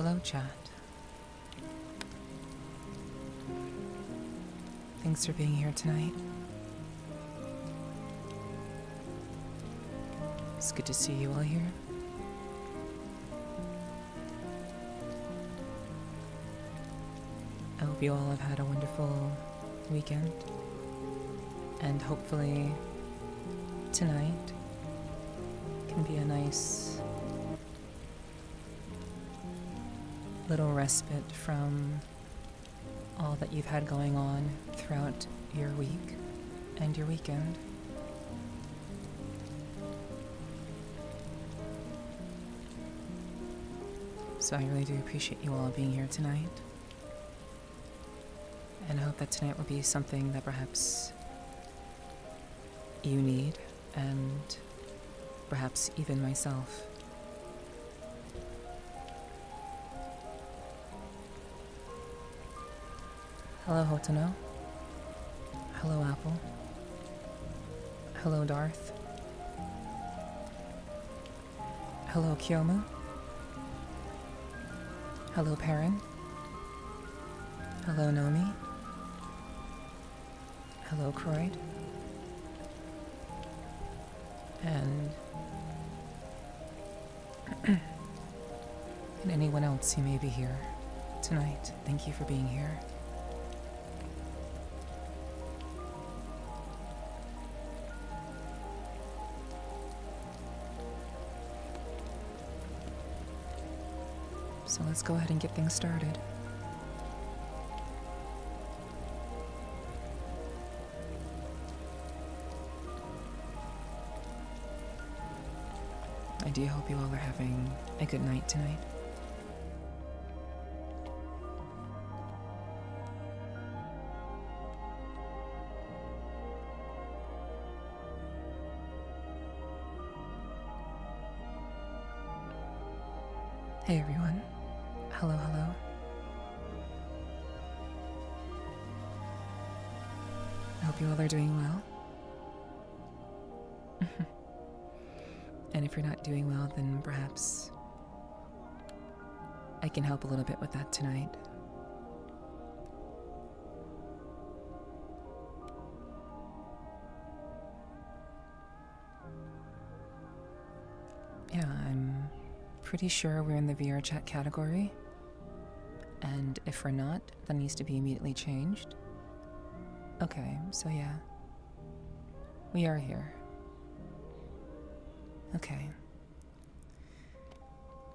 Hello, chat. Thanks for being here tonight. It's good to see you all here. I hope you all have had a wonderful weekend, and hopefully tonight can be a nice little respite from all that you've had going on throughout your week and your weekend. So I really do appreciate you all being here tonight. And I hope that tonight will be something that perhaps you need, and perhaps even myself. Hello, Hotono. Hello, Apple. Hello, Darth. Hello, Kyomu. Hello, Perrin. Hello, Nomi. Hello, Croyd. And anyone else who may be here tonight, thank you for being here. So let's go ahead and get things started. I do hope you all are having a good night tonight. Hey everyone. Hello, hello. I hope you all are doing well. And if you're not doing well, then perhaps I can help a little bit with that tonight. Yeah, I'm pretty sure we're in the VR chat category. And if we're not, that needs to be immediately changed. Okay, so yeah. We are here. Okay.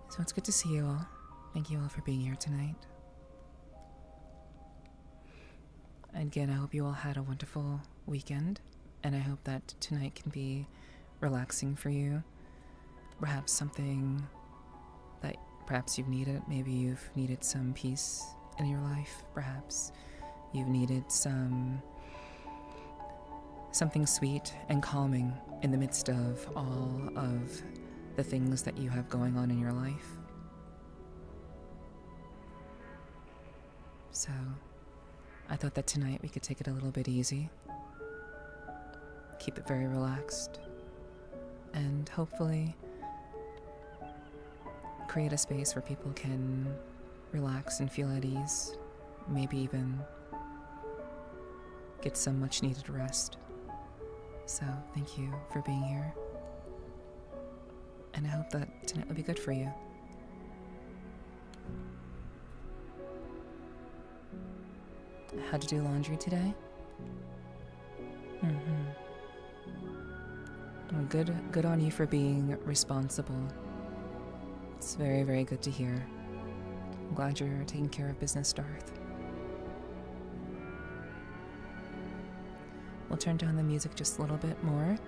So it's good to see you all. Thank you all for being here tonight. And again, I hope you all had a wonderful weekend, and I hope that tonight can be relaxing for you. Perhaps something that perhaps you've needed. Maybe you've needed some peace in your life. Perhaps you've needed something sweet and calming in the midst of all of the things that you have going on in your life. So I thought that tonight we could take it a little bit easy, keep it very relaxed, and hopefully create a space where people can relax and feel at ease, maybe even get some much needed rest. So thank you for being here, and I hope that tonight will be good for you. Had to do laundry today? Well, good on you for being responsible. It's very, very good to hear. I'm glad you're taking care of business, Darth. We'll turn down the music just a little bit more,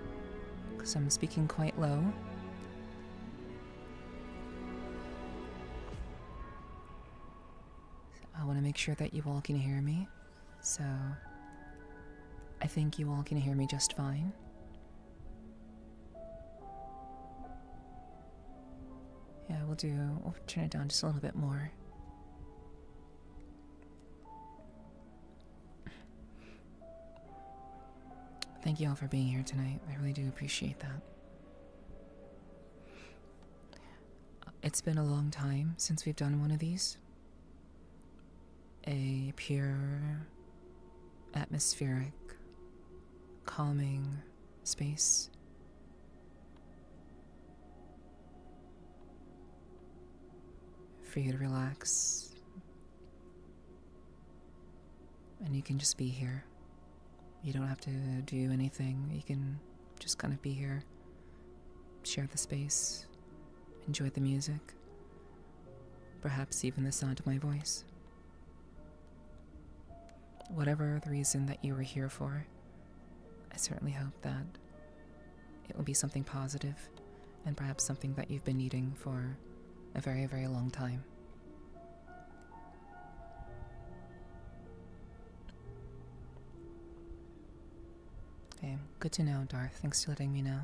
because I'm speaking quite low. I want to make sure that you all can hear me, so I think you all can hear me just fine. Yeah, we'll turn it down just a little bit more. Thank you all for being here tonight. I really do appreciate that. It's been a long time since we've done one of these. A pure, atmospheric, calming space. For you to relax. And you can just be here. You don't have to do anything. You can just kind of be here. Share the space. Enjoy the music. Perhaps even the sound of my voice. Whatever the reason that you were here for, I certainly hope that it will be something positive and perhaps something that you've been needing for a very, very long time. Okay, good to know, Darth. Thanks for letting me know.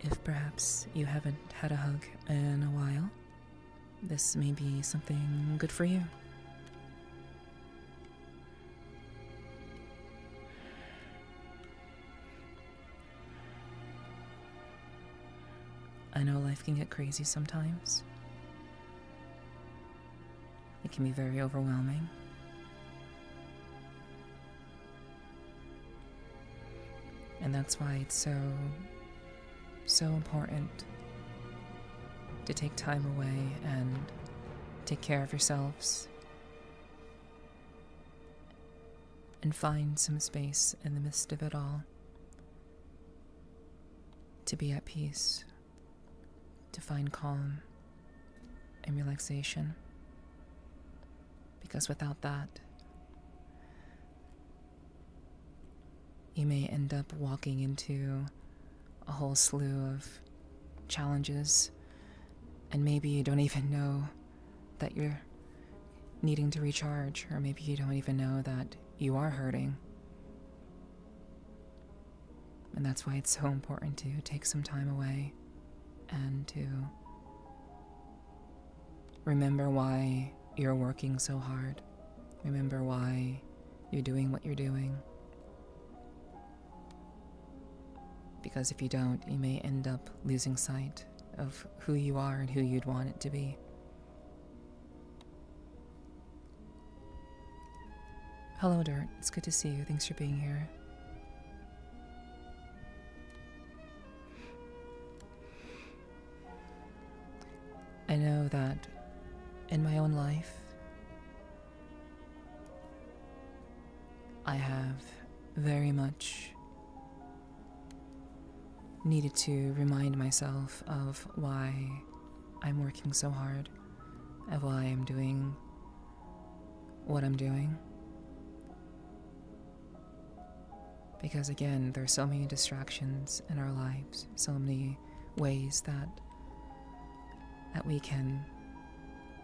If perhaps you haven't had a hug in a while, this may be something good for you. I know life can get crazy sometimes. It can be very overwhelming. And that's why it's so important to take time away and take care of yourselves and find some space in the midst of it all to be at peace, to find calm and relaxation, because without that you may end up walking into a whole slew of challenges, and maybe you don't even know that you're needing to recharge, or maybe you don't even know that you are hurting. And that's why it's so important to take some time away and to remember why you're working so hard. Remember why you're doing what you're doing. Because if you don't, you may end up losing sight of who you are and who you'd want it to be. Hello, Dirt. It's good to see you. Thanks for being here. I know that in my own life, I have very much needed to remind myself of why I'm working so hard, of why I'm doing what I'm doing. Because again, there are so many distractions in our lives, so many ways that we can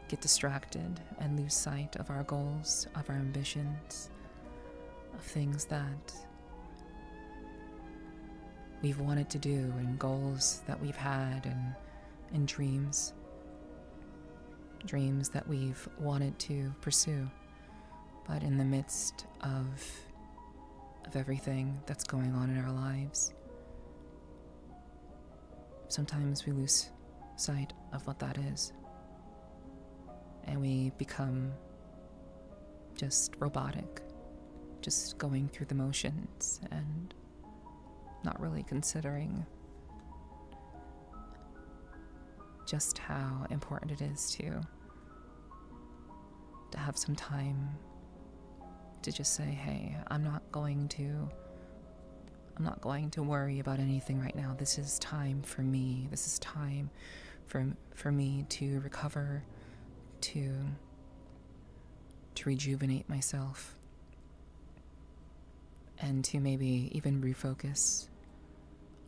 get distracted and lose sight of our goals, of our ambitions, of things that we've wanted to do, and goals that we've had, and dreams that we've wanted to pursue. But in the midst of everything that's going on in our lives, sometimes we lose sight of what that is, and we become just robotic, just going through the motions and not really considering just how important it is to have some time to just say, hey, I'm not going to worry about anything right now. This is time for me. This is time for me to recover, to rejuvenate myself, and to maybe even refocus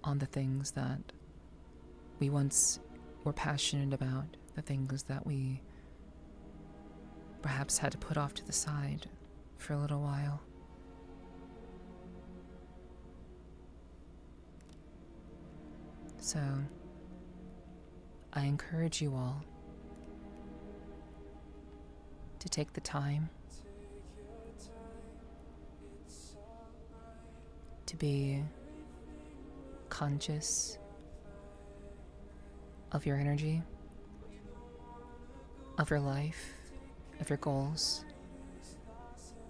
on the things that we once were passionate about, the things that we perhaps had to put off to the side for a little while. So I encourage you all to take the time to be conscious of your energy, of your life, of your goals,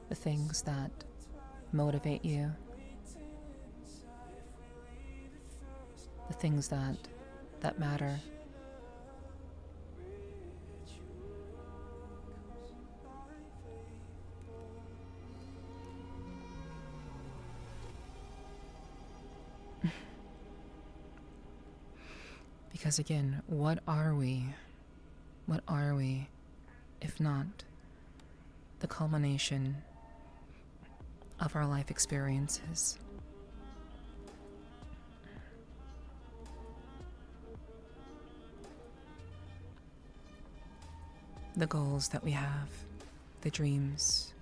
the things that motivate you, the things that matter. Because again, what are we? What are we if not the culmination of our life experiences? The goals that we have, the dreams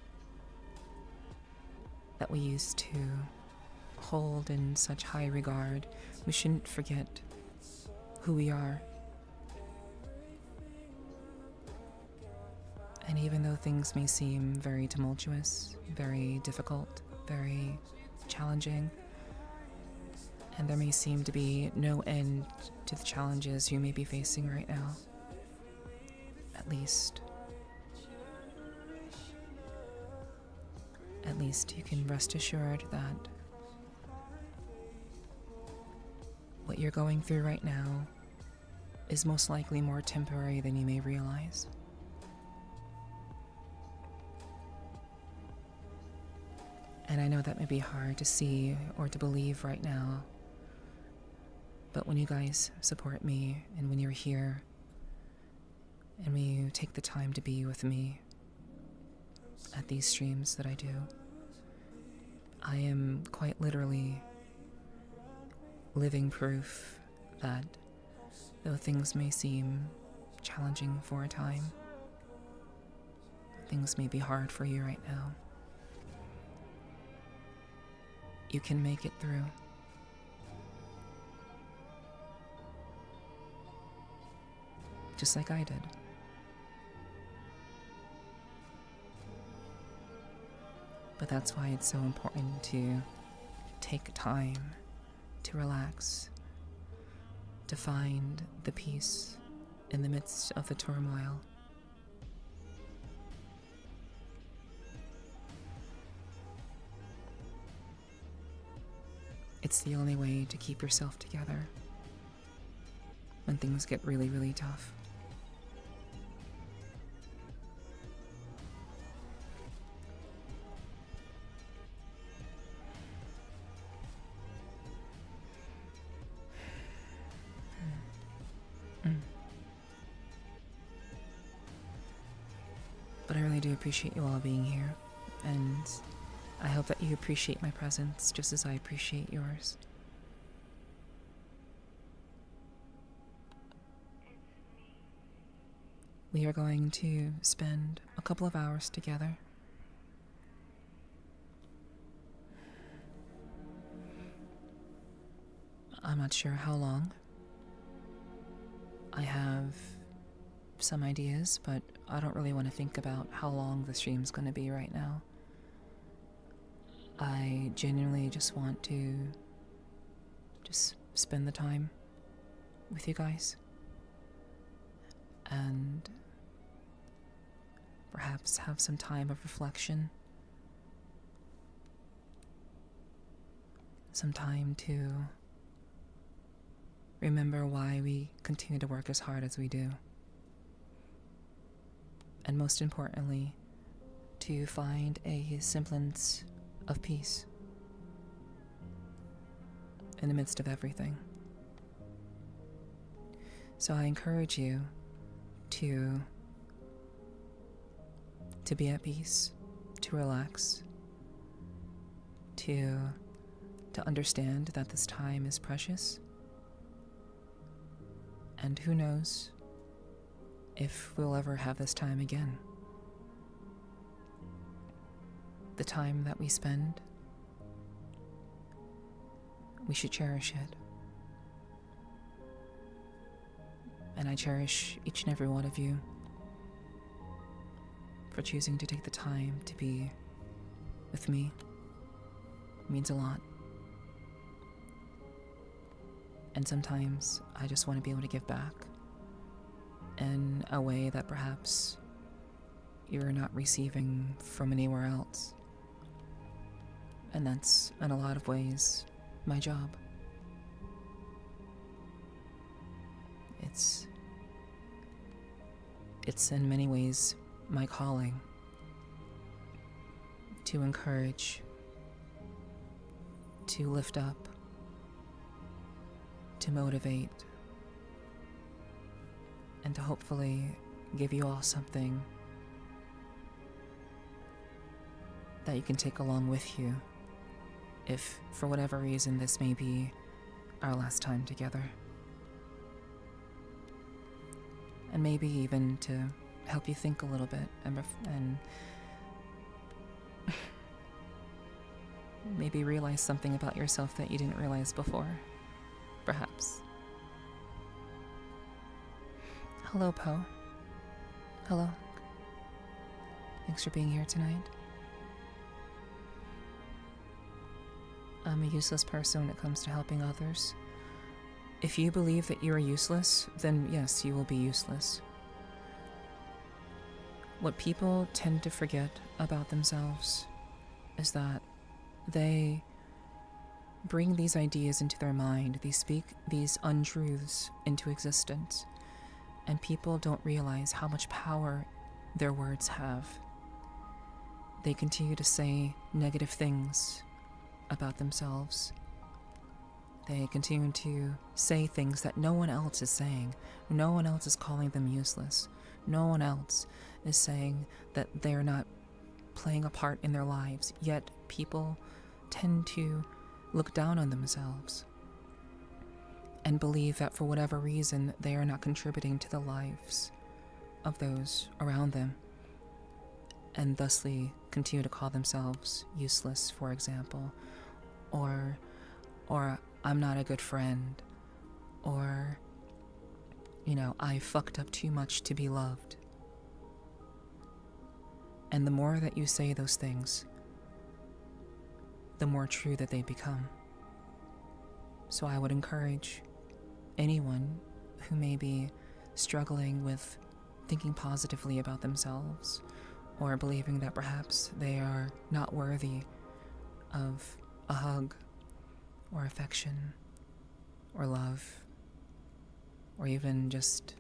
that we used to hold in such high regard, we shouldn't forget who we are. And even though things may seem very tumultuous, very difficult, very challenging, and there may seem to be no end to the challenges you may be facing right now, at least you can rest assured that what you're going through right now is most likely more temporary than you may realize. And I know that may be hard to see or to believe right now, but when you guys support me and when you're here and when you take the time to be with me at these streams that I do, I am quite literally living proof that though things may seem challenging for a time, things may be hard for you right now, you can make it through. Just like I did. But that's why it's so important to take time to relax, to find the peace in the midst of the turmoil. It's the only way to keep yourself together when things get really, really tough. But I really do appreciate you all being here, and I hope that you appreciate my presence just as I appreciate yours. We are going to spend a couple of hours together. I'm not sure how long. I have some ideas, but I don't really want to think about how long the stream's going to be right now. I genuinely just want to spend the time with you guys and perhaps have some time of reflection, some time to remember why we continue to work as hard as we do. And most importantly, to find a semblance of peace in the midst of everything. So I encourage you to be at peace, to relax, to understand that this time is precious. And who knows if we'll ever have this time again. The time that we spend, we should cherish it. And I cherish each and every one of you for choosing to take the time to be with me. It means a lot. And sometimes I just want to be able to give back in a way that perhaps you're not receiving from anywhere else. And that's, in a lot of ways, my job. It's in many ways my calling to encourage, to lift up, to motivate, and to hopefully give you all something that you can take along with you if, for whatever reason, this may be our last time together. And maybe even to help you think a little bit and maybe realize something about yourself that you didn't realize before, perhaps. Hello, Poe. Hello. Thanks for being here tonight. I'm a useless person when it comes to helping others. If you believe that you are useless, then yes, you will be useless. What people tend to forget about themselves is that they bring these ideas into their mind, they speak these untruths into existence, and people don't realize how much power their words have. They continue to say negative things about themselves. They continue to say things that no one else is saying. No one else is calling them useless. No one else is saying that they're not playing a part in their lives. Yet people tend to look down on themselves and believe that for whatever reason they are not contributing to the lives of those around them, and thusly continue to call themselves useless, for example, or I'm not a good friend, or, I fucked up too much to be loved. And the more that you say those things, the more true that they become. So I would encourage anyone who may be struggling with thinking positively about themselves, or believing that perhaps they are not worthy of a hug, or affection, or love, or even just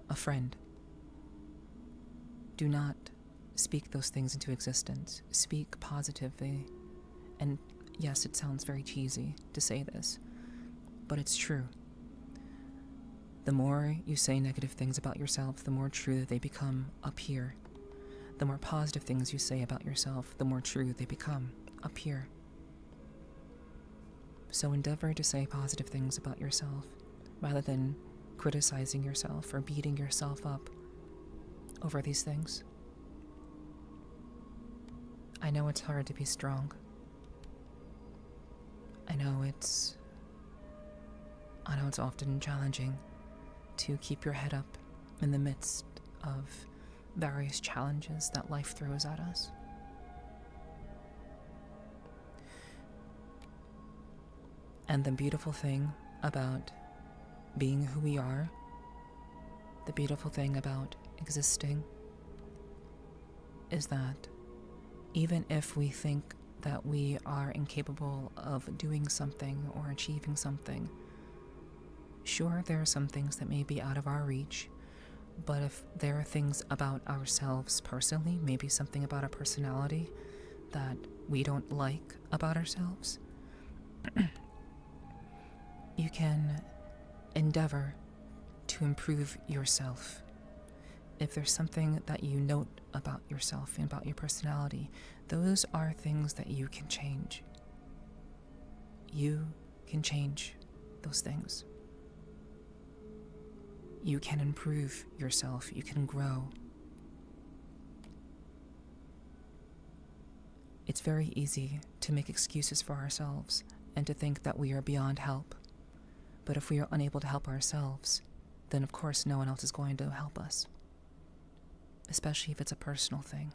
a friend. Do not speak those things into existence. Speak positively. And yes, it sounds very cheesy to say this, but it's true. The more you say negative things about yourself, the more true that they become up here. The more positive things you say about yourself, the more true they become up here. So endeavor to say positive things about yourself, rather than criticizing yourself or beating yourself up over these things. I know it's hard to be strong. I know it's often challenging to keep your head up in the midst of various challenges that life throws at us. And the beautiful thing about being who we are, the beautiful thing about existing, is that even if we think that we are incapable of doing something or achieving something, sure, there are some things that may be out of our reach, but if there are things about ourselves personally, maybe something about our personality that we don't like about ourselves, you can endeavor to improve yourself. If there's something that you note about yourself and about your personality, those are things that you can change. You can change those things. You can improve yourself. You can grow. It's very easy to make excuses for ourselves and to think that we are beyond help. But if we are unable to help ourselves, then of course no one else is going to help us. Especially if it's a personal thing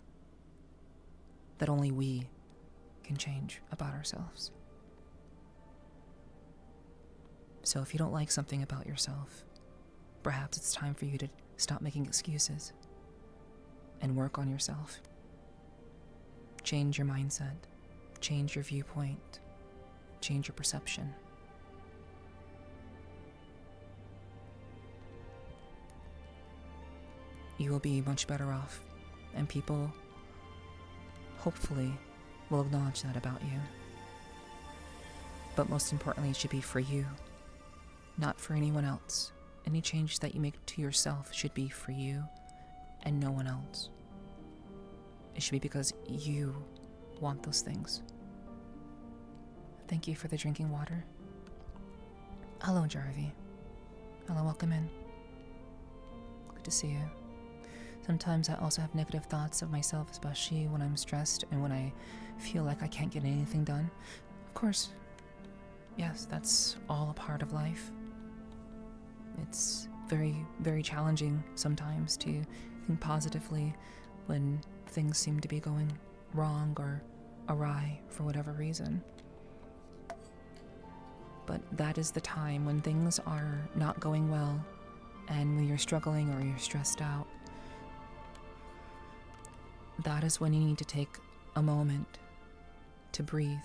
that only we can change about ourselves. So if you don't like something about yourself, perhaps it's time for you to stop making excuses and work on yourself. Change your mindset, change your viewpoint, change your perception. You will be much better off, and people, hopefully, will acknowledge that about you. But most importantly, it should be for you, not for anyone else. Any change that you make to yourself should be for you and no one else. It should be because you want those things. Thank you for the drinking water. Hello, Jarvie. Hello, welcome in. Good to see you. Sometimes I also have negative thoughts of myself, especially when I'm stressed and when I feel like I can't get anything done. Of course, yes, that's all a part of life. It's very, very challenging sometimes to think positively when things seem to be going wrong or awry for whatever reason. But that is the time when things are not going well and when you're struggling or you're stressed out. That is when you need to take a moment to breathe,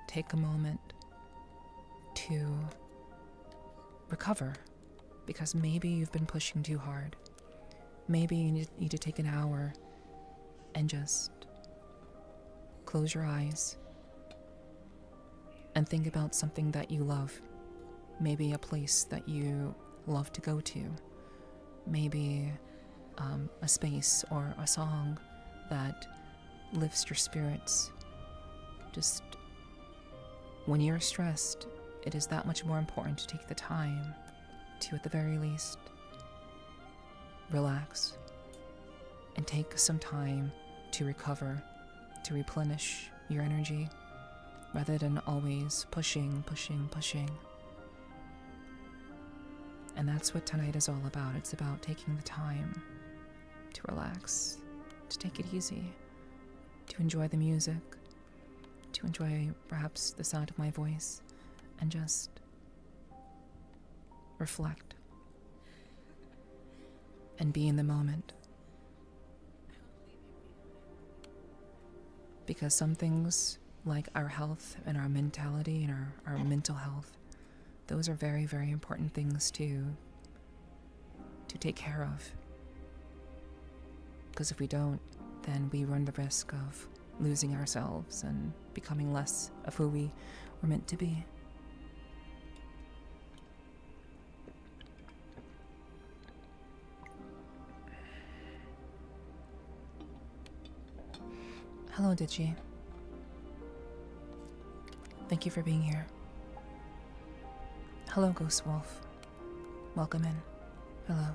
take a moment to recover, because maybe you've been pushing too hard. Maybe you need to take an hour and just close your eyes and think about something that you love. Maybe a place that you love to go to. Maybe a space or a song that lifts your spirits. Just when you're stressed, it is that much more important to take the time to, at the very least, relax and take some time to recover, to replenish your energy, rather than always pushing. And that's what tonight is all about. It's about taking the time to relax, to take it easy, to enjoy the music, to enjoy perhaps the sound of my voice, and just reflect and be in the moment. Because some things, like our health and our mentality and our mental health, those are very, very important things to take care of. Because if we don't, then we run the risk of losing ourselves and becoming less of who we were meant to be. Hello, Digi. Thank you for being here. Hello, Ghost Wolf. Welcome in. Hello.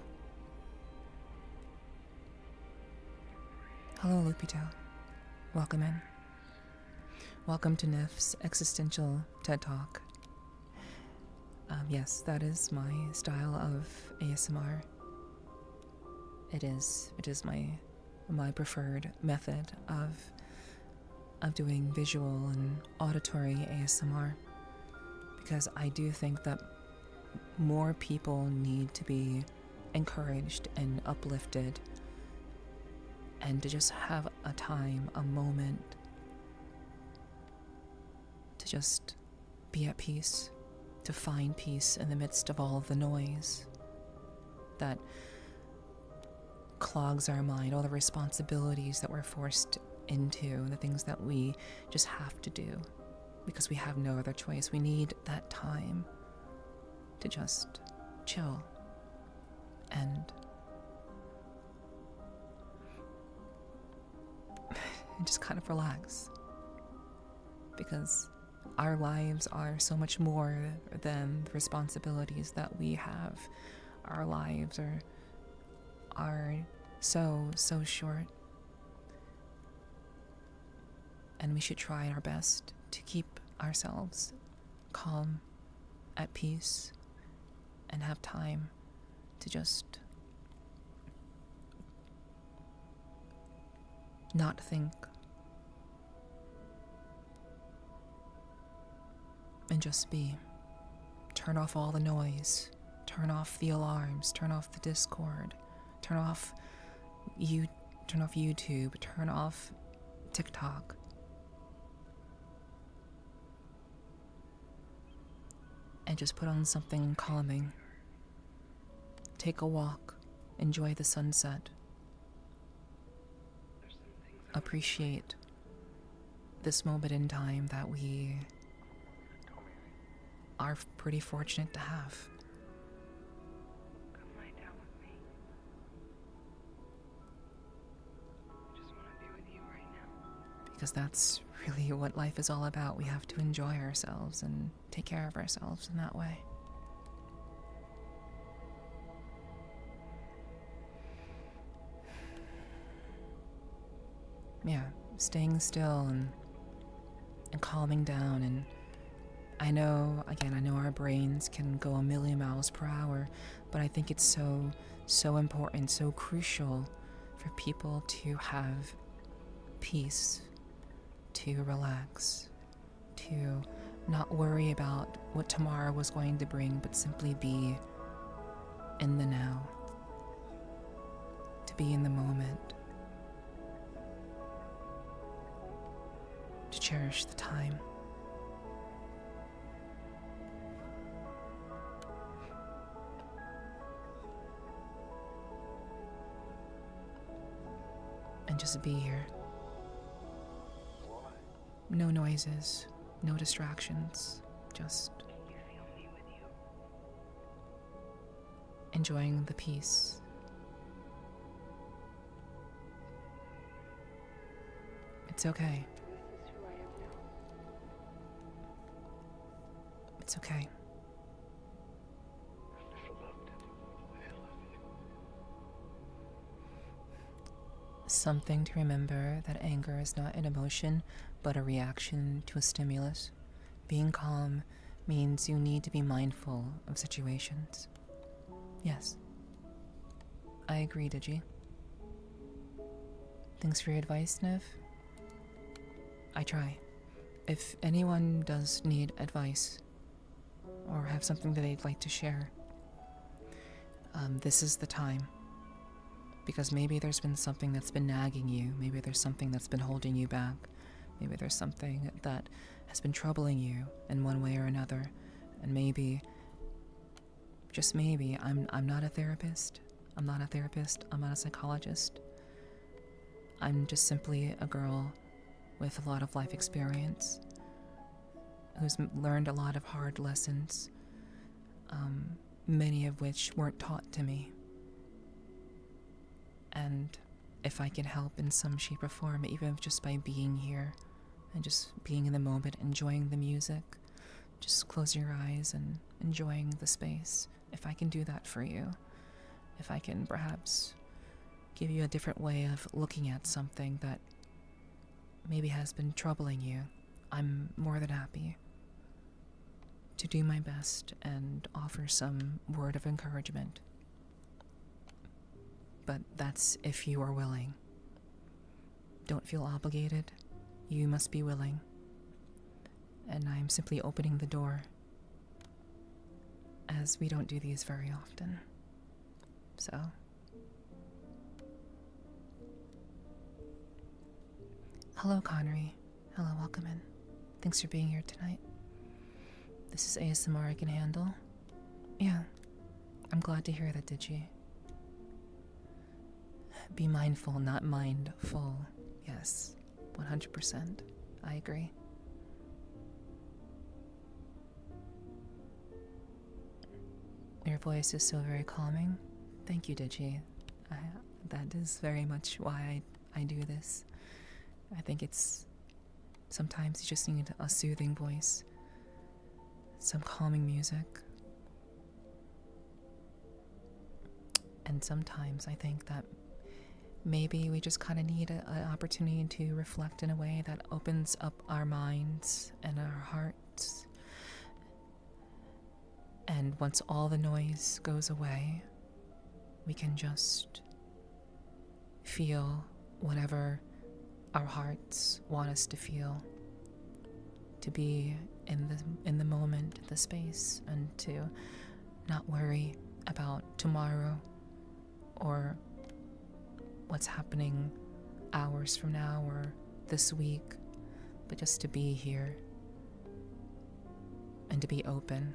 Hello, Lupito. Welcome in. Welcome to Nif's Existential TED Talk. Yes, that is my style of ASMR. It is my preferred method of doing visual and auditory ASMR, because I do think that more people need to be encouraged and uplifted, and to just have a time, a moment to just be at peace, to find peace in the midst of all of the noise that clogs our mind, all the responsibilities that we're forced into, and the things that we just have to do because we have no other choice. We need that time to just chill and just kind of relax, because our lives are so much more than the responsibilities that we have. Our lives are so short, and we should try our best to keep ourselves calm, at peace, and have time to just not think and just be. Turn off all the noise, turn off the alarms, turn off the Discord, turn off YouTube, turn off TikTok. And just put on something calming. Take a walk, enjoy the sunset. Appreciate this moment in time that we are pretty fortunate to have. Come lie down with me. I just want to be with you right now. Because that's really what life is all about. We have to enjoy ourselves and take care of ourselves in that way. Yeah, staying still and calming down. And I know our brains can go a million miles per hour, but I think it's so important, so crucial for people to have peace, to relax, to not worry about what tomorrow was going to bring, but simply be in the now, to be in the moment, to cherish the time. And just be here. No noises, no distractions, just enjoying the peace. It's okay. It's okay. Something to remember that anger is not an emotion, but a reaction to a stimulus. Being calm means you need to be mindful of situations. Yes. I agree, Digi. Thanks for your advice, Nev. I try. If anyone does need advice, or have something that they'd like to share, this is the time. Because maybe there's been something that's been nagging you, maybe there's something that's been holding you back, maybe there's something that has been troubling you in one way or another, and maybe, just maybe, I'm not a therapist, I'm not a psychologist. I'm just simply a girl with a lot of life experience, who's learned a lot of hard lessons, many of which weren't taught to me. And if I can help in some shape or form, even just by being here and just being in the moment, enjoying the music, just close your eyes and enjoying the space. If I can do that for you, if I can perhaps give you a different way of looking at something that maybe has been troubling you, I'm more than happy to do my best and offer some word of encouragement. But that's if you are willing. Don't feel obligated. You must be willing. And I'm simply opening the door, as we don't do these very often. So, hello, Connery. Hello, welcome in. Thanks for being here tonight. This is ASMR I can handle. Yeah, I'm glad to hear that, Digi. Be mindful, not mindful. Yes, 100%. I agree. Your voice is so very calming. Thank you, Digi. That is very much why I do this. I think it's... sometimes you just need a soothing voice, some calming music. And sometimes I think that maybe we just kind of need an opportunity to reflect in a way that opens up our minds and our hearts And once all the noise goes away, we can just feel whatever our hearts want us to feel, to be in the moment, the space, and to not worry about tomorrow or what's happening hours from now or this week, but just to be here and to be open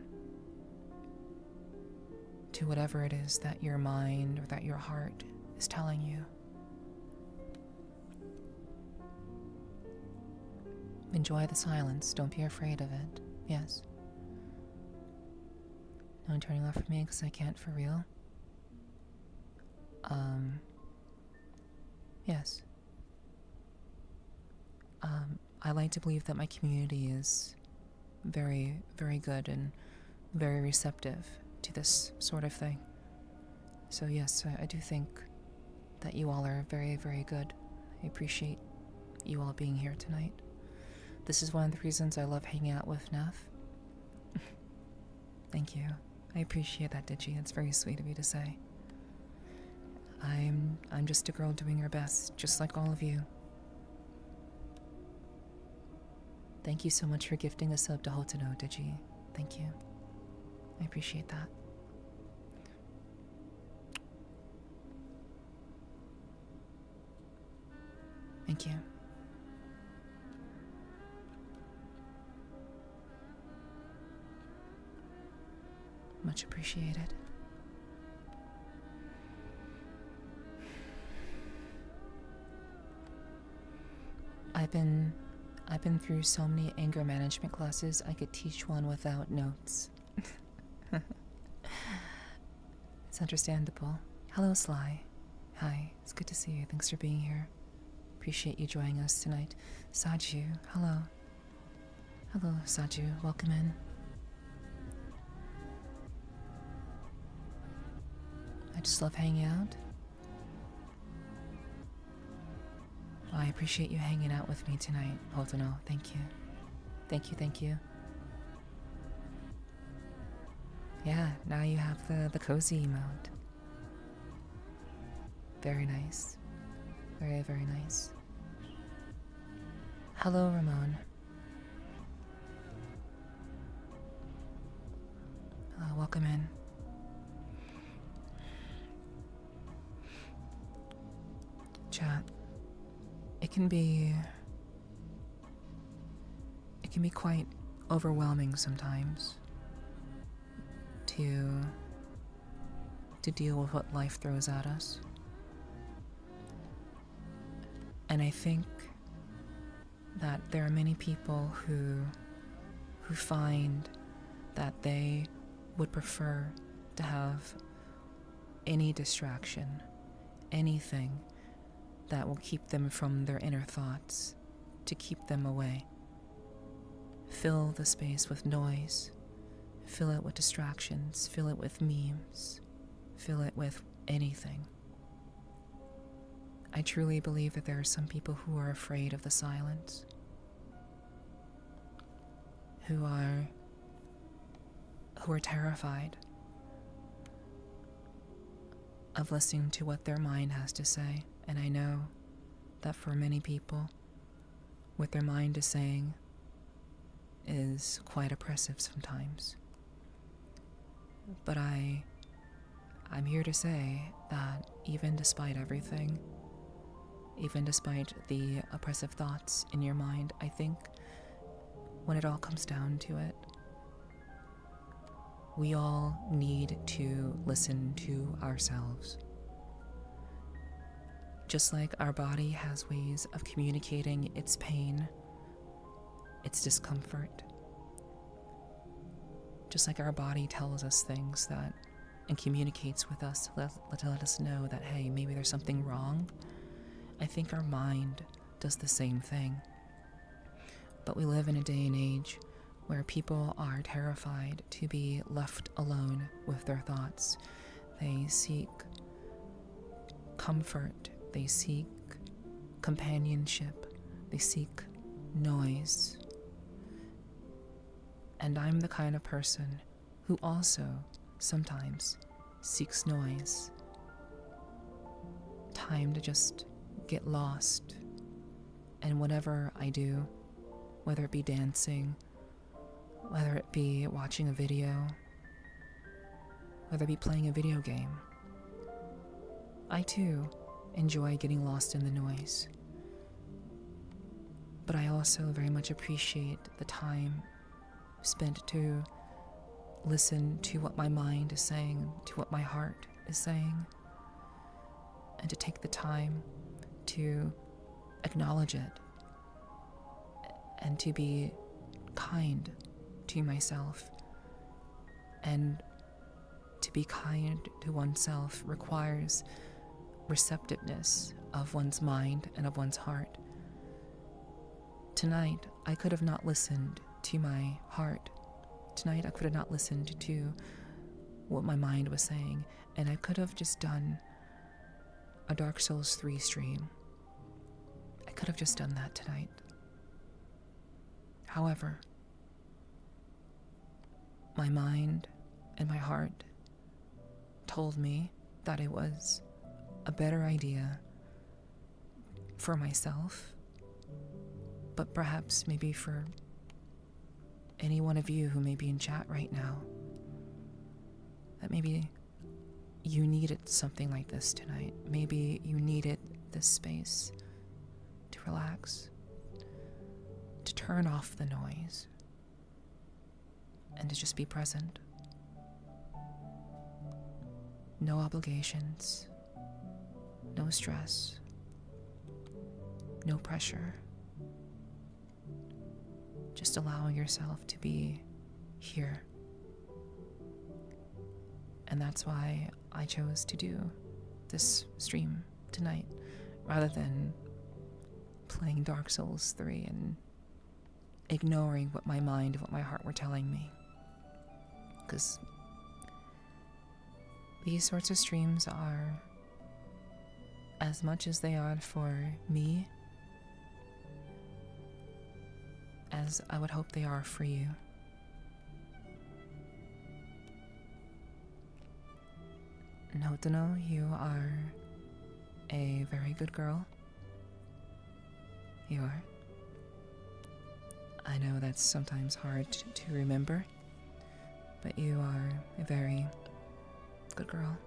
to whatever it is that your mind or that your heart is telling you. Enjoy the silence. Don't be afraid of it. Yes. No turning left for me because I can't for real. Yes. I like to believe that my community is very, very good and very receptive to this sort of thing. So yes, I do think that you all are very, very good. I appreciate you all being here tonight. This is one of the reasons I love hanging out with Neph. Thank you. I appreciate that, Digi. It's very sweet of you to say. I'm just a girl doing her best, just like all of you. Thank you so much for gifting a sub to Hotono, Digi. Thank you. I appreciate that. Thank you. Much appreciated. I've been through so many anger management classes, I could teach one without notes. It's understandable. Hello, Sly. Hi, it's good to see you. Thanks for being here. Appreciate you joining us tonight. Saju, hello. Hello, Saju. Welcome in. I just love hanging out. I appreciate you hanging out with me tonight, Hotono. Thank you. Thank you, thank you. Yeah, now you have the cozy emote. Very nice. Very, very nice. Hello, Ramon. Welcome in. Chat. It can be quite overwhelming sometimes to deal with what life throws at us. And I think that there are many people who find that they would prefer to have any distraction, anything that will keep them from their inner thoughts, to keep them away. Fill the space with noise, fill it with distractions, fill it with memes, fill it with anything. I truly believe that there are some people who are afraid of the silence, who are terrified of listening to what their mind has to say. And I know that for many people, what their mind is saying is quite oppressive sometimes. But I'm here to say that even despite everything, even despite the oppressive thoughts in your mind, I think when it all comes down to it, we all need to listen to ourselves. Just like our body has ways of communicating its pain, its discomfort, just like our body tells us things that and communicates with us to let us know that, hey, maybe there's something wrong, I think our mind does the same thing. But we live in a day and age where people are terrified to be left alone with their thoughts. They seek comfort, they seek companionship, they seek noise. And I'm the kind of person who also sometimes seeks noise. Time to just get lost. And whatever I do, whether it be dancing, whether it be watching a video, whether it be playing a video game, I too enjoy getting lost in the noise. But I also very much appreciate the time spent to listen to what my mind is saying, to what my heart is saying, and to take the time to acknowledge it and to be kind to myself. And to be kind to oneself requires receptiveness of one's mind and of one's heart. Tonight, I could have not listened to my heart. Tonight, I could have not listened to what my mind was saying, and I could have just done a Dark Souls 3 stream. I could have just done that tonight. However, my mind and my heart told me that it was a better idea for myself, but perhaps maybe for any one of you who may be in chat right now, that maybe you needed something like this tonight. Maybe you needed this space to relax, to turn off the noise, and to just be present. No obligations, no stress, no pressure. Just allowing yourself to be here. And that's why I chose to do this stream tonight, rather than playing Dark Souls 3 and ignoring what my mind and what my heart were telling me. Because these sorts of streams are, as much as they are for me, as I would hope they are for you. Notono, you are a very good girl. You are. I know that's sometimes hard to remember, but you are a very good girl.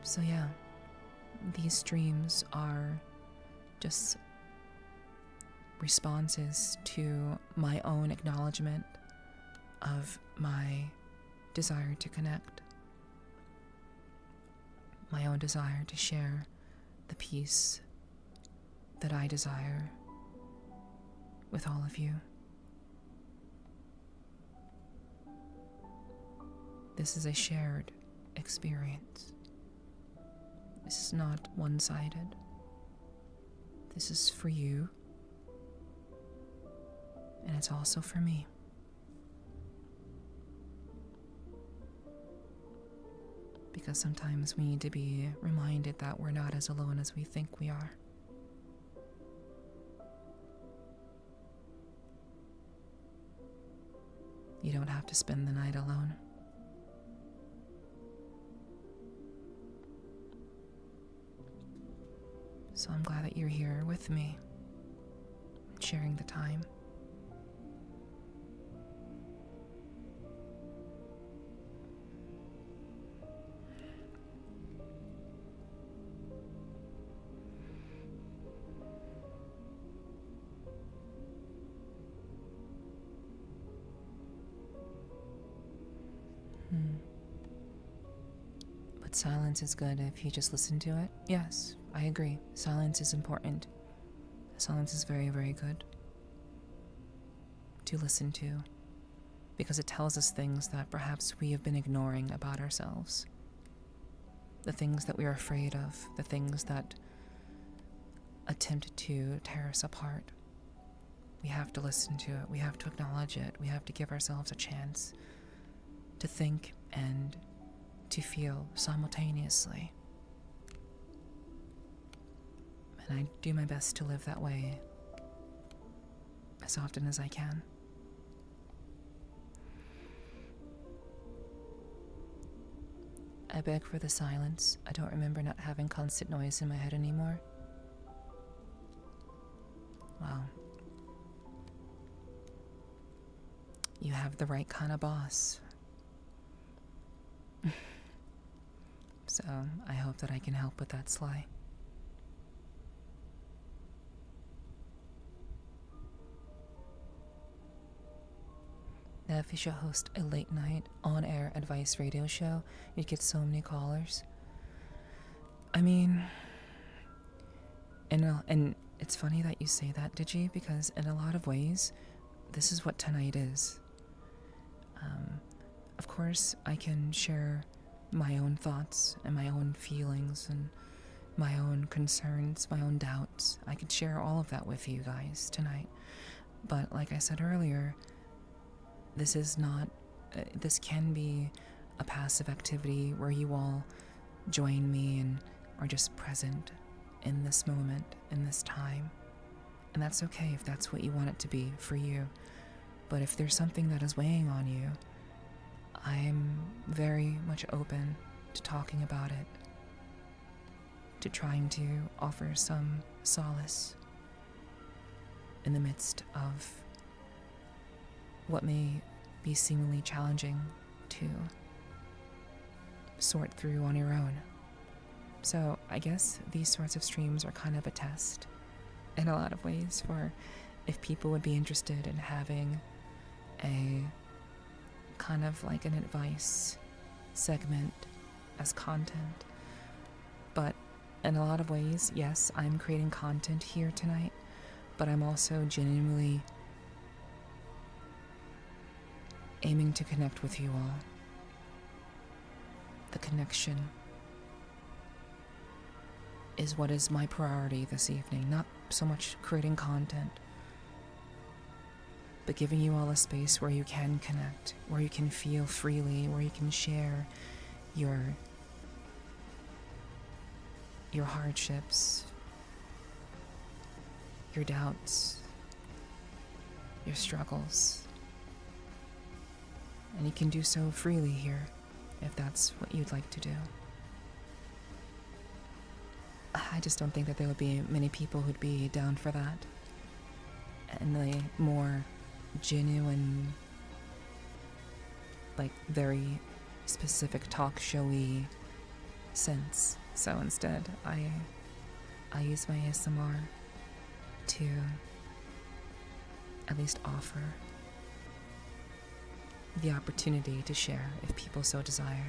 So yeah, these streams are just responses to my own acknowledgement of my desire to connect, my own desire to share the peace that I desire with all of you. This is a shared experience. This is not one-sided. This is for you, and it's also for me. Because sometimes we need to be reminded that we're not as alone as we think we are. You don't have to spend the night alone. So I'm glad that you're here with me, sharing the time. But silence is good if you just listen to it. Yes, I agree. Silence is important. Silence is very, very good to listen to, because it tells us things that perhaps we have been ignoring about ourselves. The things that we are afraid of, the things that attempt to tear us apart. We have to listen to it. We have to acknowledge it. We have to give ourselves a chance to think and to feel simultaneously. And I do my best to live that way as often as I can. I beg for the silence. I don't remember not having constant noise in my head anymore. Wow. You have the right kind of boss. So, I hope that I can help with that, Sly. Now, if you should host a late night on-air advice radio show, you'd get so many callers. I mean, and it's funny that you say that, Digi, because in a lot of ways, this is what tonight is. Of course, I can share my own thoughts and my own feelings and my own concerns, my own doubts. I could share all of that with you guys tonight. But like I said earlier, this is not, this can be a passive activity where you all join me and are just present in this moment, in this time. And that's okay if that's what you want it to be for you. But if there's something that is weighing on you, I'm very much open to talking about it, to trying to offer some solace in the midst of what may be seemingly challenging to sort through on your own. So I guess these sorts of streams are kind of a test in a lot of ways for if people would be interested in having a kind of like an advice segment as content. But in a lot of ways, yes, I'm creating content here tonight, but I'm also genuinely aiming to connect with you all. The connection is what is my priority this evening, not so much creating content, but giving you all a space where you can connect, where you can feel freely, where you can share your hardships, your doubts, your struggles. And you can do so freely here, if that's what you'd like to do. I just don't think that there would be many people who'd be down for that. And the more genuine, like very specific talk showy sense. So instead, I use my ASMR to at least offer the opportunity to share if people so desire.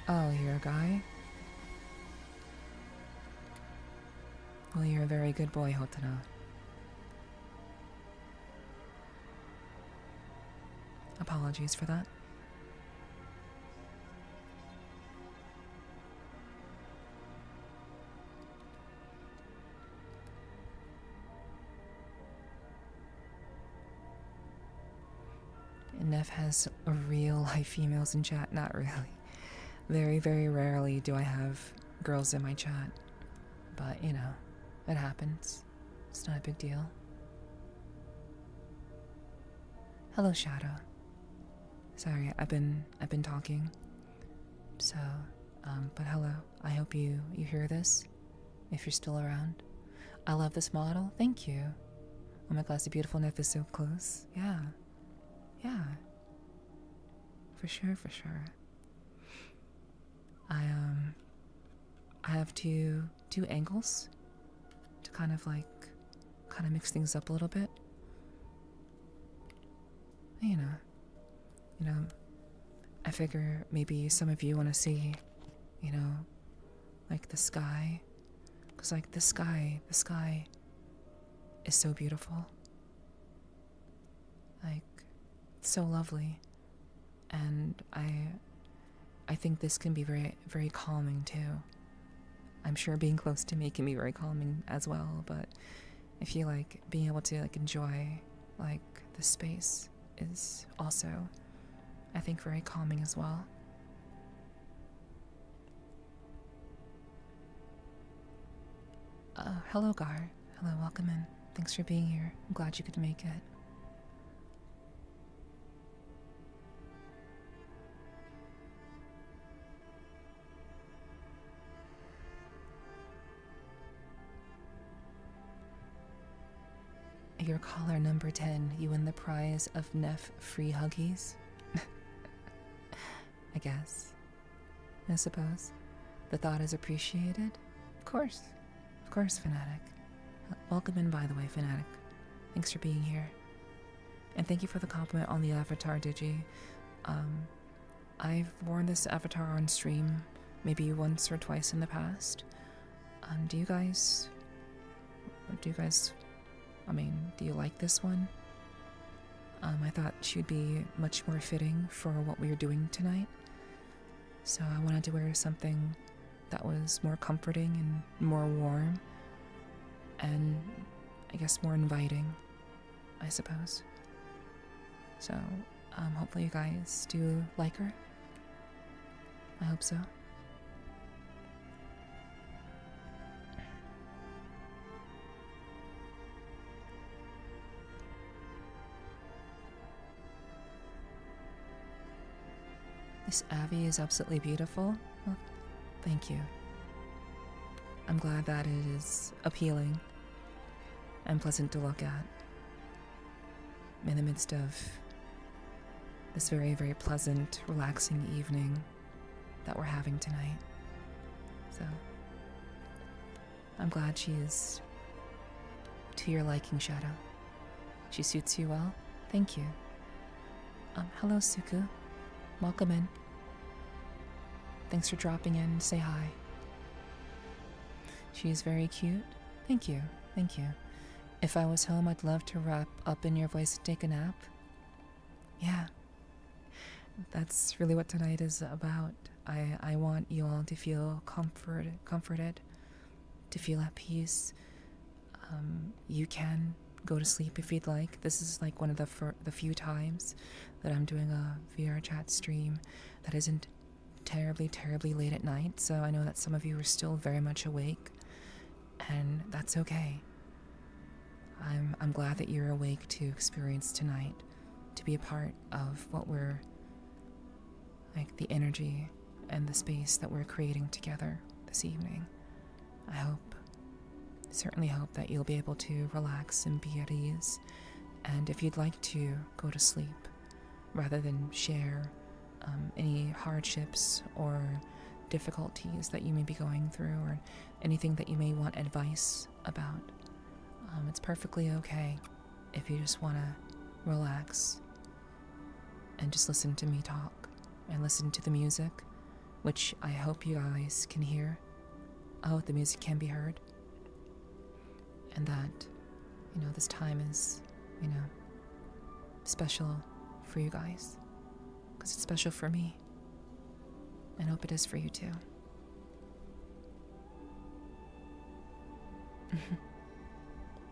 Oh, you're a guy? Well, you're a very good boy, Hotana. Apologies for that. Neff has a real life females in chat. Not really. Very, very rarely do I have girls in my chat. But, you know, it happens. It's not a big deal. Hello, Shadow. Sorry, I've been talking. So, but hello. I hope you hear this, if you're still around. I love this model. Thank you. Oh my gosh, the beautiful Neff is so close. Yeah. Yeah. For sure, for sure. I have two angles to kind of mix things up a little bit. You know, I figure maybe some of you want to see, you know, like the sky, because like the sky is so beautiful. Like, it's so lovely. And I think this can be very, very calming too. I'm sure being close to me can be very calming as well, but I feel like being able to like enjoy like the space is also, I think, very calming as well. Hello, Gar. Hello, welcome in. Thanks for being here. I'm glad you could make it. You're caller number 10. You win the prize of Neph free huggies. I guess. I suppose. The thought is appreciated? Of course. Of course, Fanatic. Welcome in, by the way, Fanatic. Thanks for being here. And thank you for the compliment on the avatar, Digi. I've worn this avatar on stream maybe once or twice in the past. Do you guys, do you like this one? I thought she'd be much more fitting for what we were doing tonight. So I wanted to wear something that was more comforting and more warm and I guess more inviting, I suppose. So hopefully you guys do like her. I hope so. This Abby is absolutely beautiful. Well, thank you. I'm glad that it is appealing and pleasant to look at in the midst of this very, very pleasant, relaxing evening that we're having tonight. So, I'm glad she is to your liking, Shadow. She suits you well. Thank you. Hello, Suku. Welcome in. Thanks for dropping in. Say hi. She is very cute. Thank you. Thank you. If I was home, I'd love to wrap up in your voice and take a nap. Yeah. That's really what tonight is about. I want you all to feel comforted, to feel at peace. You can go to sleep if you'd like. This is like one of the few times that I'm doing a VR chat stream that isn't terribly late at night, so I know that some of you are still very much awake, and that's okay. I'm glad that you're awake to experience tonight, to be a part of what we're, like, the energy and the space that we're creating together this evening. Certainly hope that you'll be able to relax and be at ease, and if you'd like to go to sleep, rather than share any hardships or difficulties that you may be going through or anything that you may want advice about, it's perfectly okay if you just want to relax and just listen to me talk and listen to the music, which I hope you guys can hear. I hope the music can be heard, and that, this time is, special for you guys, because it's special for me, and I hope it is for you too.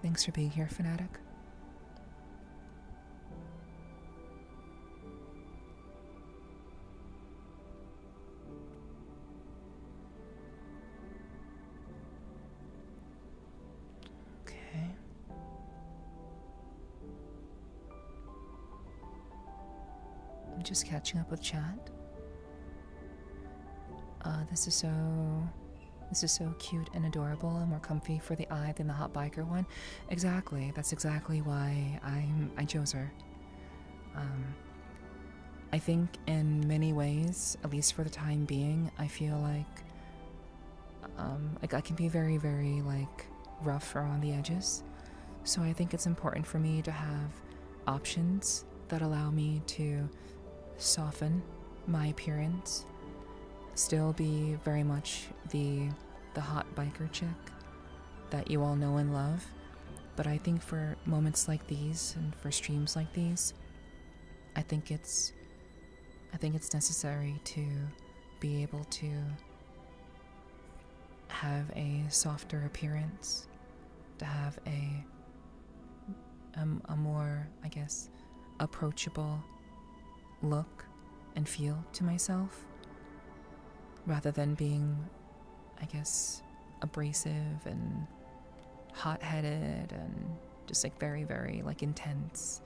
Thanks for being here, Fanatic. Okay. I'm just catching up with chat. This is so cute and adorable and more comfy for the eye than the hot biker one. Exactly. That's exactly why I chose her. I think in many ways, at least for the time being, I feel like I can be very, very rough around the edges. So I think it's important for me to have options that allow me to soften my appearance, still be very much the hot biker chick that you all know and love. But I think for moments like these and for streams like these, I think it's necessary to be able to have a softer appearance, to have a more, I guess, approachable look and feel to myself, rather than being, I guess, abrasive and hot-headed and just like very, very like intense.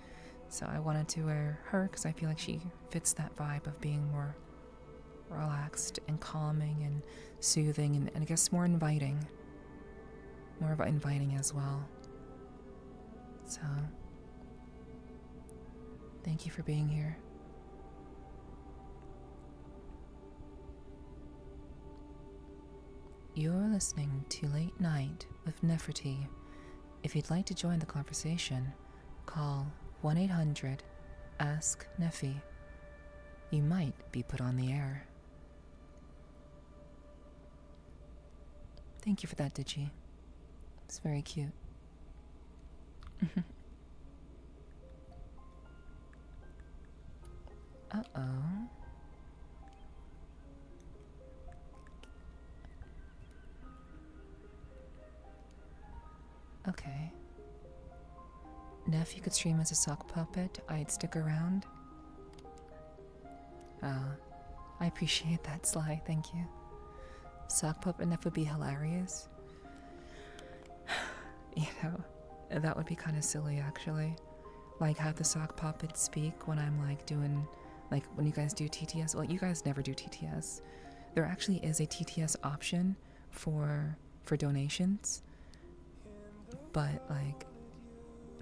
So I wanted to wear her because I feel like she fits that vibe of being more relaxed and calming and soothing and I guess more inviting. More inviting as well. So, thank you for being here. You're listening to Late Night with Nepherti. If you'd like to join the conversation, call 1-800-ASK-NEPHI. You might be put on the air. Thank you for that, Digi. It's very cute. Uh-oh. Okay. Now if you could stream as a sock puppet, I'd stick around. I appreciate that, Sly, thank you. Sock puppet Neff would be hilarious. You know, that would be kind of silly actually. Like have the sock puppet speak when I'm like doing, like when you guys do TTS. Well, you guys never do TTS. There actually is a TTS option for donations, but like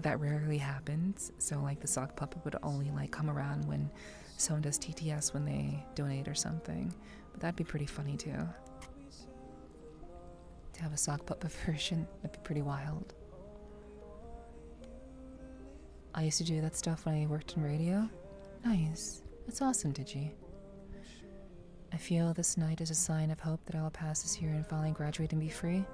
that rarely happens. So like the sock puppet would only like come around when someone does TTS when they donate or something. But that'd be pretty funny too. To have a sock puppet version, that'd be pretty wild. I used to do that stuff when I worked in radio. Nice. That's awesome, Digi. I feel this night is a sign of hope that I will pass this year and finally graduate and be free.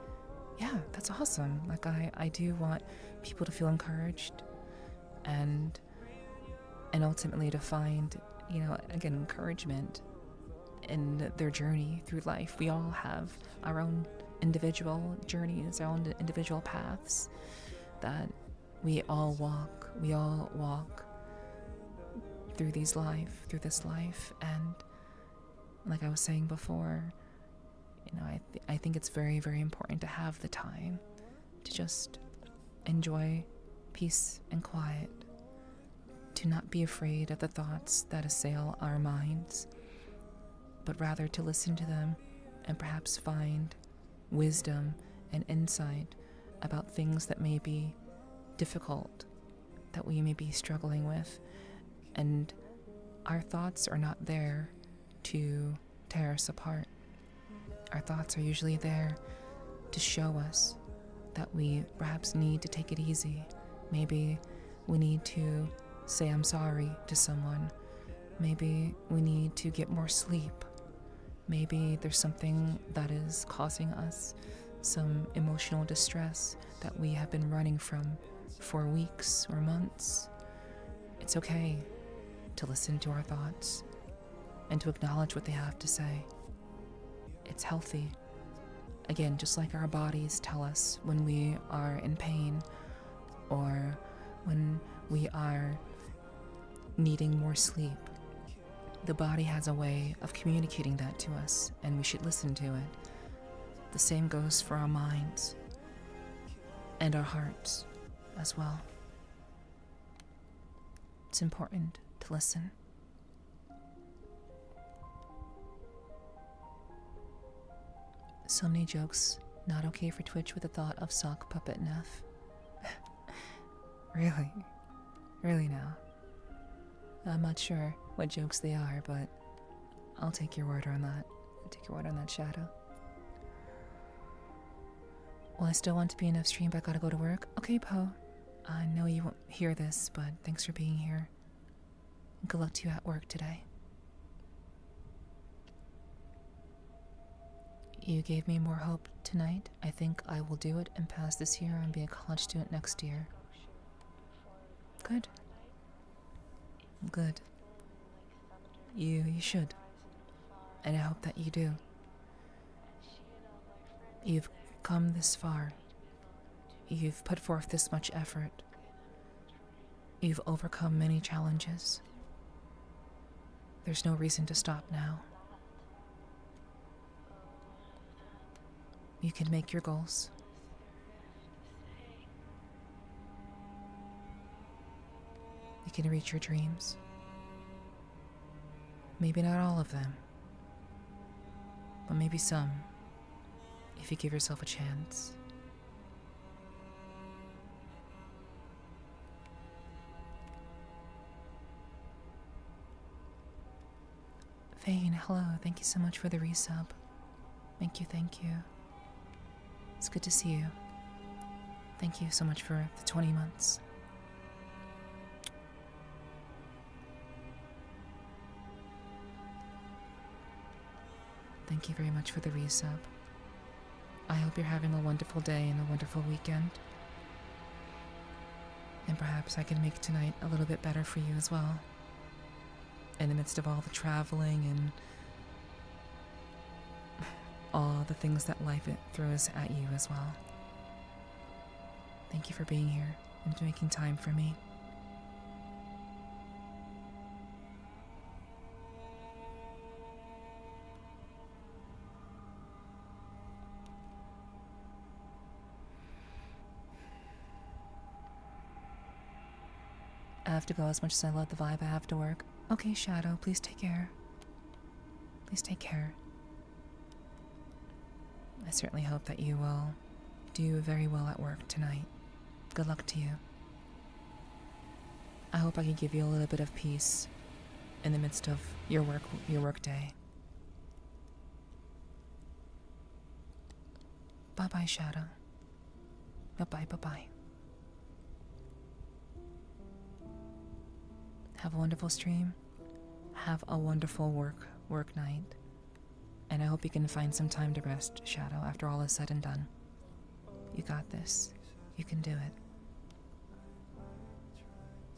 Yeah, that's awesome. Like I do want people to feel encouraged and ultimately to find, you know, again, encouragement in their journey through life. We all have our own individual journeys, our own individual paths that we all walk through this life. And like I was saying before, you know, I think it's very, very important to have the time to just enjoy peace and quiet, to not be afraid of the thoughts that assail our minds, but rather to listen to them and perhaps find wisdom and insight about things that may be difficult, that we may be struggling with. And our thoughts are not there to tear us apart. Our thoughts are usually there to show us that we perhaps need to take it easy. Maybe we need to say I'm sorry to someone. Maybe we need to get more sleep. Maybe there's something that is causing us some emotional distress that we have been running from for weeks or months. It's okay to listen to our thoughts and to acknowledge what they have to say. It's healthy. Again, just like our bodies tell us when we are in pain or when we are needing more sleep, the body has a way of communicating that to us, and we should listen to it. The same goes for our minds and our hearts as well. It's important to listen. So many jokes not okay for Twitch with the thought of sock puppet Neff. Really now. I'm not sure what jokes they are, but I'll take your word on that. I'll take your word on that, Shadow. Well, I still want to be enough stream, but I gotta go to work. Okay, Poe. I know you won't hear this, but thanks for being here. Good luck to you at work today. You gave me more hope tonight. I think I will do it and pass this year and be a college student next year. Good. Good. You should. And I hope that you do. You've come this far. You've put forth this much effort. You've overcome many challenges. There's no reason to stop now. You can make your goals. you can reach your dreams. Maybe not all of them, but maybe some, if you give yourself a chance. Vane, hello, thank you so much for the resub. Thank you, thank you. It's good to see you. Thank you so much for the 20 months. Thank you very much for the resub. I hope you're having a wonderful day and a wonderful weekend. And perhaps I can make tonight a little bit better for you as well. In the midst of all the traveling and all the things that life throws at you as well. Thank you for being here and making time for me. I have to go. As much as I love the vibe, I have to work. Okay, Shadow, please take care. Please take care. I certainly hope that you will do very well at work tonight. Good luck to you. I hope I can give you a little bit of peace in the midst of your work day. Bye-bye, Shadow. Bye-bye, bye-bye. Have a wonderful stream. Have a wonderful work night. And I hope you can find some time to rest, Shadow, after all is said and done. You got this. You can do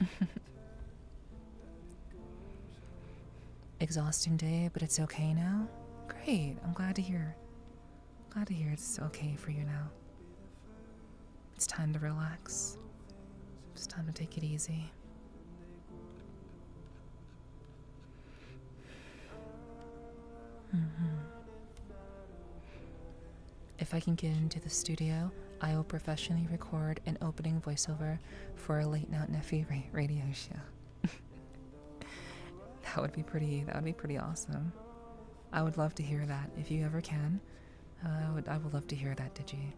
it. Exhausting day, but it's okay now? Great. I'm glad to hear. Glad to hear it's okay for you now. It's time to relax. It's time to take it easy. If I can get into the studio, I will professionally record an opening voiceover for a late night Nephi radio show. That would be pretty awesome. I would love to hear that. If you ever can, I would love to hear that, Digi.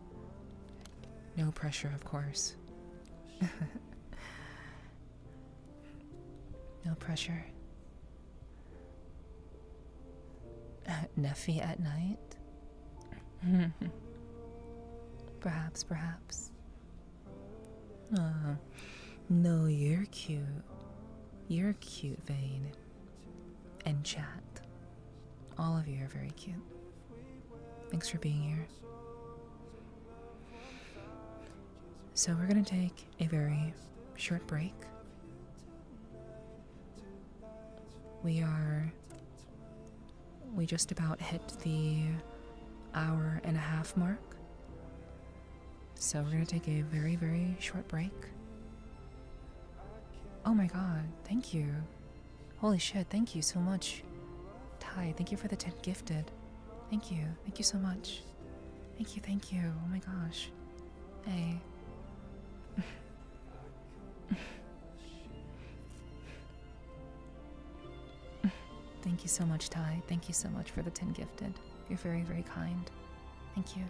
No pressure, of course. No pressure. Nephi at night? Perhaps. No, you're cute. You're cute, Vane. And chat. All of you are very cute. Thanks for being here. So we're gonna take a very short break. We just about hit the hour-and-a-half mark. So we're gonna take a very, very short break. Oh my god, thank you. Holy shit, thank you so much. Ty, thank you for the 10 gifted. Thank you so much. Thank you, oh my gosh. Hey. Thank you so much, Ty. Thank you so much for the 10 gifted. You're very, very kind. Thank you.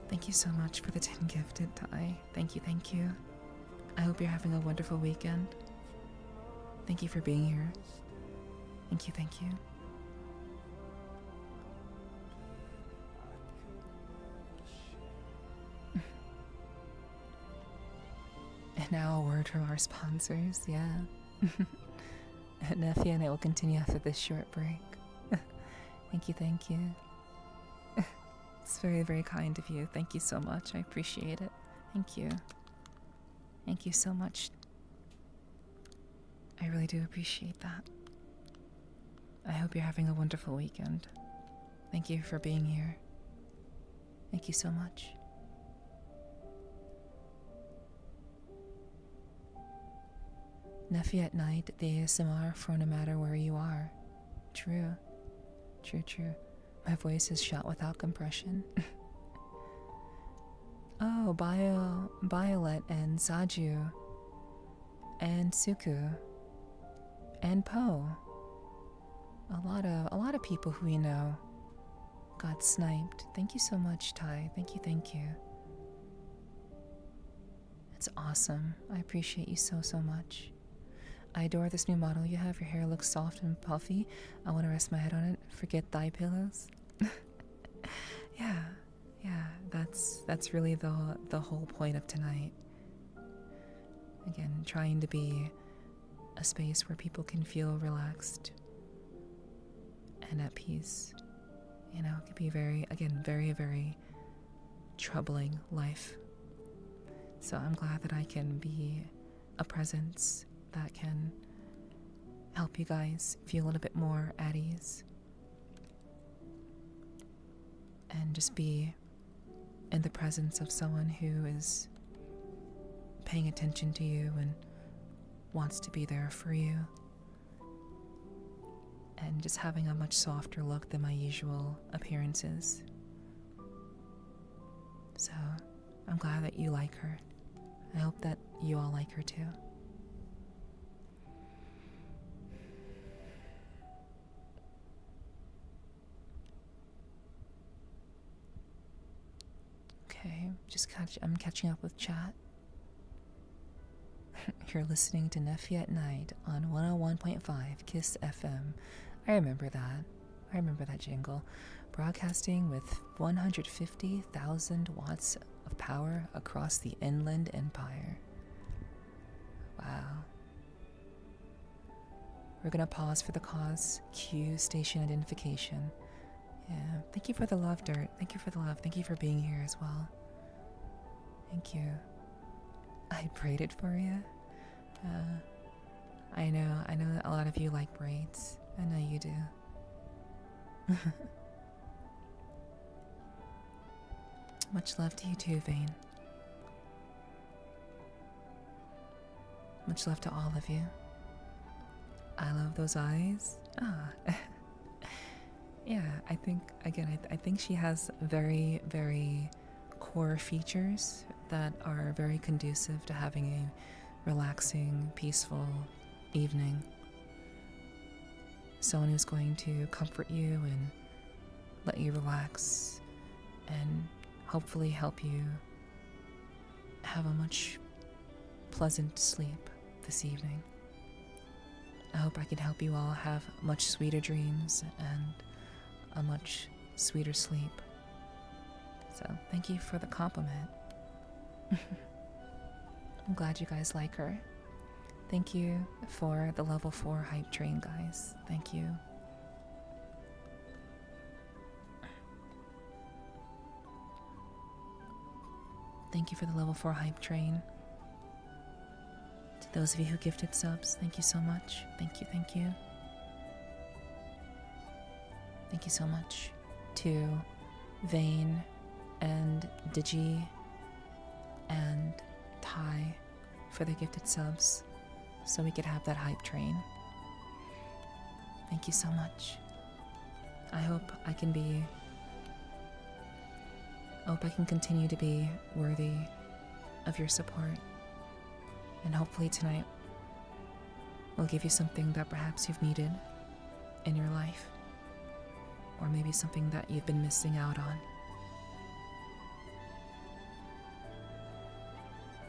Thank you so much for the 10 gifted, Ty. Thank you. I hope you're having a wonderful weekend. Thank you for being here. Thank you. And now a word from our sponsors, yeah. Nephi and I will continue after this short break. Thank you. It's very, very kind of you. Thank you so much. I appreciate it. Thank you. Thank you so much. I really do appreciate that. I hope you're having a wonderful weekend. Thank you for being here. Thank you so much. Nephi at night, the ASMR for no matter where you are. True. True, true. My voice is shot without compression. Oh, Violet and Saju and Suku and Poe. A lot of people who we know got sniped. Thank you so much, Ty. Thank you, thank you. It's awesome. I appreciate you so, so much. I adore this new model you have. Your hair looks soft and puffy. I want to rest my head on it. Forget thigh pillows. Yeah, that's really the whole point of tonight. Again, trying to be a space where people can feel relaxed and at peace. You know, it could be very, very troubling life. So I'm glad that I can be a presence that can help you guys feel a little bit more at ease and just be in the presence of someone who is paying attention to you and wants to be there for you, and just having a much softer look than my usual appearances. So I'm glad that you like her. I hope that you all like her too. Okay, I'm catching up with chat. You're listening to Nephi at Night on 101.5 KISS FM. I remember that jingle. Broadcasting with 150,000 watts of power across the inland empire. Wow. We're gonna pause for the cause. Cue station identification. Yeah, thank you for the love, Dirt. Thank you for the love. Thank you for being here as well. Thank you. I braided for you. I know that a lot of you like braids. I know you do. Much love to you too, Vane. Much love to all of you. I love those eyes. Yeah, I think she has very, very core features that are very conducive to having a relaxing, peaceful evening. Someone who's going to comfort you and let you relax and hopefully help you have a much pleasant sleep this evening. I hope I can help you all have much sweeter dreams and a much sweeter sleep. So thank you for the compliment. I'm glad you guys like her. Thank you for the level 4 hype train, guys. Thank you. Thank you for the level 4 hype train. To those of you who gifted subs, thank you so much. Thank you, thank you. Thank you so much to Vane and Digi and Ty for the gifted subs so we could have that hype train. Thank you so much. I hope I can continue to be worthy of your support, and hopefully tonight will give you something that perhaps you've needed in your life, or maybe something that you've been missing out on.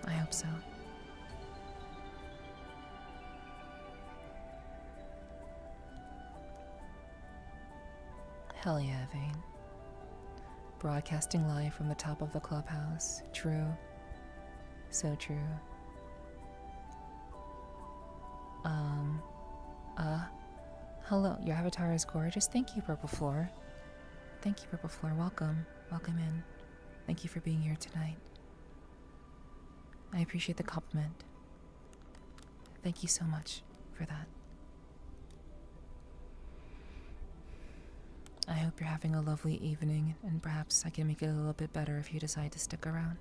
I hope so. Hell yeah, Vane. Broadcasting live from the top of the clubhouse. True. So true. Hello, your avatar is gorgeous. Thank you, Purple Floor. Thank you, Purple Floor. Welcome. Welcome in. Thank you for being here tonight. I appreciate the compliment. Thank you so much. for that. I hope you're having a lovely evening, and perhaps I can make it a little bit better if you decide to stick around.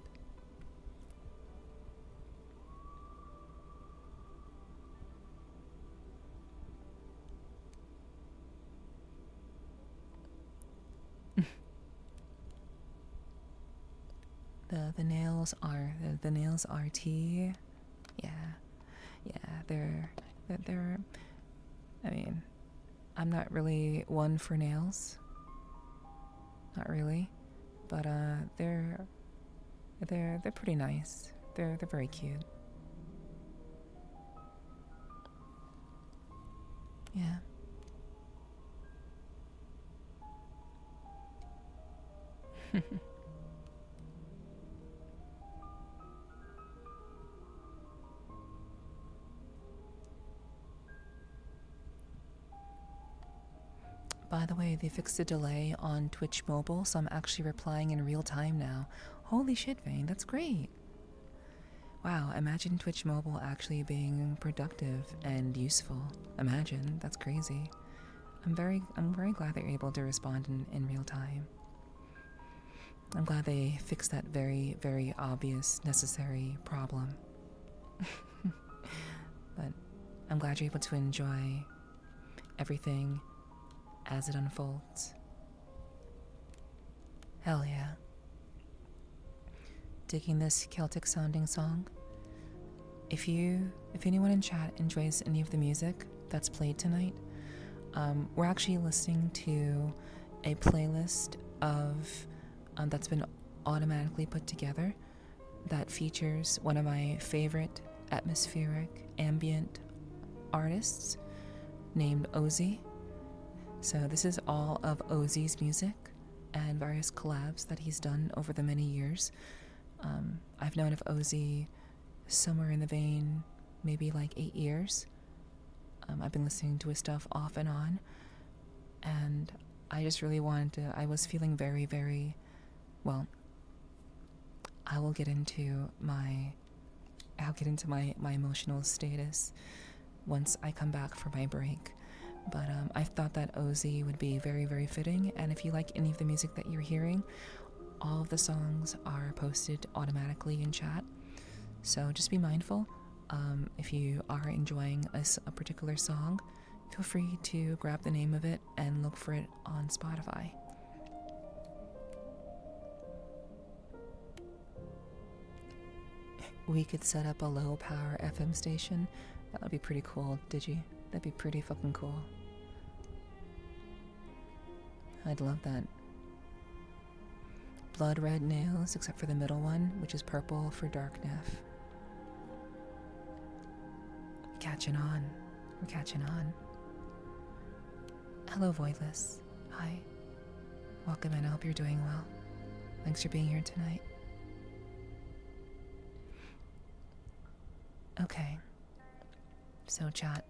The nails are tea. Yeah, they're I mean, I'm not really one for nails. Not really, but they're pretty nice. They're very cute. Yeah. By the way, they fixed a delay on Twitch Mobile, so I'm actually replying in real time now. Holy shit, Vane, that's great. Wow, imagine Twitch Mobile actually being productive and useful. Imagine, that's crazy. I'm very glad that you're able to respond in real time. I'm glad they fixed that very, very obvious, necessary problem. But I'm glad you're able to enjoy everything as it unfolds. Hell yeah. Digging this Celtic sounding song? If anyone in chat enjoys any of the music that's played tonight, we're actually listening to a playlist of that's been automatically put together that features one of my favorite atmospheric ambient artists named Ozzy. So this is all of Ozzy's music and various collabs that he's done over the many years. I've known of Ozzy somewhere in the vein, maybe like 8 years. I've been listening to his stuff off and on, and I just really wanted to, I was feeling very, very, well, I'll get into my emotional status once I come back from my break. But I thought that Ozzy would be very, very fitting, and if you like any of the music that you're hearing, all of the songs are posted automatically in chat. So just be mindful. If you are enjoying a particular song, feel free to grab the name of it and look for it on Spotify. We could set up a low power FM station. That would be pretty cool, Digi. That'd be pretty fucking cool. I'd love that. Blood red nails, except for the middle one, which is purple for dark Neph. Catching on. We're catching on. Hello, Voidless. Hi. Welcome in. I hope you're doing well. Thanks for being here tonight. Okay. So, chat,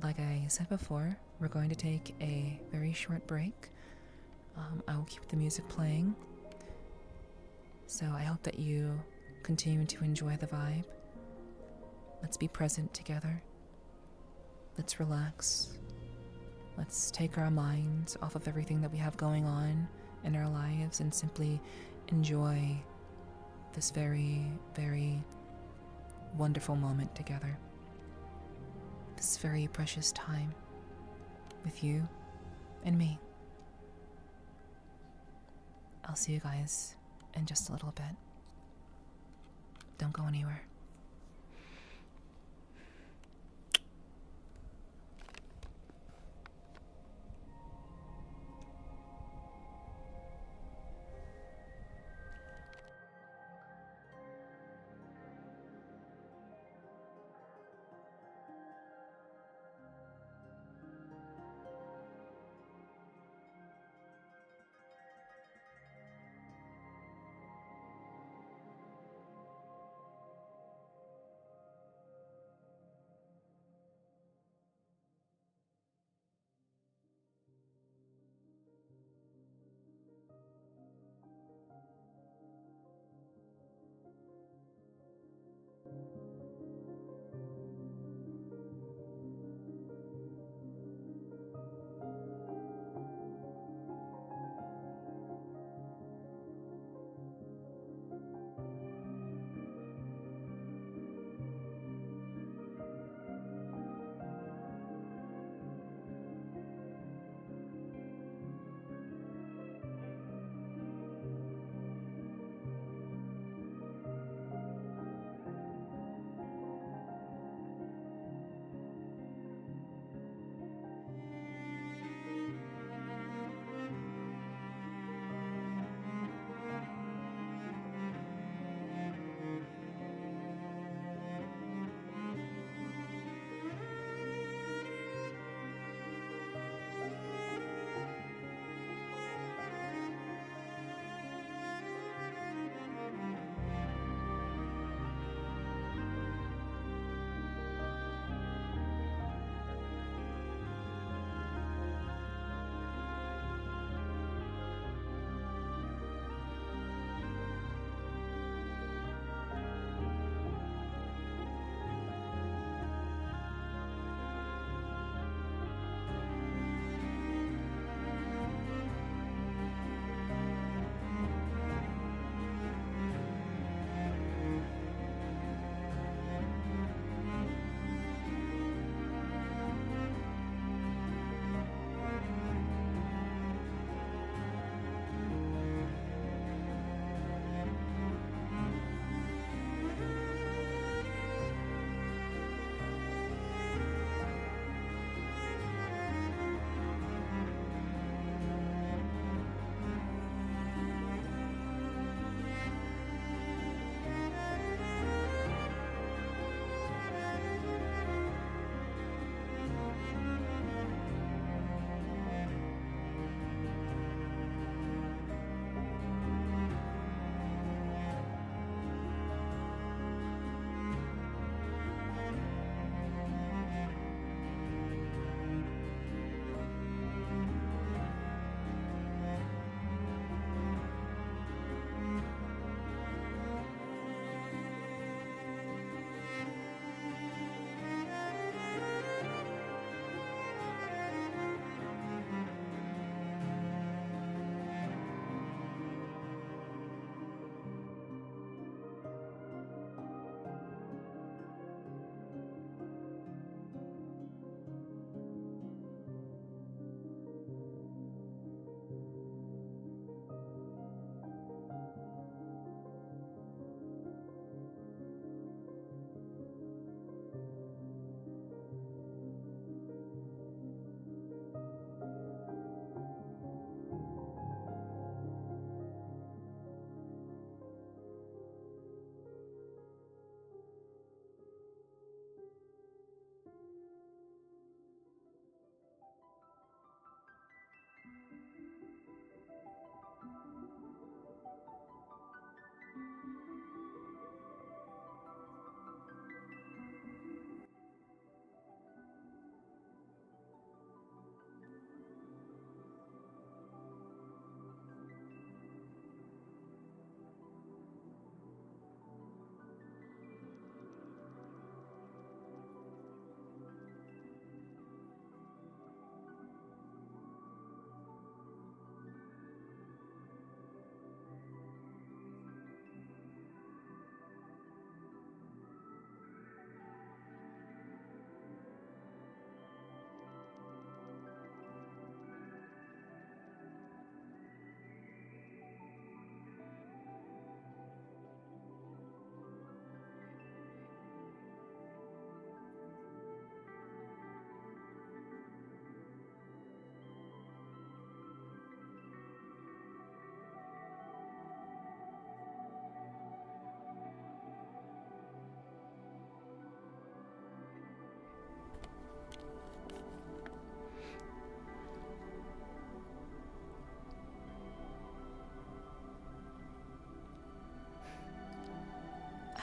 like I said before, we're going to take a very short break. I will keep the music playing. So I hope that you continue to enjoy the vibe. Let's be present together. Let's relax. Let's take our minds off of everything that we have going on in our lives and simply enjoy this very, very wonderful moment together. This very precious time with you and me. I'll see you guys in just a little bit. Don't go anywhere.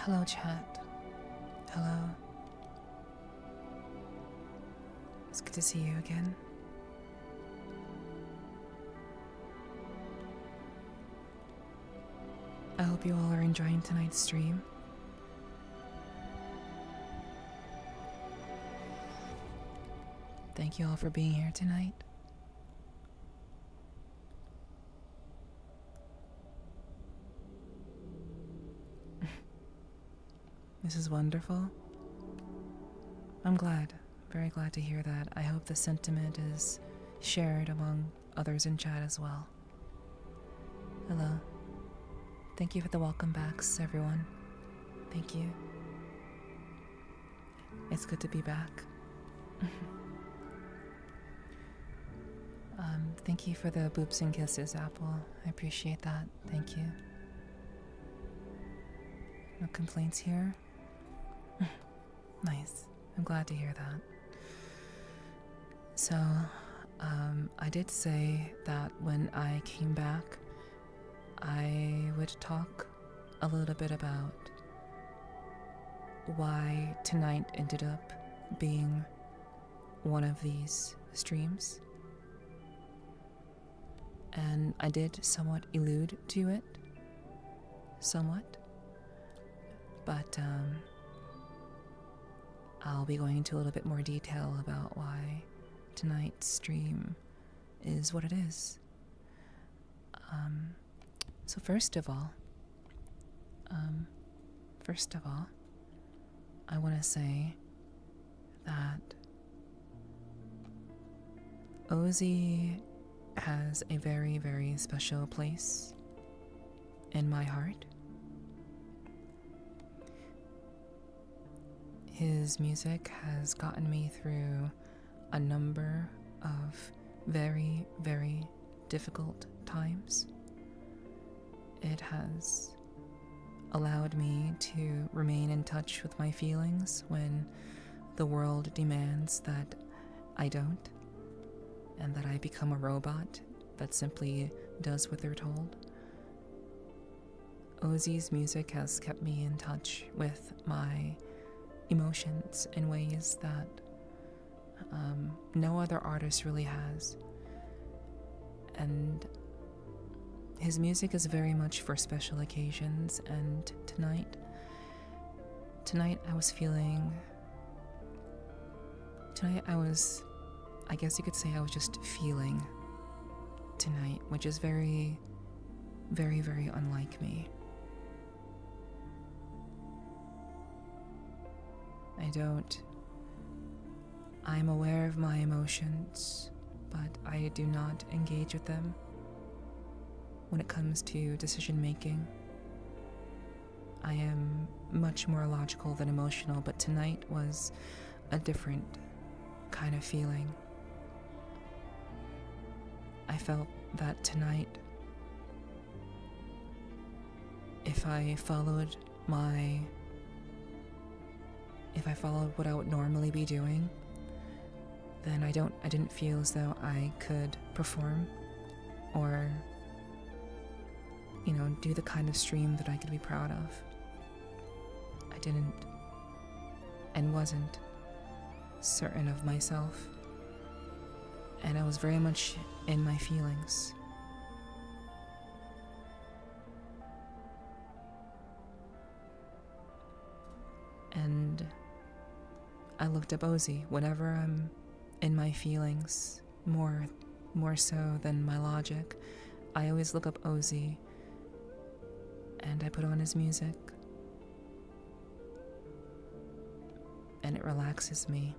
Hello, chat. Hello. It's good to see you again. I hope you all are enjoying tonight's stream. Thank you all for being here tonight. This is wonderful. I'm glad, very glad to hear that. I hope the sentiment is shared among others in chat as well. Hello. Thank you for the welcome backs, everyone. Thank you. It's good to be back. Thank you for the boops and kisses, Apple. I appreciate that. Thank you. No complaints here? Nice. I'm glad to hear that. So, I did say that when I came back, I would talk a little bit about why tonight ended up being one of these streams. And I did somewhat allude to it. Somewhat. But, I'll be going into a little bit more detail about why tonight's stream is what it is. So first of all, I want to say that Ozzy has a very, very special place in my heart. His music has gotten me through a number of very, very difficult times. It has allowed me to remain in touch with my feelings when the world demands that I don't, and that I become a robot that simply does what they're told. Ozzy's music has kept me in touch with my emotions in ways that no other artist really has. And his music is very much for special occasions, and tonight I guess you could say I was just feeling tonight, which is very, very, very unlike me. I'm aware of my emotions, but I do not engage with them when it comes to decision making. I am much more logical than emotional, but tonight was a different kind of feeling. I felt that tonight, if I followed what I would normally be doing, then I didn't feel as though I could perform or, do the kind of stream that I could be proud of. I didn't and wasn't certain of myself, and I was very much in my feelings. And I looked up Ozzy whenever I'm in my feelings, more so than my logic. I always look up Ozzy and I put on his music, and it relaxes me.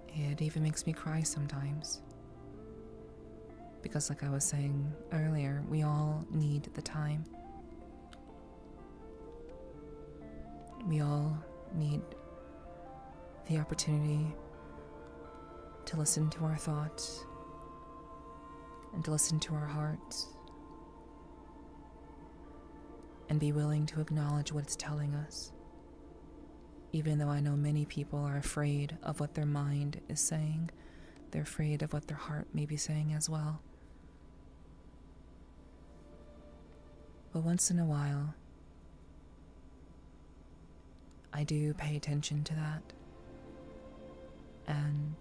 It even makes me cry sometimes, because like I was saying earlier, we all need the time. We all need the opportunity to listen to our thoughts and to listen to our hearts and be willing to acknowledge what it's telling us, even though I know many people are afraid of what their mind is saying. They're afraid of what their heart may be saying as well. But once in a while, I do pay attention to that. And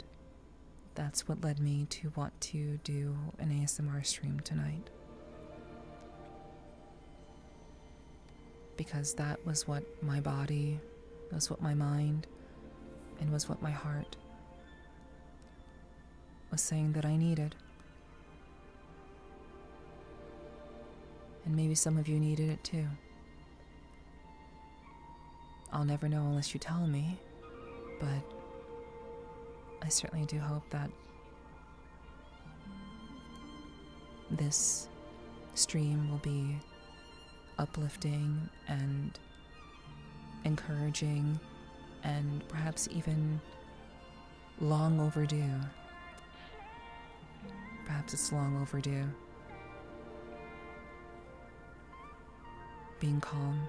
that's what led me to want to do an ASMR stream tonight. Because that was what my body, was what my mind, and was what my heart was saying that I needed. And maybe some of you needed it too. I'll never know unless you tell me, but I certainly do hope that this stream will be uplifting and encouraging and perhaps even long overdue. Perhaps it's long overdue. Being calm,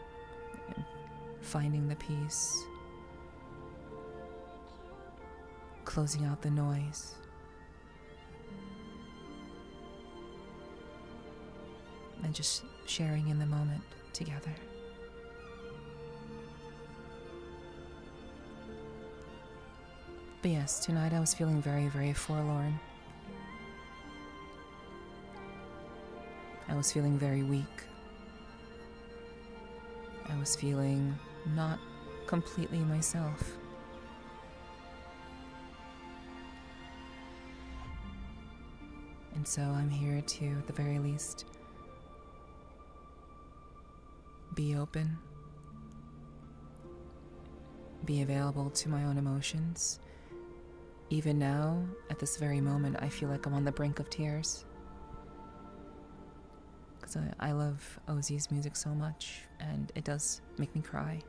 finding the peace, closing out the noise, and just sharing in the moment together. But yes, tonight I was feeling very, very forlorn. I was feeling very weak. I was feeling not completely myself. And so I'm here to, at the very least, be open, be available to my own emotions. Even now, at this very moment, I feel like I'm on the brink of tears. Because I love Ozzy's music so much, and it does make me cry.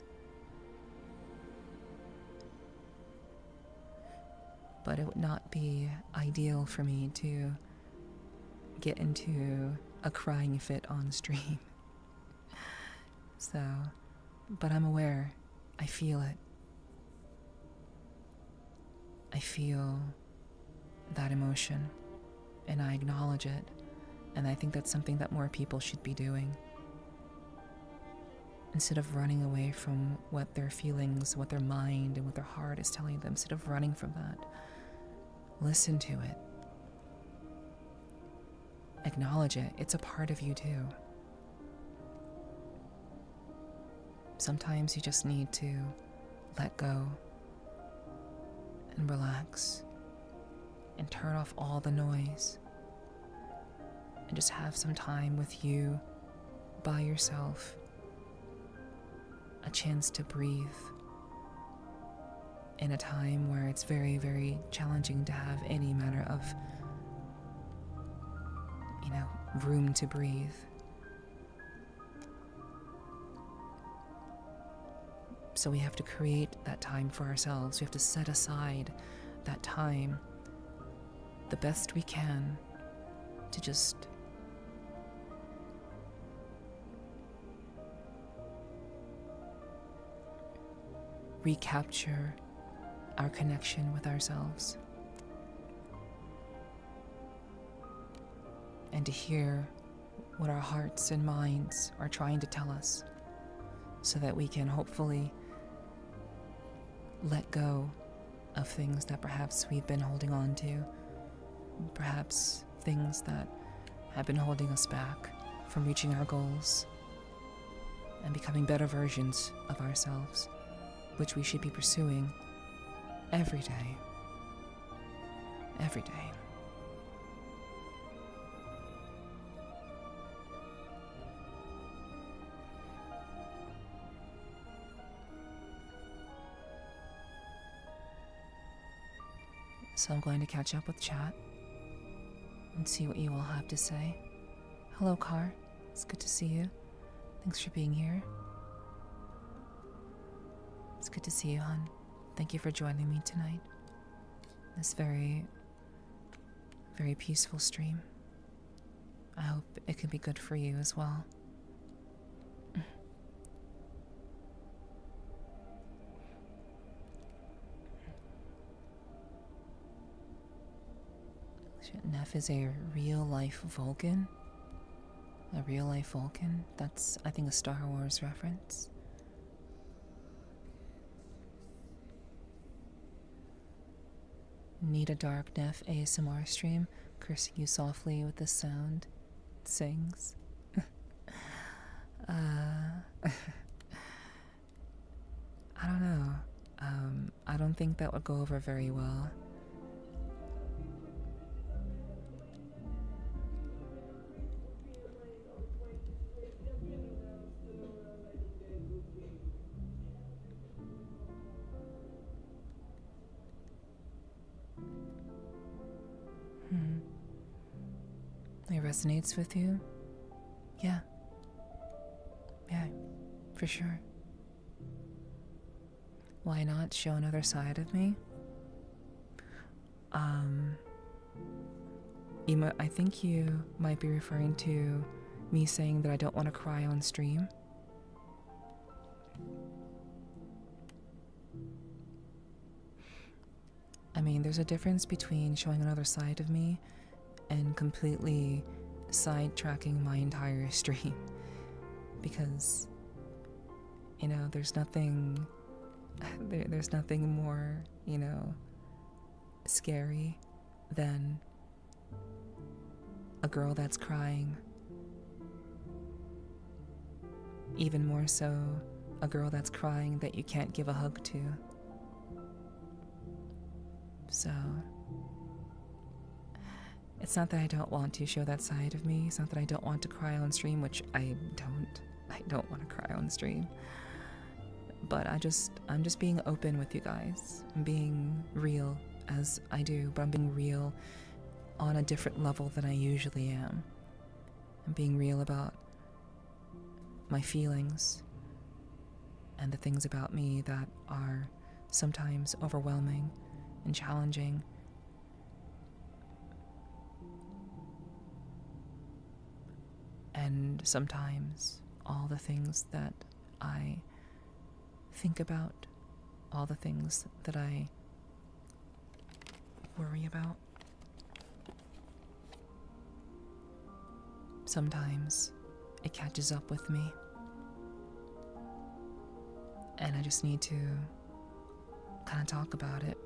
But it would not be ideal for me to get into a crying fit on stream. So, but I'm aware. I feel it. I feel that emotion, and I acknowledge it. And I think that's something that more people should be doing. Instead of running away from what their feelings, what their mind, and what their heart is telling them, instead of running from that, listen to it. Acknowledge it. It's a part of you too. Sometimes you just need to let go and relax and turn off all the noise and just have some time with you by yourself, a chance to breathe in a time where it's very, very challenging to have any manner of, room to breathe. So we have to create that time for ourselves. We have to set aside that time the best we can to just recapture our connection with ourselves and to hear what our hearts and minds are trying to tell us so that we can hopefully let go of things that perhaps we've been holding on to, perhaps things that have been holding us back from reaching our goals and becoming better versions of ourselves, which we should be pursuing every day. Every day. So I'm going to catch up with chat and see what you all have to say. Hello, Car. It's good to see you. Thanks for being here. It's good to see you, hon. Thank you for joining me tonight. This very, very peaceful stream. I hope it can be good for you as well. Neph is a real-life Vulcan? A real-life Vulcan? That's, I think, a Star Wars reference. need a dark Nef ASMR stream, cursing you softly with this sound. It sings. I don't know. I don't think that would go over very well. It resonates with you? Yeah. Yeah, for sure. Why not show another side of me? I think you might be referring to me saying that I don't want to cry on stream. I mean, there's a difference between showing another side of me and completely sidetracking my entire stream. Because, you know, there's nothing more, you know, scary than a girl that's crying. Even more so, a girl that's crying that you can't give a hug to. So, it's not that I don't want to show that side of me. It's not that I don't want to cry on stream, which I don't want to cry on stream. But I'm just being open with you guys. I'm being real as I do, but I'm being real on a different level than I usually am. I'm being real about my feelings and the things about me that are sometimes overwhelming and challenging. And sometimes all the things that I think about, all the things that I worry about, sometimes it catches up with me. And I just need to kind of talk about it,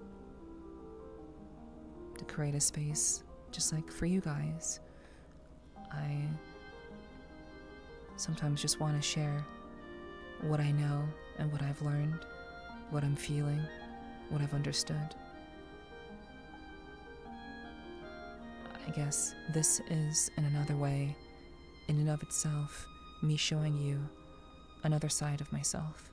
to create a space just like for you guys. I sometimes just want to share what I know and what I've learned, what I'm feeling, what I've understood. I guess this is, in another way, in and of itself, me showing you another side of myself.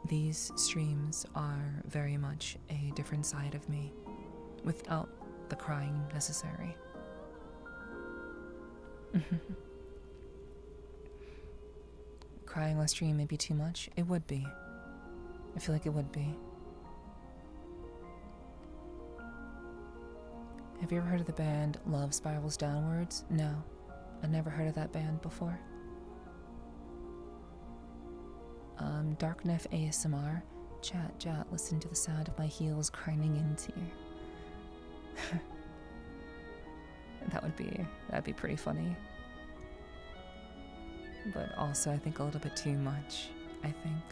These streams are very much a different side of me, without the crying necessary. Crying on stream may be too much. It would be. I feel like it would be. Have you ever heard of the band Love Spirals Downwards? No, I've never heard of that band before. Dark Nef ASMR. Chat, listen to the sound of my heels grinding into you. That'd be pretty funny. But also, I think a little bit too much, I think.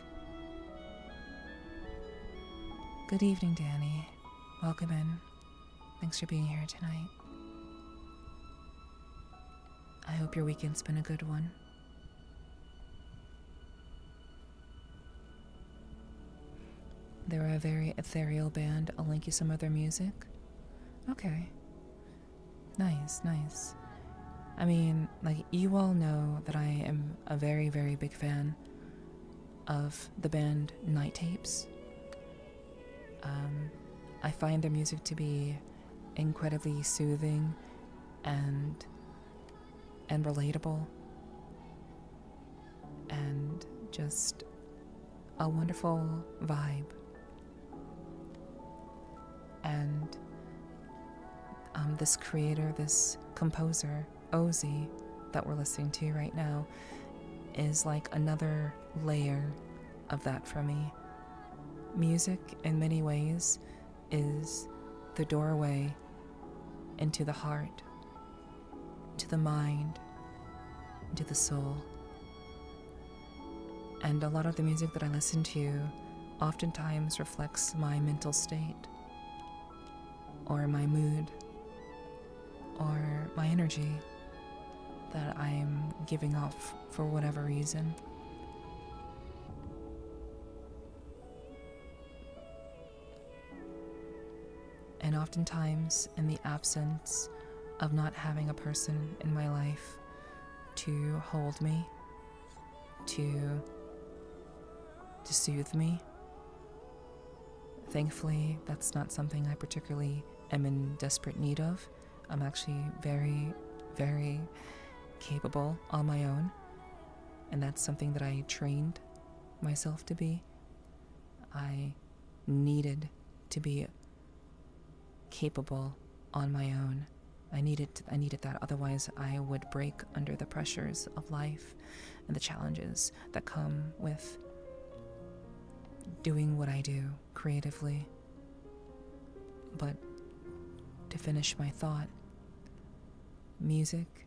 Good evening, Danny. Welcome in. Thanks for being here tonight. I hope your weekend's been a good one. They're a very ethereal band. I'll link you some of their music. Okay. Nice. I mean, like, you all know that I am a very, very big fan of the band Night Tapes. I find their music to be incredibly soothing and relatable, and just a wonderful vibe. And this creator, this composer, Ozzy, that we're listening to right now, is like another layer of that for me. Music, in many ways, is the doorway into the heart, to the mind, to the soul. And a lot of the music that I listen to oftentimes reflects my mental state, or my mood, or my energy that I'm giving off for whatever reason. And oftentimes, in the absence of not having a person in my life to hold me, to soothe me, thankfully, that's not something I particularly am in desperate need of. I'm actually very, very capable on my own, and that's something that I trained myself to be. I needed to be capable on my own. I needed that, otherwise I would break under the pressures of life and the challenges that come with doing what I do creatively. But to finish my thought, music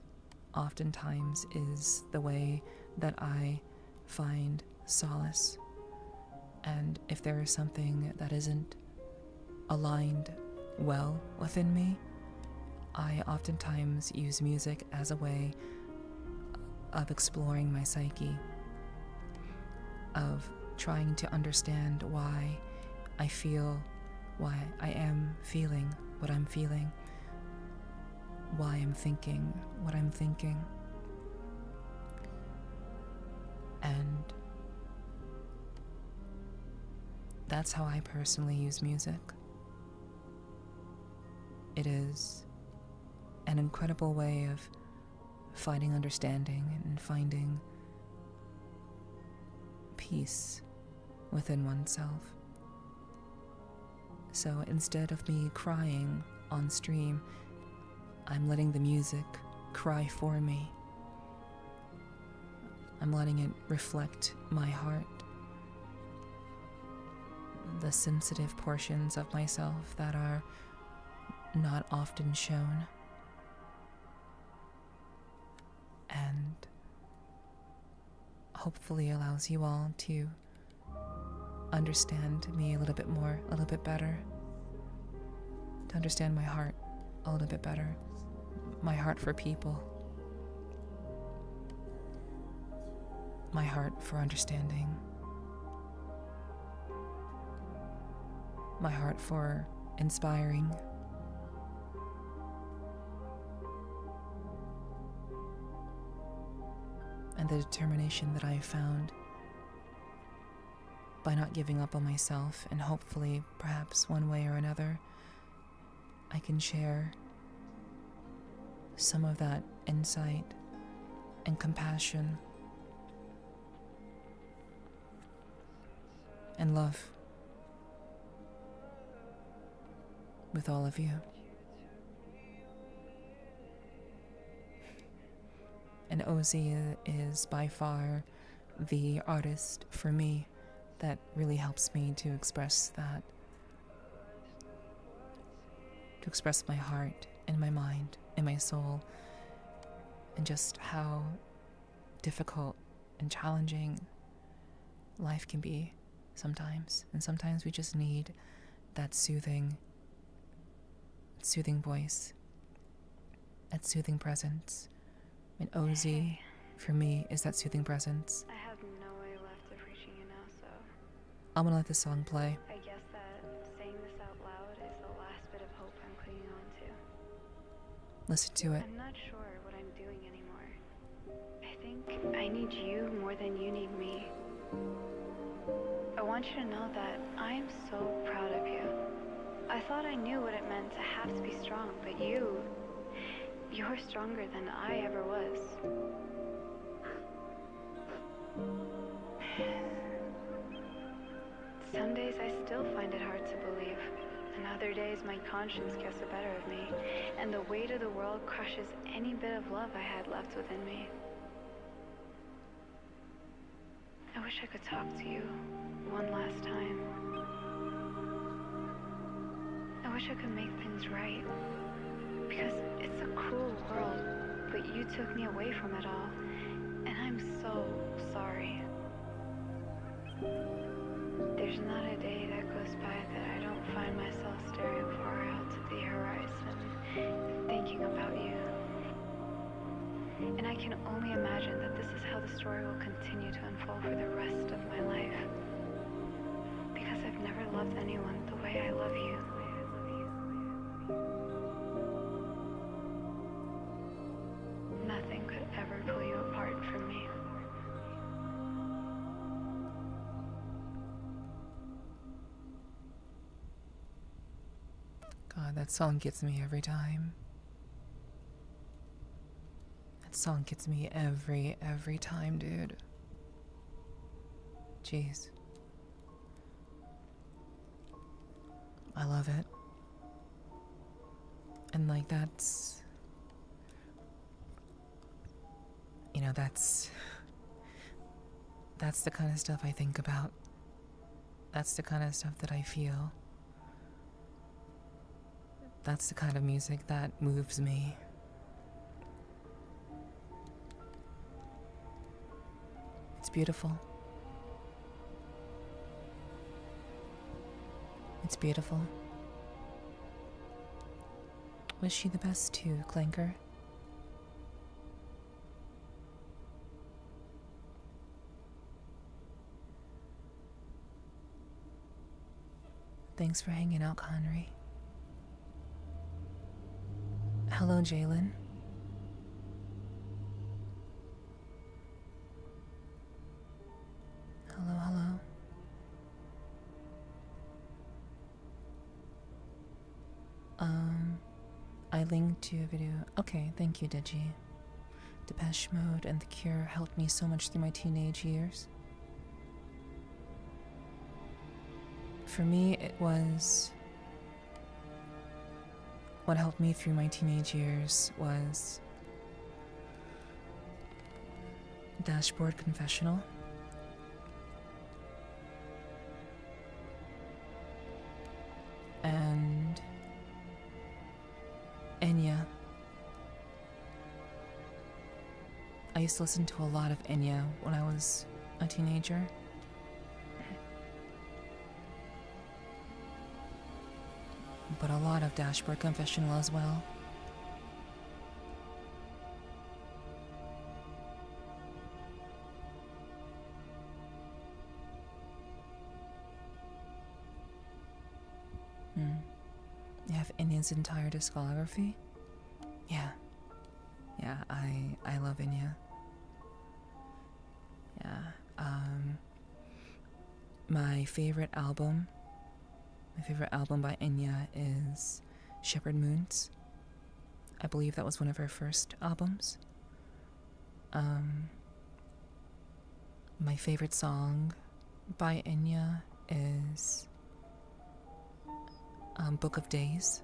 oftentimes is the way that I find solace. And if there is something that isn't aligned well within me, I oftentimes use music as a way of exploring my psyche, of trying to understand why I feel, why I am feeling what I'm feeling, why I'm thinking what I'm thinking. And that's how I personally use music. It is an incredible way of finding understanding and finding peace within oneself. So instead of me crying on stream, I'm letting the music cry for me. I'm letting it reflect my heart, the sensitive portions of myself that are not often shown. And hopefully allows you all to understand me a little bit more, a little bit better, to understand my heart a little bit better, my heart for people, my heart for understanding, my heart for inspiring, and the determination that I have found by not giving up on myself, and hopefully, perhaps one way or another, I can share some of that insight and compassion and love with all of you. And Ozzy is by far the artist for me that really helps me to express that, to express my heart and my mind and my soul, and just how difficult and challenging life can be sometimes. And sometimes we just need that soothing voice, that soothing presence. And Ozzy, for me, is that soothing presence. I have no way left of reaching you now, so I'm gonna let this song play. I guess that saying this out loud is the last bit of hope I'm clinging on to. Listen to it. I'm not sure what I'm doing anymore. I think I need you more than you need me. I want you to know that I am so proud of you. I thought I knew what it meant to have to be strong, but you're stronger than I ever was. Some days I still find it hard to believe, and other days my conscience gets the better of me, and the weight of the world crushes any bit of love I had left within me. I wish I could talk to you one last time. I wish I could make things right, because it's a cruel world, but you took me away from it all, and I'm so sorry. There's not a day that goes by that I don't find myself staring far out to the horizon, thinking about you. And I can only imagine that this is how the story will continue to unfold for the rest of my life. Because I've never loved anyone the way I love you. Nothing could ever pull you apart from me. God, that song gets me every time. That song gets me every time, dude. Jeez. I love it. And like that's... You know, that's the kind of stuff I think about. That's the kind of stuff that I feel. That's the kind of music that moves me. It's beautiful. It's beautiful. Was she the best too, Clanker? Thanks for hanging out, Connery. Hello, Jalen. Hello, hello. I linked to a video. Okay, thank you, Digi. Depeche Mode and The Cure helped me so much through my teenage years. For me, it was... What helped me through my teenage years was Dashboard Confessional. And Enya. I used to listen to a lot of Enya when I was a teenager. But a lot of Dashboard Confessional as well. You have Enya's entire discography? Yeah. Yeah, I love Enya. Yeah. My favorite album by Enya is Shepherd Moons. I believe that was one of her first albums. My favorite song by Enya is Book of Days.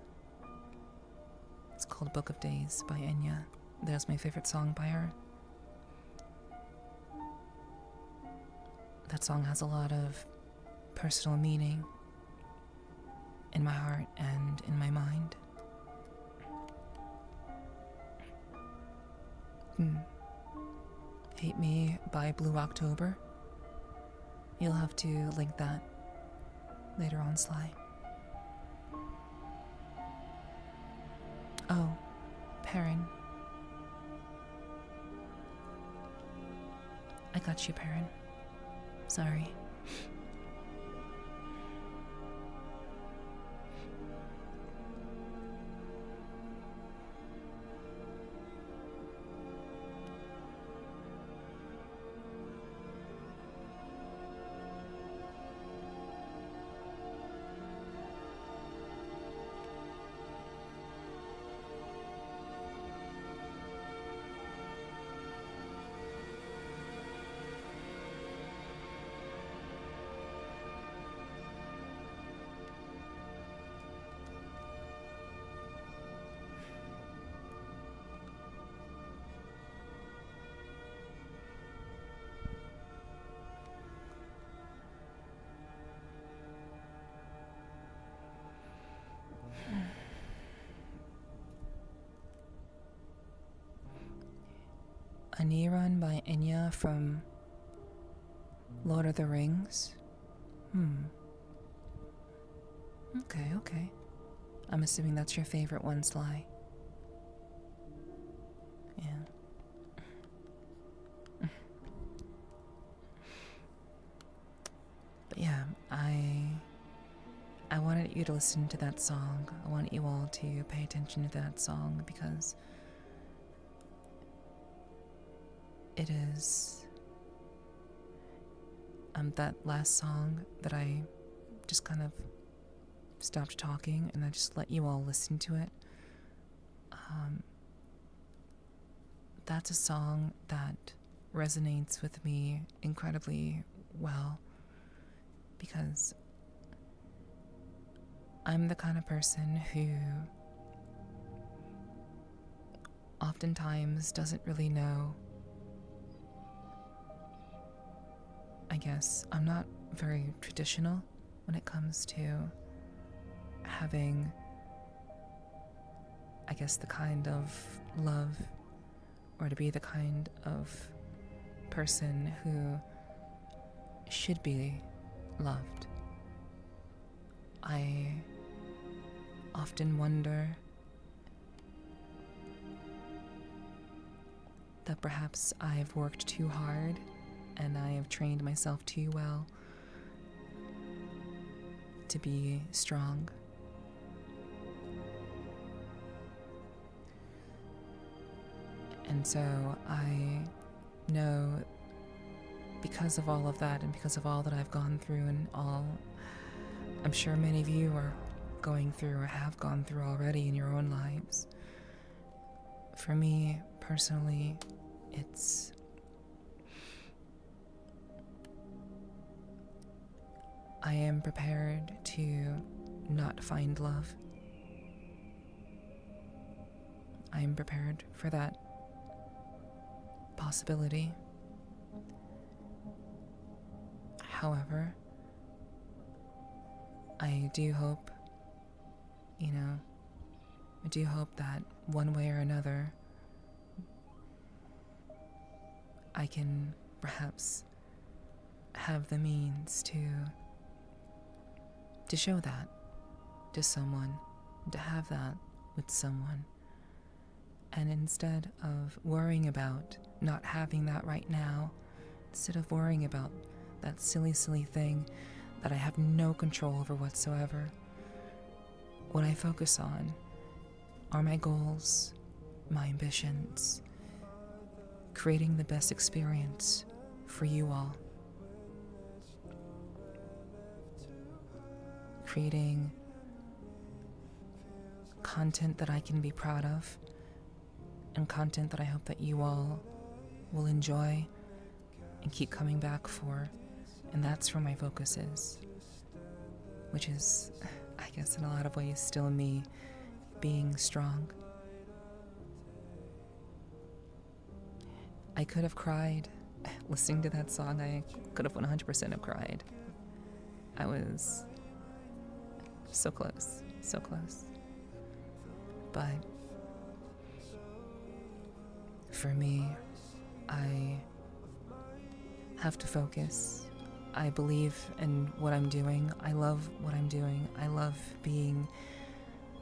It's called Book of Days by Enya. That's my favorite song by her. That song has a lot of personal meaning in my heart and in my mind. Hate Me by Blue October. You'll have to link that later on, Sly. Oh, Perrin. I got you, Perrin. Sorry. A Neron by Enya from Lord of the Rings. Okay, okay. I'm assuming that's your favorite one, Sly. Yeah. But yeah, I wanted you to listen to that song. I want you all to pay attention to that song because it is that last song that I just kind of stopped talking and I just let you all listen to it. That's a song that resonates with me incredibly well because I'm the kind of person who oftentimes doesn't really know. I guess I'm not very traditional when it comes to having, I guess, the kind of love or to be the kind of person who should be loved. I often wonder that perhaps I've worked too hard and I have trained myself too well to be strong. And so I know because of all of that and because of all that I've gone through and all I'm sure many of you are going through or have gone through already in your own lives. For me, personally, I am prepared to not find love. I am prepared for that possibility. However, I do hope, that one way or another, I can perhaps have the means to show that to someone, to have that with someone. And instead of worrying about not having that right now, instead of worrying about that silly thing that I have no control over whatsoever, what I focus on are my goals, my ambitions, creating the best experience for you all. Creating content that I can be proud of and content that I hope that you all will enjoy and keep coming back for. And that's where my focus is, which is, I guess in a lot of ways, still me being strong. I could have cried listening to that song. I could have 100% have cried. I was so close. But for me, I have to focus. I believe in what I'm doing. I love what I'm doing. I love being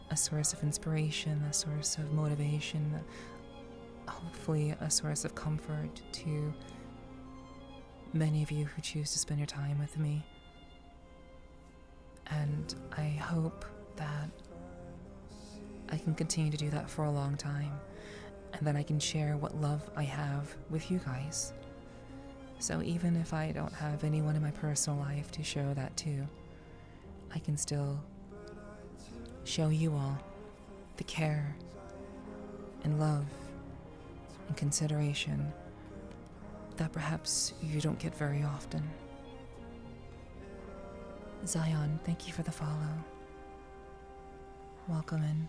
a source of inspiration, a source of motivation, hopefully a source of comfort to many of you who choose to spend your time with me. And I hope that I can continue to do that for a long time, and that I can share what love I have with you guys. So even if I don't have anyone in my personal life to show that to, I can still show you all the care and love and consideration that perhaps you don't get very often. Zion, thank you for the follow. Welcome in.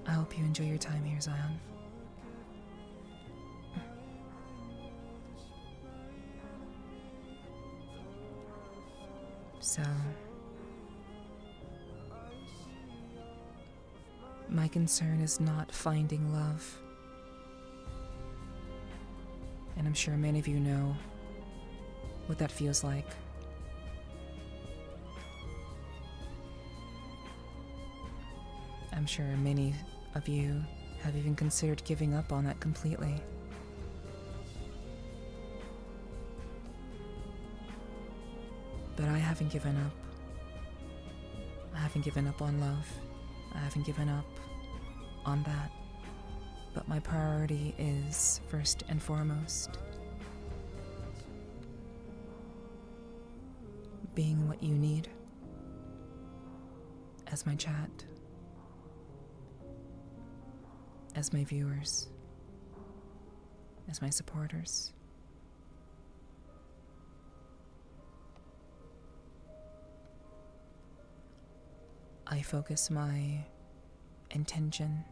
I hope you enjoy your time here, Zion. So, my concern is not finding love. And I'm sure many of you know what that feels like. I'm sure many of you have even considered giving up on that completely. But I haven't given up. I haven't given up on love. I haven't given up on that. But my priority is first and foremost being what you need as my chat, as my viewers, as my supporters. I focus my intention,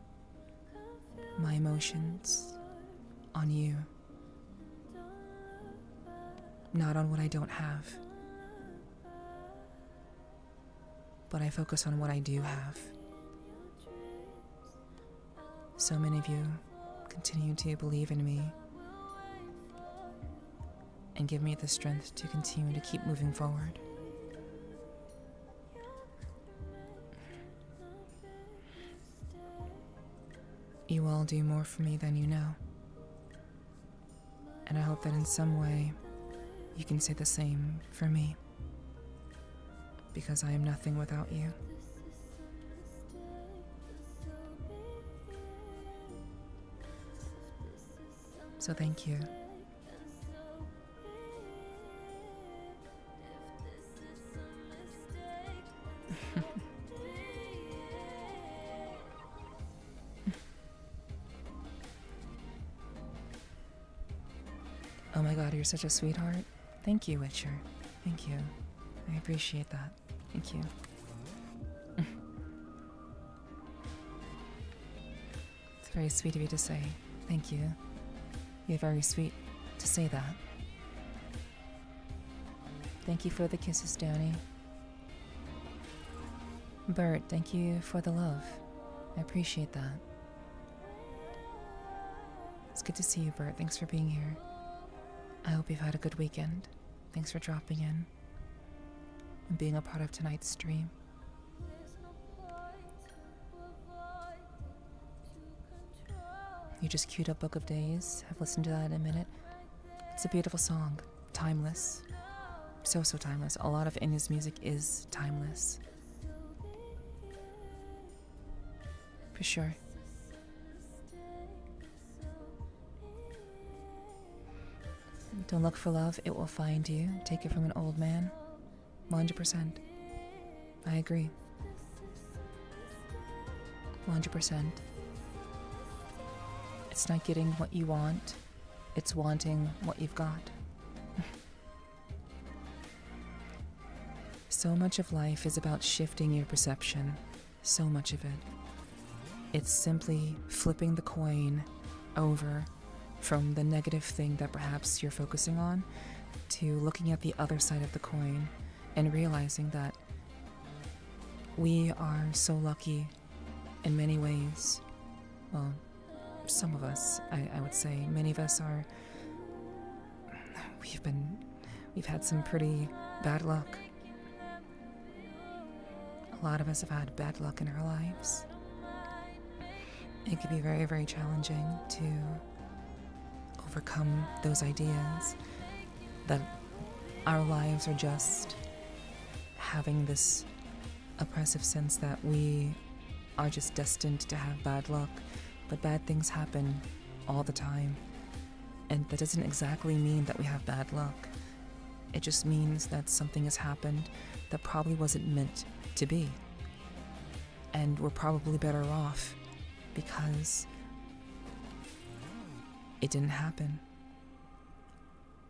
my emotions on you, not on what I don't have, but I focus on what I do have. So many of you continue to believe in me and give me the strength to continue to keep moving forward. You all do more for me than you know. And I hope that in some way you can say the same for me. Because I am nothing without you. So thank you. Oh my god, you're such a sweetheart. Thank you, Witcher. Thank you. I appreciate that. Thank you. It's very sweet of you to say. Thank you. You're very sweet to say that. Thank you for the kisses, Downey. Bert, thank you for the love. I appreciate that. It's good to see you, Bert. Thanks for being here. I hope you've had a good weekend. Thanks for dropping in and being a part of tonight's stream. You just queued up Book of Days. I've listened to that in a minute. It's a beautiful song. Timeless. So timeless. A lot of Inya's music is timeless. For sure. Don't look for love, it will find you. Take it from an old man. 100%. I agree. 100%. It's not getting what you want, it's wanting what you've got. So much of life is about shifting your perception. So much of it. It's simply flipping the coin over from the negative thing that perhaps you're focusing on to looking at the other side of the coin and realizing that we are so lucky in many ways. Well, some of us, I would say, many of us are, we've had some pretty bad luck. A lot of us have had bad luck in our lives. It can be very, very challenging to overcome those ideas that our lives are just having this oppressive sense that we are just destined to have bad luck, but bad things happen all the time, and that doesn't exactly mean that we have bad luck. It just means that something has happened that probably wasn't meant to be, and we're probably better off because it didn't happen.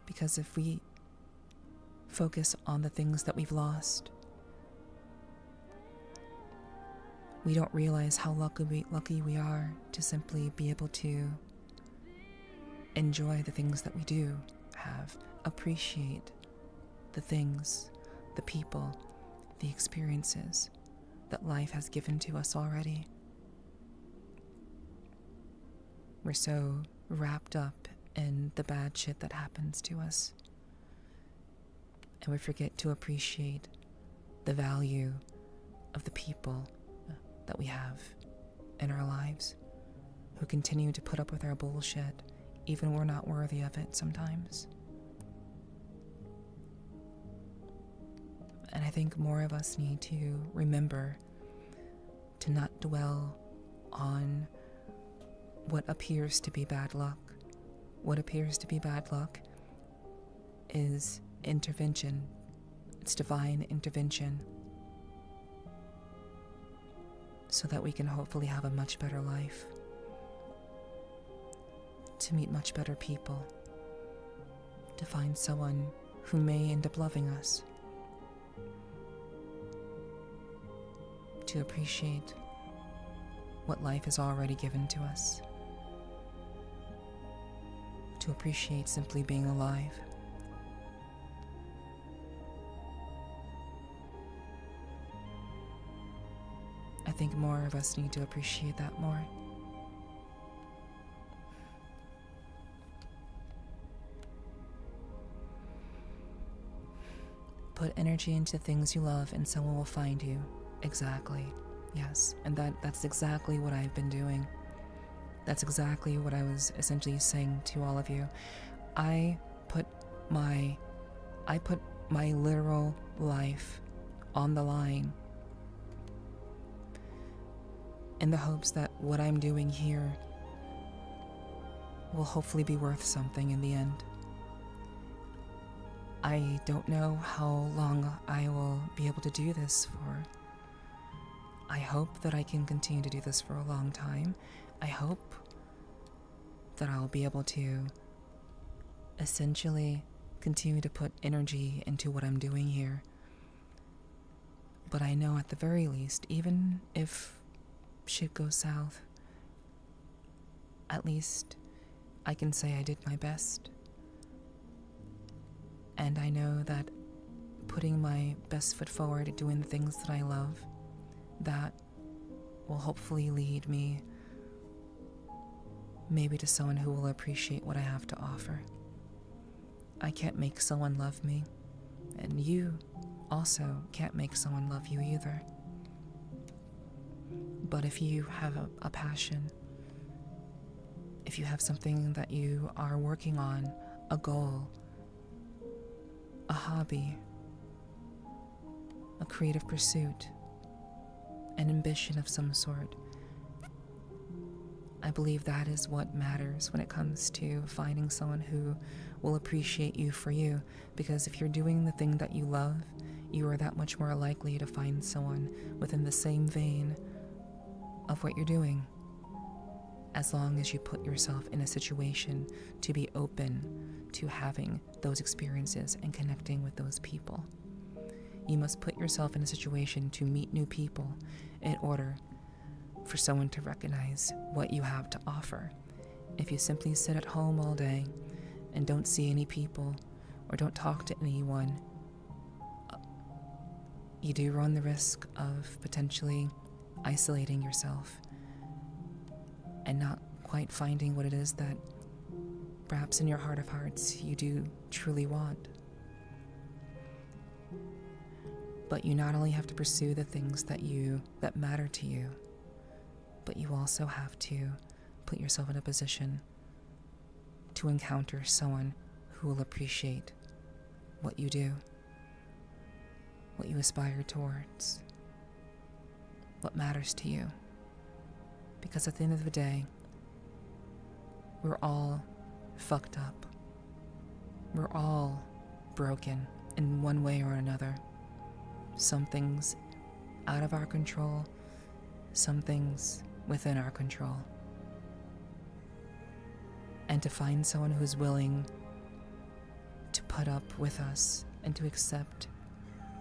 Because if we focus on the things that we've lost, we don't realize how lucky we are to simply be able to enjoy the things that we do have, appreciate the things, the people, the experiences that life has given to us already. We're so wrapped up in the bad shit that happens to us, and we forget to appreciate the value of the people that we have in our lives, who continue to put up with our bullshit, even when we're not worthy of it sometimes. And I think more of us need to remember to not dwell on what appears to be bad luck. What appears to be bad luck is intervention. It's divine intervention, so that we can hopefully have a much better life, to meet much better people, to find someone who may end up loving us, to appreciate what life has already given to us, to appreciate simply being alive. I think more of us need to appreciate that more. Put energy into things you love and someone will find you. Exactly. Yes. And that's exactly what I've been doing. That's exactly what I was essentially saying to all of you. I put my literal life on the line in the hopes that what I'm doing here will hopefully be worth something in the end. I don't know how long I will be able to do this for. I hope that I can continue to do this for a long time. I hope that I'll be able to essentially continue to put energy into what I'm doing here. But I know at the very least, even if shit goes south, at least I can say I did my best. And I know that putting my best foot forward, doing the things that I love, that will hopefully lead me maybe to someone who will appreciate what I have to offer. I can't make someone love me, and you also can't make someone love you either. But if you have a passion, if you have something that you are working on, a goal, a hobby, a creative pursuit, an ambition of some sort, I believe that is what matters when it comes to finding someone who will appreciate you for you. Because if you're doing the thing that you love, you are that much more likely to find someone within the same vein of what you're doing, as long as you put yourself in a situation to be open to having those experiences and connecting with those people. You must put yourself in a situation to meet new people in order for someone to recognize what you have to offer. If you simply sit at home all day and don't see any people or don't talk to anyone, you do run the risk of potentially isolating yourself and not quite finding what it is that perhaps in your heart of hearts you do truly want. But you not only have to pursue the things that matter to you, but you also have to put yourself in a position to encounter someone who will appreciate what you do, what you aspire towards, what matters to you. Because at the end of the day, we're all fucked up. We're all broken in one way or another. Some things out of our control, some things within our control. And to find someone who's willing to put up with us and to accept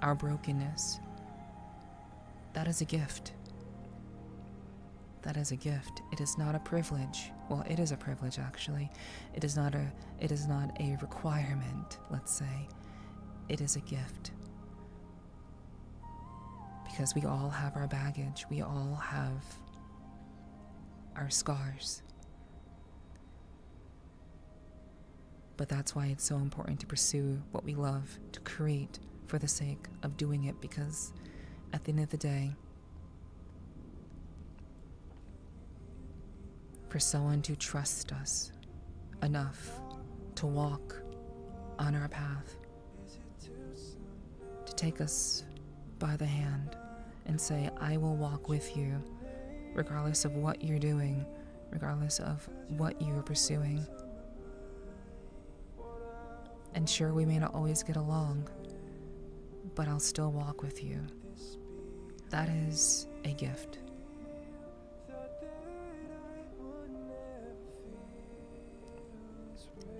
our brokenness, that is a gift. That is a gift. It is not a privilege. Well, it is a privilege, actually. It is not a requirement, let's say. It is a gift. Because we all have our baggage. We all have our scars. But that's why it's so important to pursue what we love, to create for the sake of doing it, because at the end of the day, for someone to trust us enough to walk on our path, to take us by the hand and say, I will walk with you, regardless of what you're doing, regardless of what you are pursuing. And sure, we may not always get along, but I'll still walk with you. That is a gift.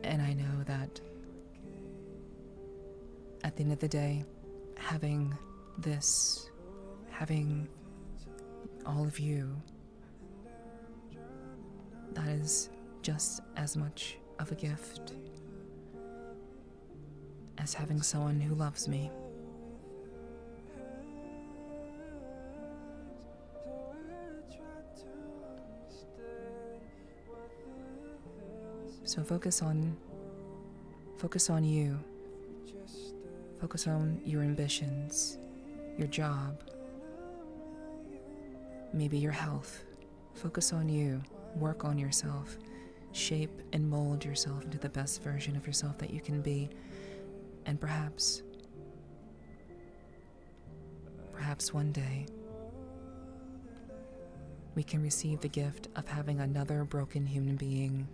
And I know that at the end of the day, having this, having all of you, that is just as much of a gift as having someone who loves me. So focus on you. Focus on your ambitions, your job, maybe your health. Focus on you. Work on yourself. Shape and mold yourself into the best version of yourself that you can be. And perhaps one day, we can receive the gift of having another broken human being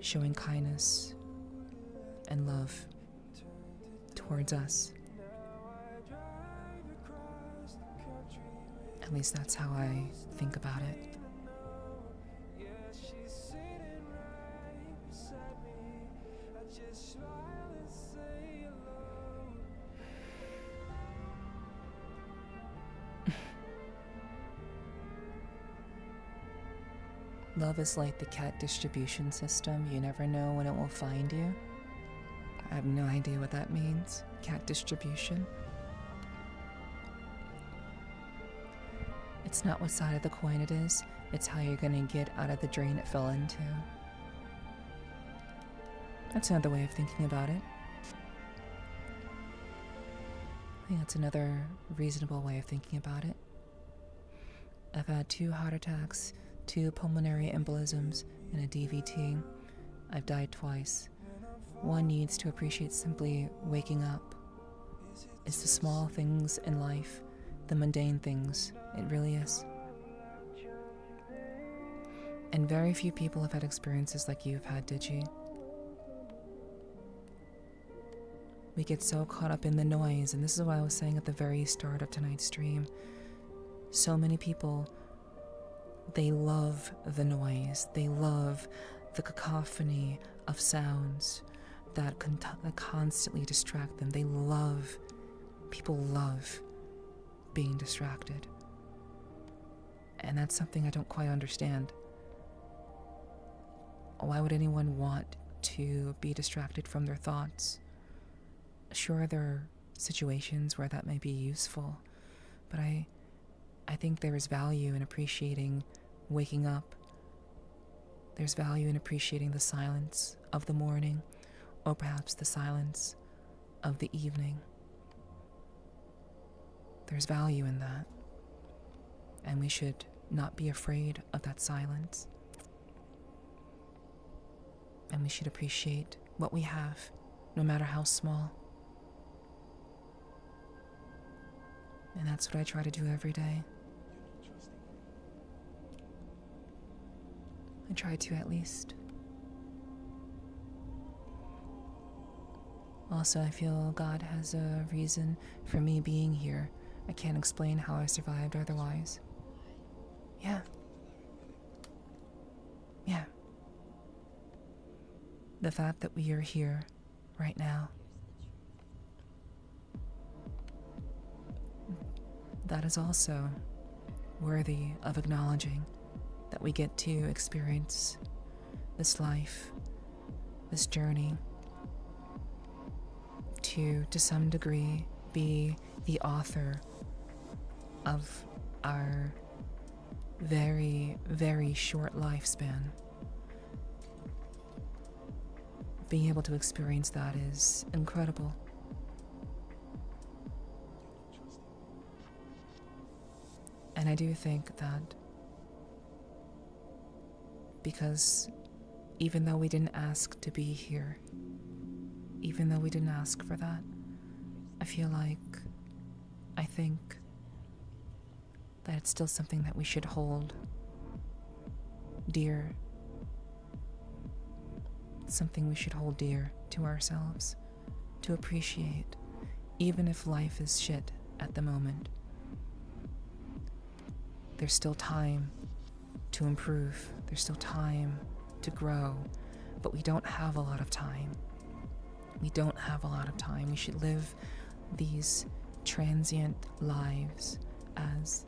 showing kindness and love towards us. At least that's how I think about it. Love is like the cat distribution system. You never know when it will find you. I have no idea what that means. Cat distribution. It's not what side of the coin it is. It's how you're going to get out of the drain it fell into. That's another way of thinking about it. I think that's another reasonable way of thinking about it. I've had 2 heart attacks, 2 pulmonary embolisms, and a DVT. I've died twice. One needs to appreciate simply waking up. It's the small things in life, the mundane things. It really is. And very few people have had experiences like you've had, did you? We get so caught up in the noise, and this is what I was saying at the very start of tonight's stream. So many people, they love the noise. They love the cacophony of sounds that constantly distract them. People love being distracted. And that's something I don't quite understand. Why would anyone want to be distracted from their thoughts? Sure, there are situations where that may be useful, but I think there is value in appreciating waking up. There's value in appreciating the silence of the morning, or perhaps the silence of the evening. There's value in that, and we should not be afraid of that silence. And we should appreciate what we have, no matter how small. And that's what I try to do every day. I try to, at least. Also, I feel God has a reason for me being here. I can't explain how I survived otherwise. Yeah. The fact that we are here right now, that is also worthy of acknowledging, that we get to experience this life, this journey, to some degree be the author of our very, very short lifespan. Being able to experience that is incredible. And I do think that because even though we didn't ask to be here, even though we didn't ask for that, I think that it's still something that we should hold dear. It's something we should hold dear to ourselves, to appreciate, even if life is shit at the moment. There's still time to improve. There's still time to grow, but we don't have a lot of time. We don't have a lot of time. We should live these transient lives as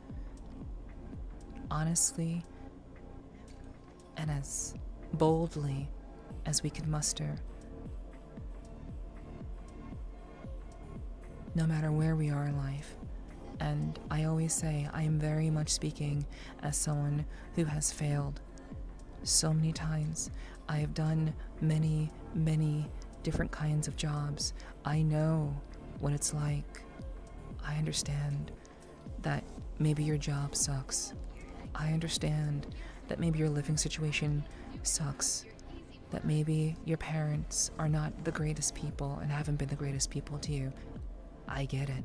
honestly and as boldly as we can muster. No matter where we are in life. And I always say I am very much speaking as someone who has failed so many times. I have done many, many different kinds of jobs. I know what it's like. I understand that maybe your job sucks. I understand that maybe your living situation sucks. That maybe your parents are not the greatest people and haven't been the greatest people to you. I get it.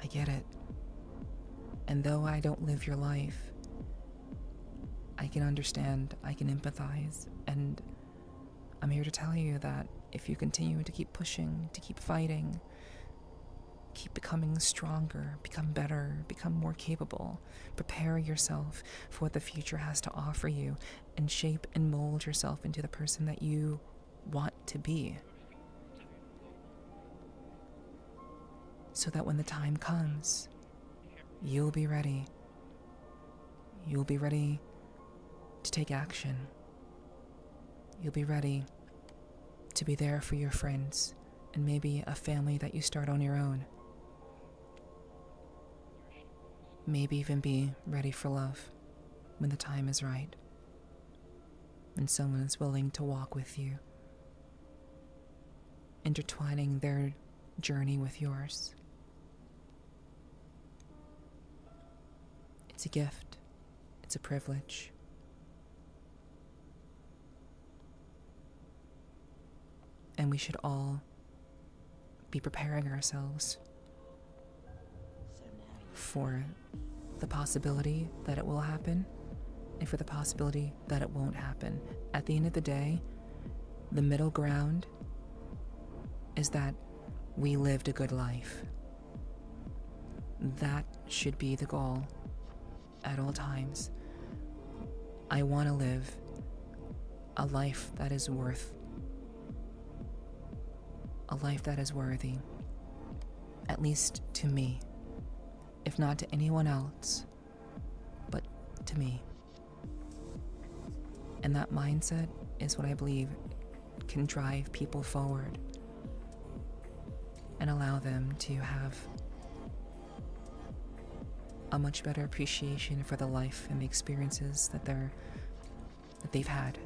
I get it. And though I don't live your life, I can understand, I can empathize, and I'm here to tell you that if you continue to keep pushing, to keep fighting, keep becoming stronger, become better, become more capable, prepare yourself for what the future has to offer you, and shape and mold yourself into the person that you want to be. So that when the time comes, you'll be ready. You'll be ready to take action. You'll be ready to be there for your friends and maybe a family that you start on your own. Maybe even be ready for love when the time is right, when someone is willing to walk with you, intertwining their journey with yours. It's a gift. It's a privilege. And we should all be preparing ourselves for the possibility that it will happen and for the possibility that it won't happen. At the end of the day, the middle ground is that we lived a good life. That should be the goal at all times. I want to live a life that is worthy, at least to me, if not to anyone else, but to me. And that mindset is what I believe can drive people forward and allow them to have a much better appreciation for the life and the experiences that they've had.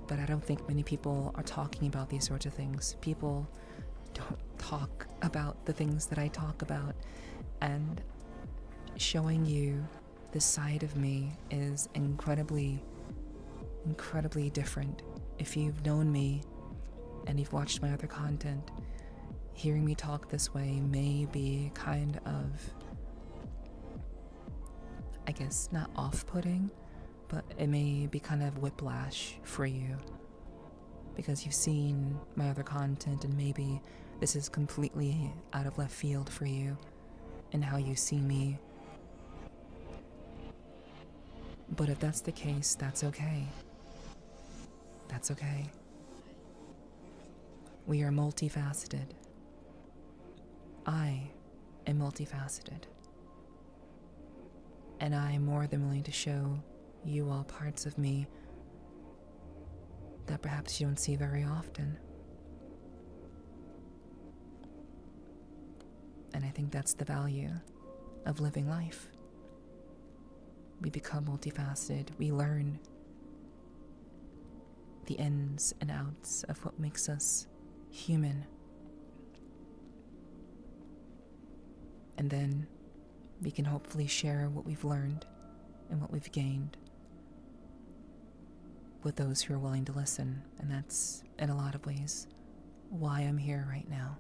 But I don't think many people are talking about these sorts of things. People don't talk about the things that I talk about, and showing you this side of me is incredibly, incredibly different. If you've known me and you've watched my other content, hearing me talk this way may be kind of, I guess, not off-putting, but it may be kind of whiplash for you because you've seen my other content and maybe this is completely out of left field for you and how you see me. But if that's the case, that's okay. That's okay. We are multifaceted. I am multifaceted. And I am more than willing to show you all parts of me that perhaps you don't see very often. And I think that's the value of living life. We become multifaceted. We learn the ins and outs of what makes us human. And then we can hopefully share what we've learned and what we've gained with those who are willing to listen. And that's, in a lot of ways, why I'm here right now.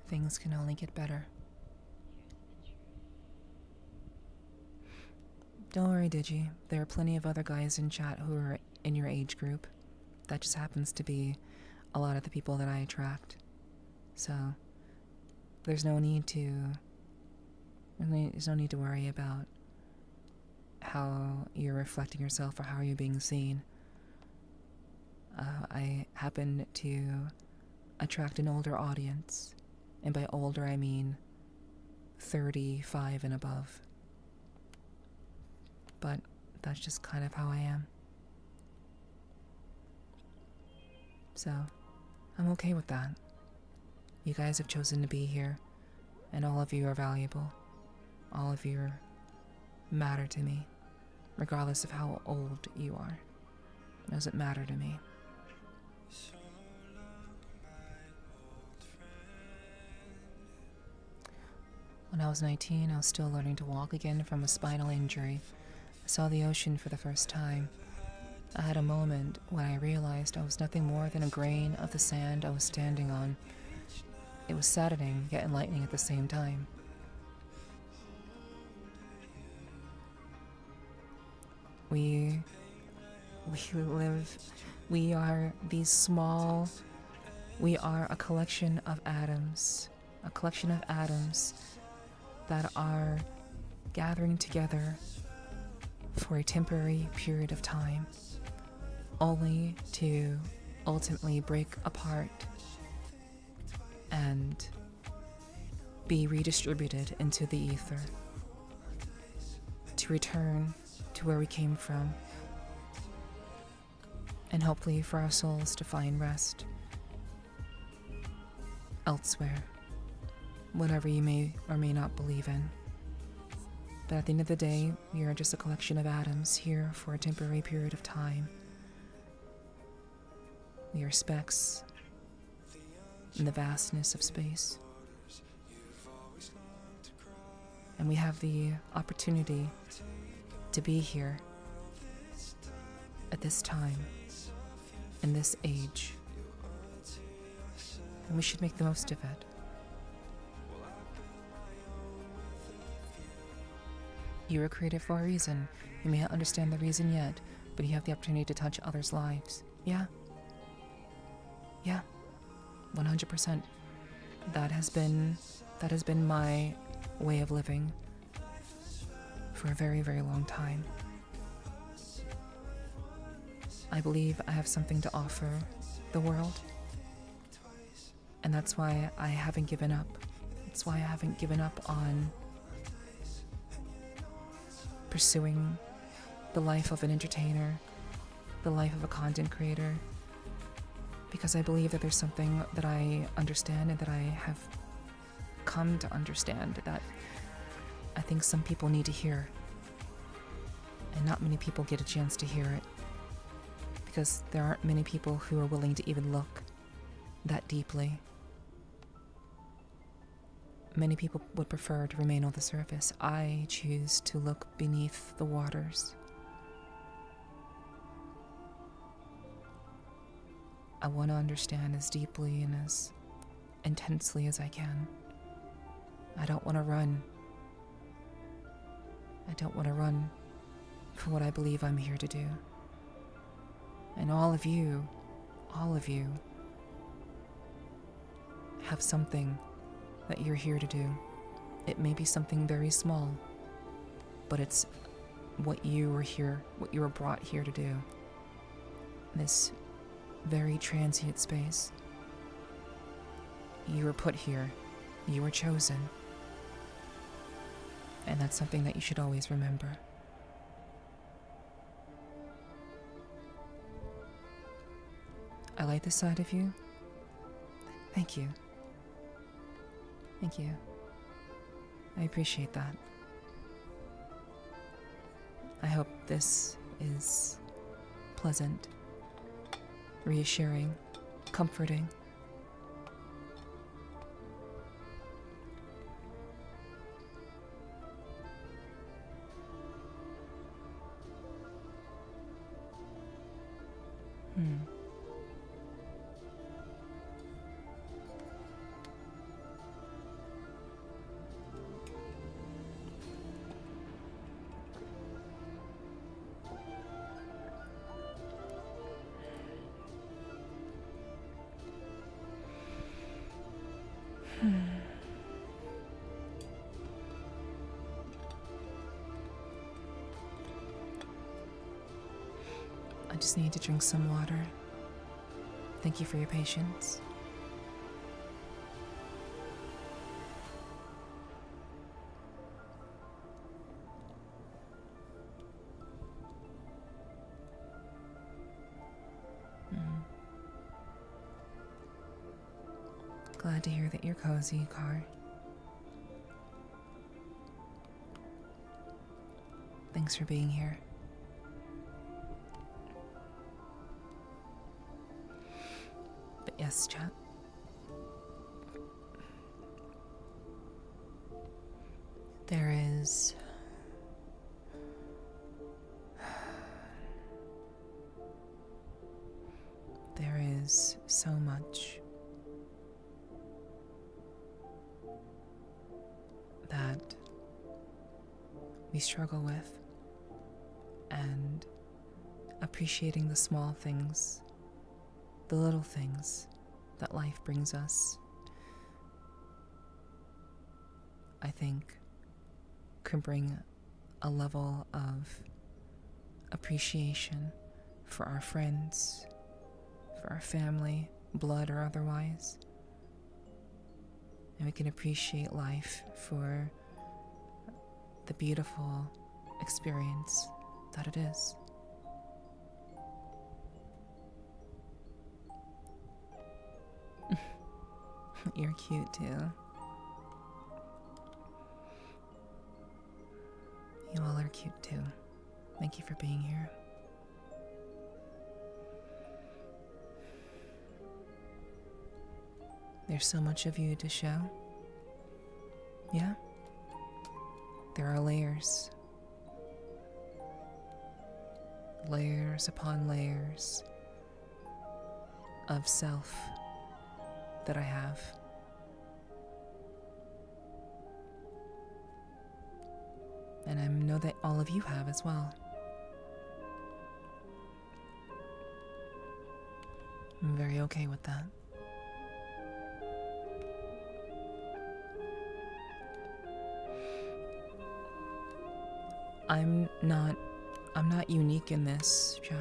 Things can only get better. Don't worry, Digi. There are plenty of other guys in chat who are in your age group. That just happens to be a lot of the people that I attract. So, there's no need to worry about how you're reflecting yourself or how you're being seen. I happen to attract an older audience. And by older, I mean 35 and above. But that's just kind of how I am. So, I'm okay with that. You guys have chosen to be here, and all of you are valuable. All of you matter to me, regardless of how old you are. It doesn't matter to me. When I was 19, I was still learning to walk again from a spinal injury. I saw the ocean for the first time. I had a moment when I realized I was nothing more than a grain of the sand I was standing on. It was saddening, yet enlightening at the same time. We are these small, we are a collection of atoms that are gathering together for a temporary period of time, only to ultimately break apart and be redistributed into the ether, to return to where we came from, and hopefully for our souls to find rest elsewhere, whatever you may or may not believe in. But at the end of the day, we are just a collection of atoms here for a temporary period of time. We are specks in the vastness of space. And we have the opportunity to be here at this time, in this age. And we should make the most of it. You were created for a reason. You may not understand the reason yet, but you have the opportunity to touch others' lives. Yeah. 100%. That has been my way of living for a very, very long time. I believe I have something to offer the world, and that's why I haven't given up. That's why I haven't given up on pursuing the life of an entertainer, the life of a content creator, because I believe that there's something that I understand and that I have come to understand that I think some people need to hear, and not many people get a chance to hear it, because there aren't many people who are willing to even look that deeply. Many people would prefer to remain on the surface. I choose to look beneath the waters. I want to understand as deeply and as intensely as I can. I don't want to run. I don't want to run for what I believe I'm here to do. And all of you have something that you're here to do. It may be something very small, but it's what you were brought here to do. This very transient space. You were put here. You were chosen. And that's something that you should always remember. I like this side of you. Thank you. Thank you. I appreciate that. I hope this is pleasant, reassuring, comforting. I just need to drink some water. Thank you for your patience. Glad to hear that you're cozy, Car. Thanks for being here. But yes, chat. There is so much that we struggle with, and appreciating the small things, the little things that life brings us, I think can bring a level of appreciation for our friends, for our family, blood or otherwise. And we can appreciate life for the beautiful experience that it is. You're cute too. You all are cute too. Thank you for being here. There's so much of you to show. Yeah? There are layers. Layers upon layers of self that I have. And I know that all of you have as well. I'm very okay with that. I'm not unique in this, chat.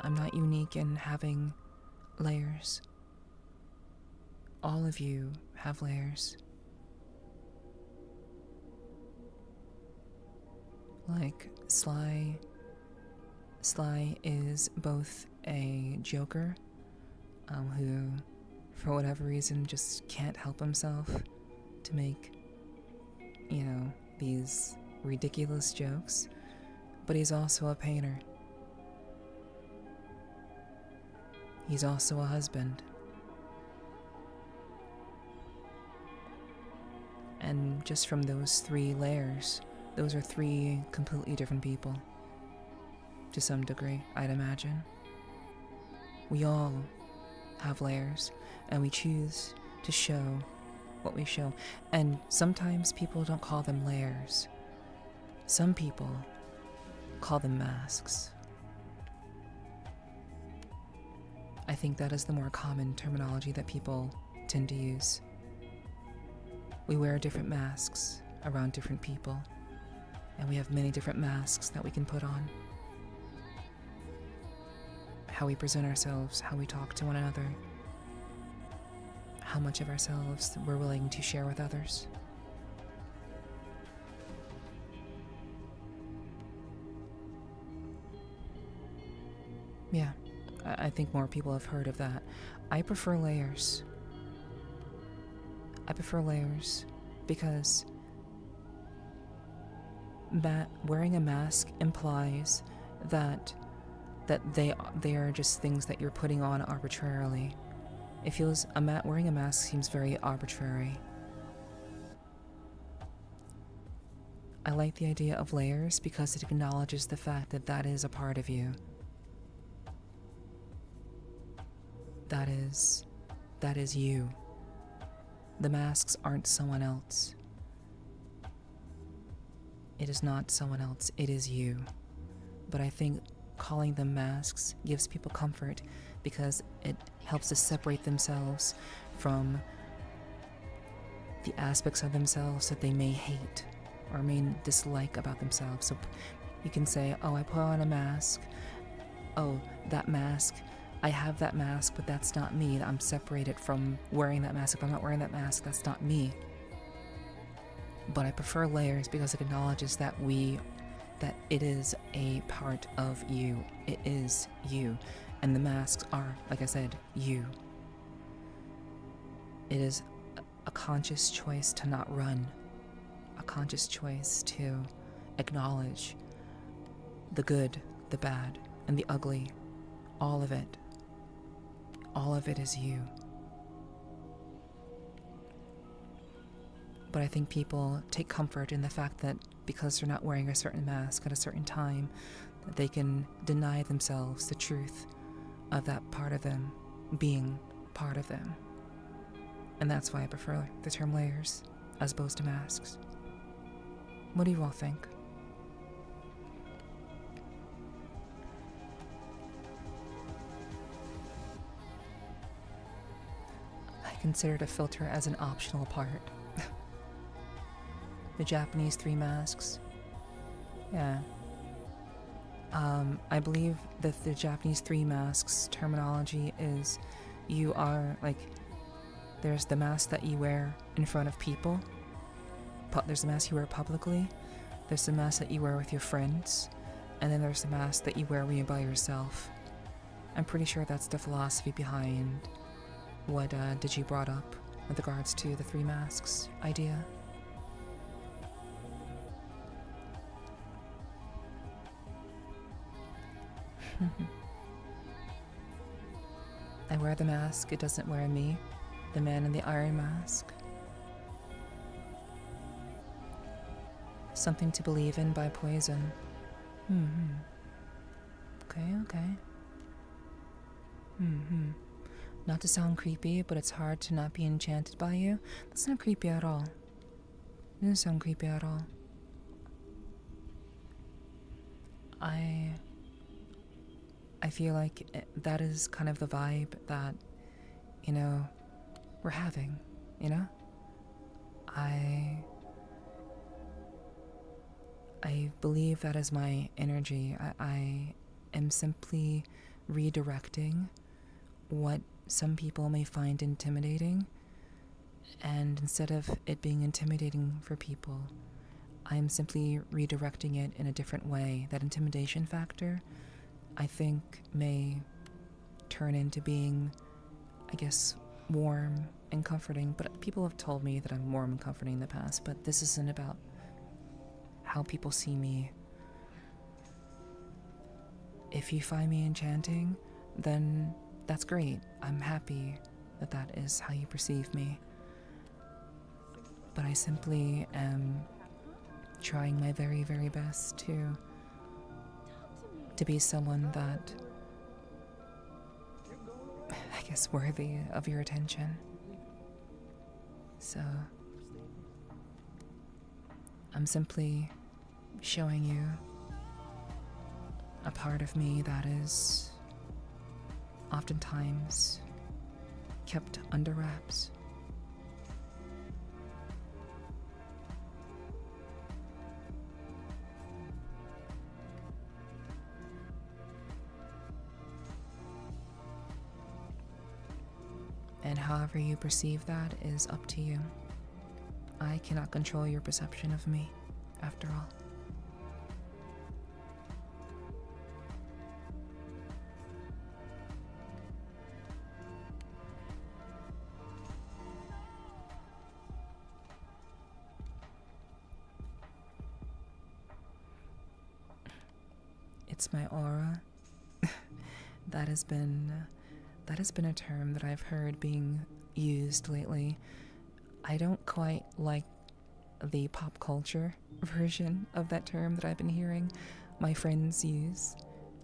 I'm not unique in having layers. All of you have layers. Like, Sly is both a joker, who, for whatever reason, just can't help himself to make, these ridiculous jokes, but he's also a painter. He's also a husband. And just from those 3 layers, those are 3 completely different people. To some degree, I'd imagine. We all have layers, and we choose to show what we show. And sometimes people don't call them layers. Some people call them masks. I think that is the more common terminology that people tend to use. We wear different masks around different people, and we have many different masks that we can put on. How we present ourselves, how we talk to one another, how much of ourselves we're willing to share with others. Yeah, I think more people have heard of that. I prefer layers. I prefer layers because wearing a mask implies that they are just things that you're putting on arbitrarily. It feels wearing a mask seems very arbitrary. I like the idea of layers because it acknowledges the fact that that is a part of you. That is you. The masks aren't someone else. It is not someone else, it is you. But I think calling them masks gives people comfort because it helps to separate themselves from the aspects of themselves that they may hate or may dislike about themselves. So you can say, oh, I put on a mask. Oh, that mask. I have that mask, but that's not me. I'm separated from wearing that mask. If I'm not wearing that mask, that's not me. But I prefer layers because it acknowledges that it is a part of you. It is you. And the masks are, like I said, you. It is a conscious choice to not run. A conscious choice to acknowledge the good, the bad, and the ugly. All of it. All of it is you. But I think people take comfort in the fact that because they're not wearing a certain mask at a certain time, that they can deny themselves the truth of that part of them being part of them. And that's why I prefer the term layers as opposed to masks. What do you all think? I consider the filter as an optional part. The Japanese 3 masks. Yeah. I believe that the Japanese 3 masks terminology is you are like, there's the mask that you wear in front of people. There's the mask you wear publicly. There's the mask that you wear with your friends. And then there's the mask that you wear when you're by yourself. I'm pretty sure that's the philosophy behind what Digi brought up with regards to the 3 masks idea. I wear the mask, it doesn't wear me. The man in the iron mask. Something to Believe in by Poison. Okay. Not to sound creepy, but it's hard to not be enchanted by you. That's not creepy at all. It doesn't sound creepy at all. I feel like that is kind of the vibe that, we're having, I believe that is my energy. I am simply redirecting what some people may find intimidating, and instead of it being intimidating for people, I am simply redirecting it in a different way. That intimidation factor, I think, may turn into being, I guess, warm and comforting. But people have told me that I'm warm and comforting in the past, but this isn't about how people see me. If you find me enchanting, then that's great. I'm happy that that is how you perceive me. But I simply am trying my very, very best to be someone that, I guess, worthy of your attention. So I'm simply showing you a part of me that is oftentimes kept under wraps. And however you perceive that is up to you. I cannot control your perception of me, after all. What's my aura? that has been a term that I've heard being used lately. I don't quite like the pop culture version of that term that I've been hearing my friends use.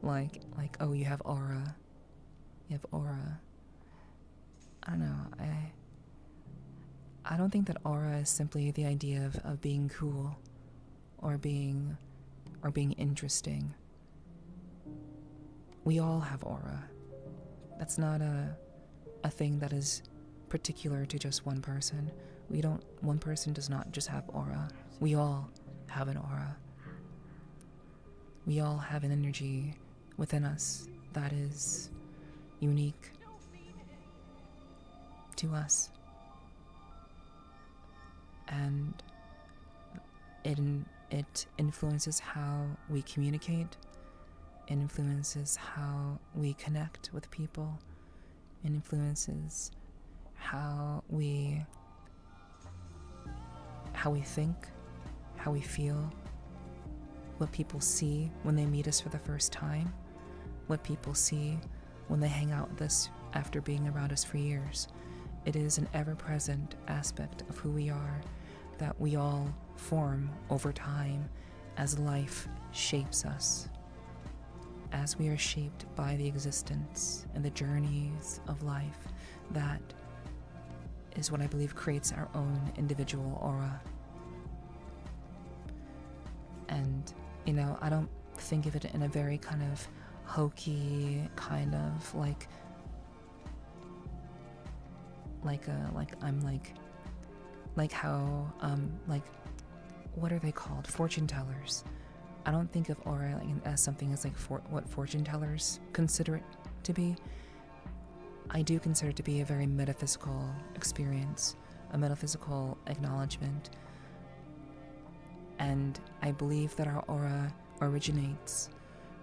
Like, oh, you have aura. You have aura. I don't know. I don't think that aura is simply the idea of being cool or being interesting. We all have aura. That's not a thing that is particular to just one person. One person does not just have aura. We all have an aura. We all have an energy within us that is unique to us. And it influences how we communicate. It influences how we connect with people. It influences how we think, how we feel, what people see when they meet us for the first time, what people see when they hang out with us after being around us for years. It is an ever-present aspect of who we are that we all form over time as life shapes us, as we are shaped by the existence and the journeys of life. That is what I believe creates our own individual aura. And, I don't think of it in a very kind of hokey, kind of like how, what are they called? Fortune tellers. I don't think of aura as something as what fortune tellers consider it to be. I do consider it to be a very metaphysical experience, a metaphysical acknowledgement. And I believe that our aura originates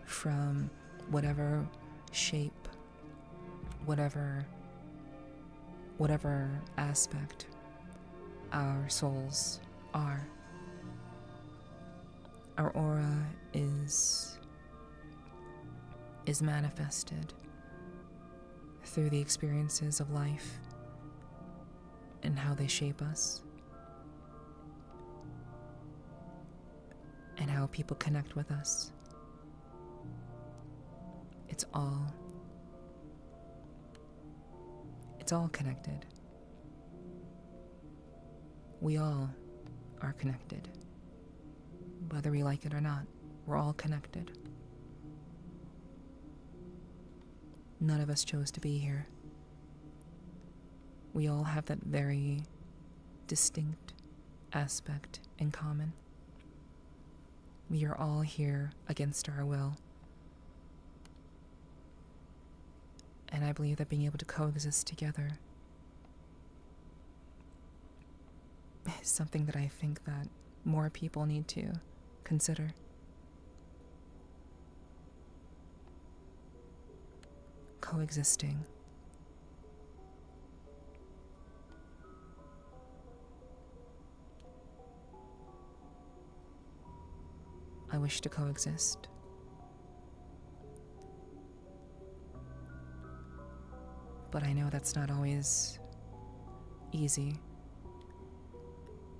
from whatever shape, whatever aspect our souls are. Our aura is manifested through the experiences of life and how they shape us, and how people connect with us. It's all connected. We all are connected. Whether we like it or not, we're all connected. None of us chose to be here. We all have that very distinct aspect in common. We are all here against our will. And I believe that being able to coexist together is something that I think that more people need to consider. Coexisting. I wish to coexist. But I know that's not always easy.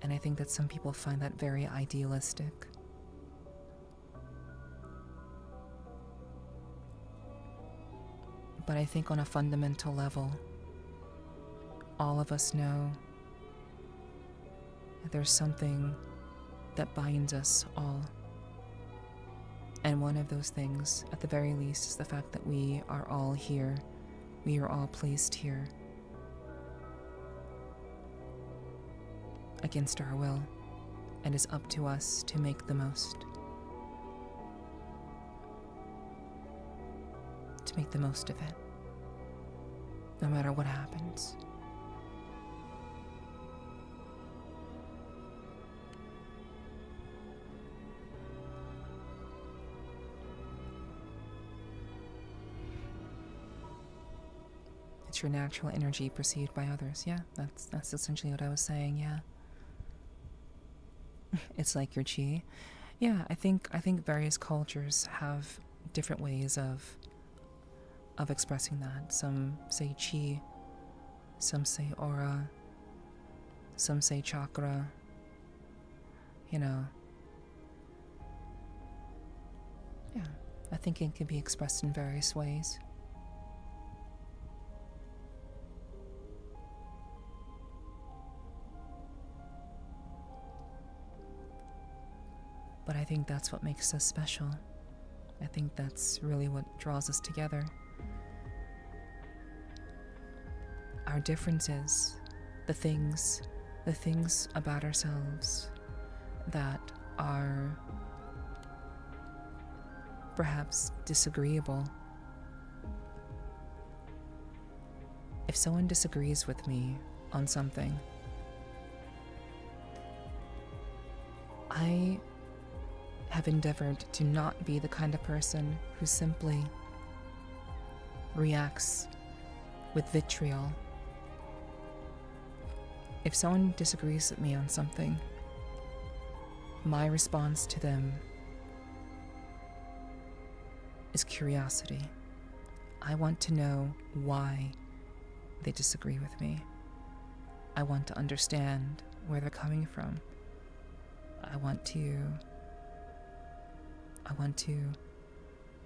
And I think that some people find that very idealistic. But I think on a fundamental level, all of us know that there's something that binds us all. And one of those things, at the very least, is the fact that we are all here. We are all placed here against our will, and it's up to us to make the most. To make the most of it, no matter what happens. It's your natural energy perceived by others. Yeah, that's essentially what I was saying. Yeah. It's like your chi. Yeah, I think various cultures have different ways of expressing that. Some say chi, some say aura, some say chakra, you know. Yeah, I think it can be expressed in various ways. But I think that's what makes us special. I think that's really what draws us together. Our differences, the things about ourselves that are perhaps disagreeable. If someone disagrees with me on something, I have endeavored to not be the kind of person who simply reacts with vitriol. If someone disagrees with me on something, my response to them is curiosity. I want to know why they disagree with me. I want to understand where they're coming from. I want to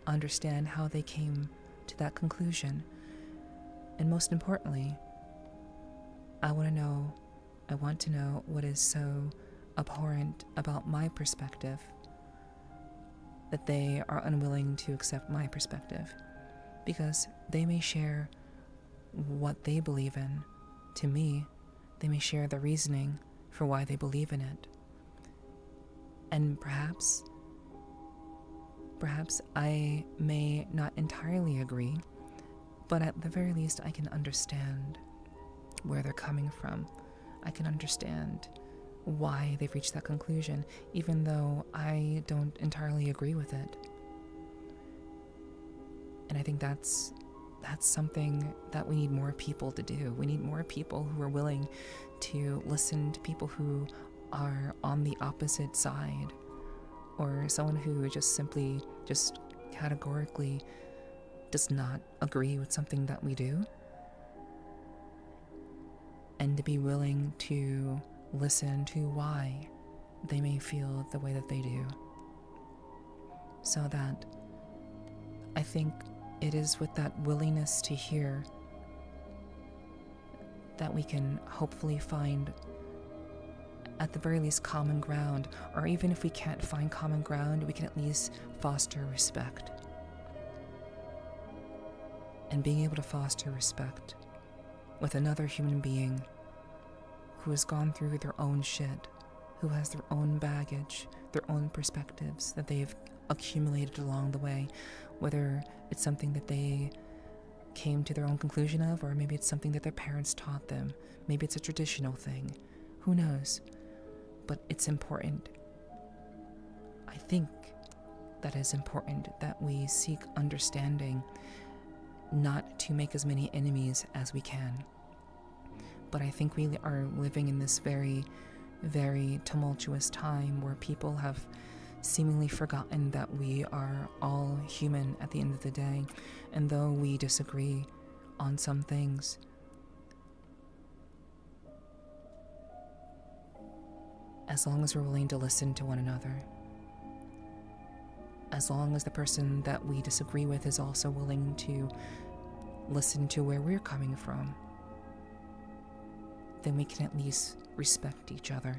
understand how they came to that conclusion. And most importantly, I want to know what is so abhorrent about my perspective that they are unwilling to accept my perspective, because they may share what they believe in to me. They may share the reasoning for why they believe in it. And perhaps I may not entirely agree, but at the very least I can understand where they're coming from. I can understand why they've reached that conclusion, even though I don't entirely agree with it. And I think that's something that we need more people to do. We need more people who are willing to listen to people who are on the opposite side, or someone who just categorically does not agree with something that we do, and to be willing to listen to why they may feel the way that they do. So that I think it is with that willingness to hear that we can hopefully find, at the very least, common ground. Or even if we can't find common ground, we can at least foster respect. And being able to foster respect with another human being who has gone through their own shit, who has their own baggage, their own perspectives that they've accumulated along the way, whether it's something that they came to their own conclusion of, or maybe it's something that their parents taught them. Maybe it's a traditional thing. Who knows? But it's important. I think that it's important that we seek understanding, not to make as many enemies as we can. But I think we are living in this very, very tumultuous time where people have seemingly forgotten that we are all human at the end of the day. And though we disagree on some things, as long as we're willing to listen to one another, as long as the person that we disagree with is also willing to listen to where we're coming from, then we can at least respect each other.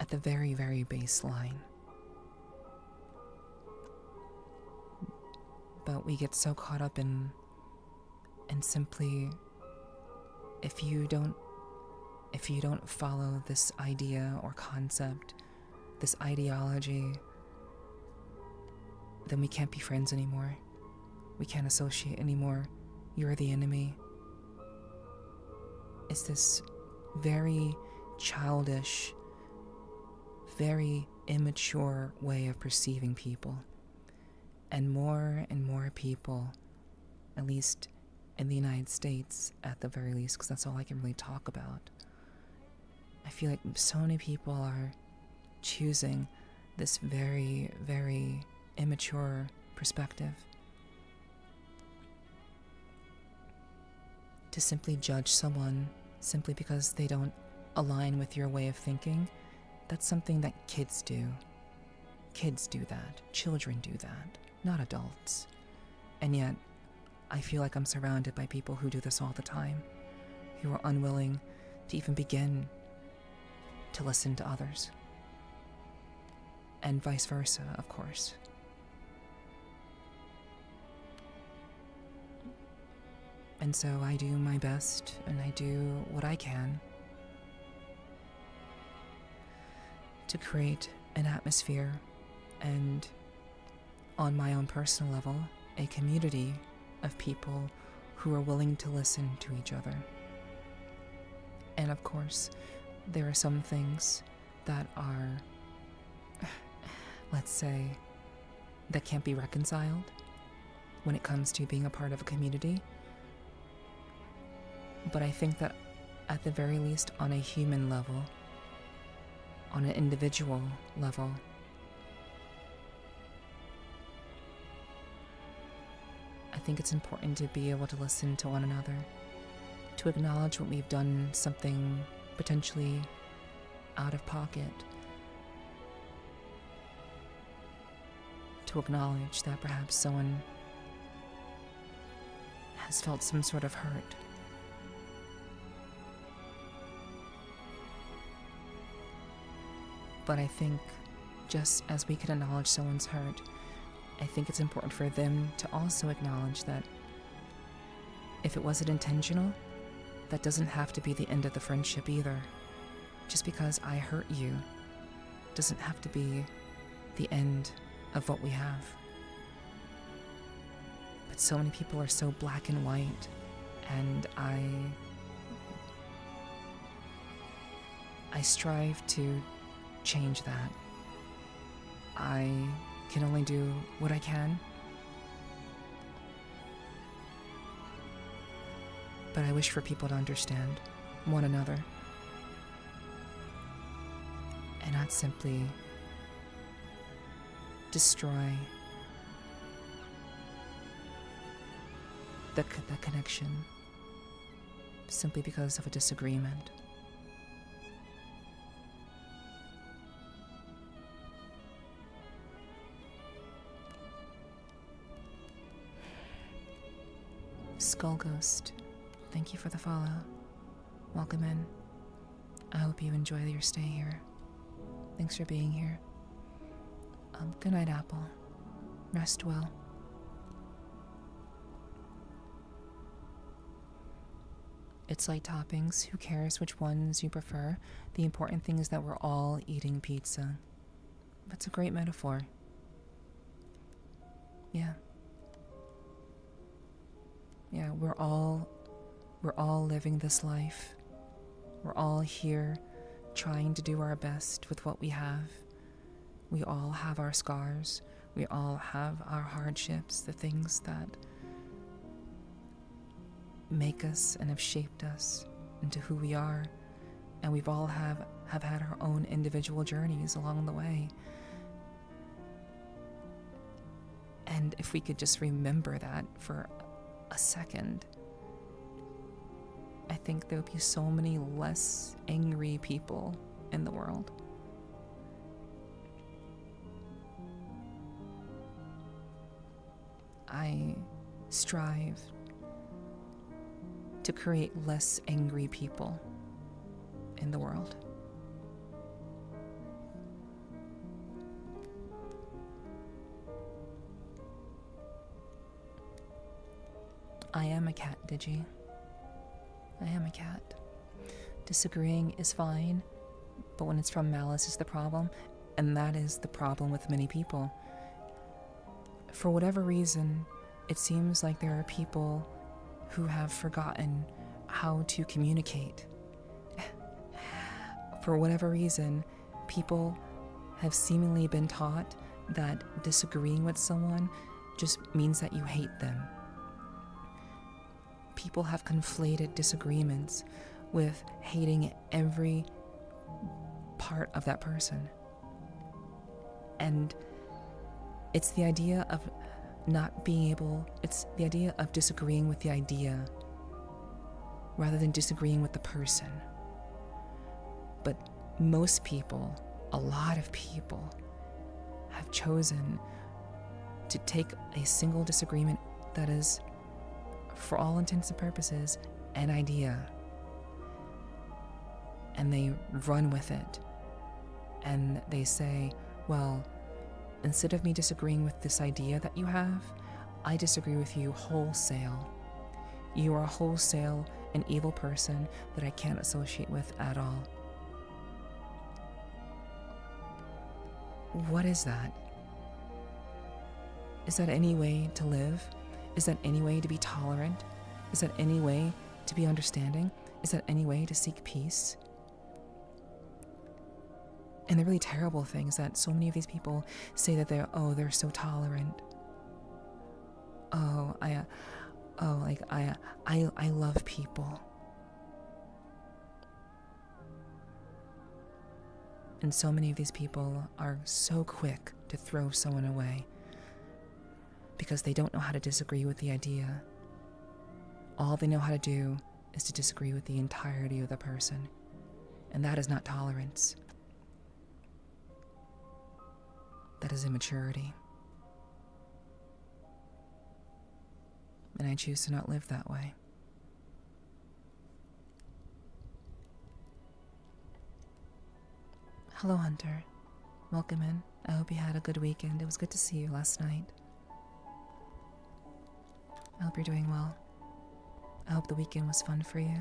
At the very, very baseline. But we get so caught up in simply, if you don't follow this idea or concept, this ideology, then we can't be friends anymore. We can't associate anymore. You're the enemy. It's this very childish, very immature way of perceiving people. And more people, at least in the United States, at the very least, because that's all I can really talk about, I feel like so many people are choosing this very, very immature perspective. To simply judge someone simply because they don't align with your way of thinking, that's something that kids do. Kids do that. Children do that, not adults. And yet, I feel like I'm surrounded by people who do this all the time, who are unwilling to even begin to listen to others. And vice versa, of course. And so I do my best, and I do what I can to create an atmosphere and, on my own personal level, a community of people who are willing to listen to each other. And of course, there are some things that are, let's say, that can't be reconciled when it comes to being a part of a community. But I think that at the very least, on a human level, on an individual level, I think it's important to be able to listen to one another, to acknowledge when we've done something potentially out of pocket, to acknowledge that perhaps someone has felt some sort of hurt. But I think just as we can acknowledge someone's hurt, I think it's important for them to also acknowledge that if it wasn't intentional, that doesn't have to be the end of the friendship either. Just because I hurt you doesn't have to be the end of what we have. But so many people are so black and white, and I strive to change that. I can only do what I can, but I wish for people to understand one another and not simply destroy the connection simply because of a disagreement. Skull Ghost, thank you for the follow. Welcome in. I hope you enjoy your stay here. Thanks for being here. Good night, Apple. Rest well. It's like toppings. Who cares which ones you prefer? The important thing is that we're all eating pizza. That's a great metaphor. Yeah. Yeah, we're all living this life. We're all here trying to do our best with what we have. We all have our scars. We all have our hardships, the things that make us and have shaped us into who we are. And we've all have had our own individual journeys along the way. And if we could just remember that for a second, I think there would be so many less angry people in the world. I strive to create less angry people in the world. I am a cat, Digi. I am a cat. Disagreeing is fine, but when it's from malice is the problem, and that is the problem with many people. For whatever reason, it seems like there are people who have forgotten how to communicate. For whatever reason, people have seemingly been taught that disagreeing with someone just means that you hate them. People have conflated disagreements with hating every part of that person. And it's the idea of not being able, it's the idea of disagreeing with the idea rather than disagreeing with the person. But most people, a lot of people, have chosen to take a single disagreement that is, for all intents and purposes, an idea, and they run with it. And they say, well, instead of me disagreeing with this idea that you have, I disagree with you wholesale. You are a wholesale an evil person that I can't associate with at all. What is that? Is that any way to live? Is that any way to be tolerant? Is that any way to be understanding? Is that any way to seek peace? And the really terrible thing is that so many of these people say that they're so tolerant. I love people. And so many of these people are so quick to throw someone away because they don't know how to disagree with the idea. All they know how to do is to disagree with the entirety of the person. And that is not tolerance. That is immaturity. And I choose to not live that way. Hello, Hunter. Welcome in. I hope you had a good weekend. It was good to see you last night. I hope you're doing well. I hope the weekend was fun for you.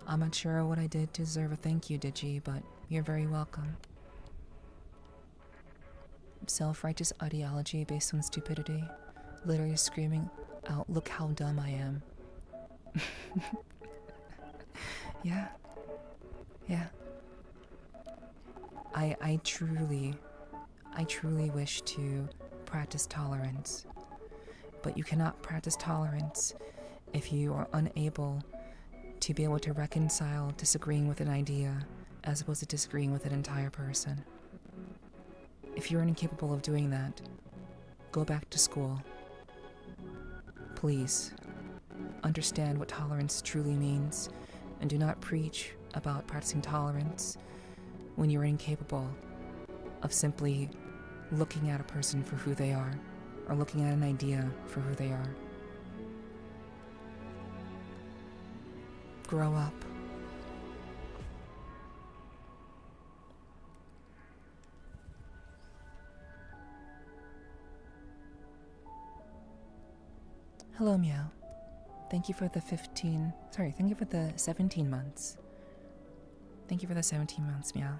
I'm not sure what I did to deserve a thank you, Digi, but you're very welcome. Self-righteous ideology based on stupidity. Literally screaming out, look how dumb I am. Yeah. I truly wish to practice tolerance. But you cannot practice tolerance if you are unable to be able to reconcile disagreeing with an idea as opposed to disagreeing with an entire person. If you're incapable of doing that, go back to school. Please, understand what tolerance truly means, and do not preach about practicing tolerance when you're incapable of simply looking at a person for who they are, or looking at an idea for who they are. Grow up. Hello, Meow. Thank you for the 17 months. Thank you for the 17 months, Meow.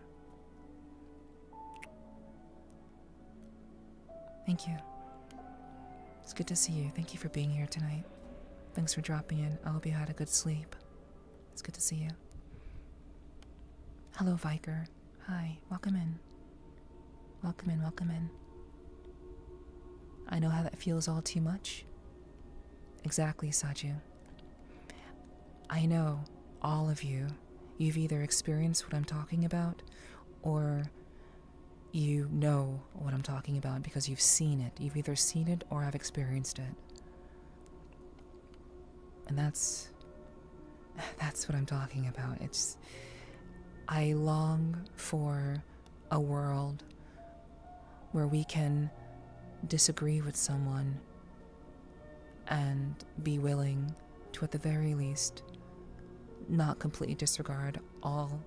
Thank you. It's good to see you. Thank you for being here tonight. Thanks for dropping in. I hope you had a good sleep. It's good to see you. Hello, Viker. Hi. Welcome in. Welcome in. I know how that feels all too much. Exactly, Saju. I know, all of you, you've either experienced what I'm talking about, or you know what I'm talking about because you've seen it. You've either seen it or have experienced it. And that's what I'm talking about. I long for a world where we can disagree with someone and be willing to, at the very least, not completely disregard all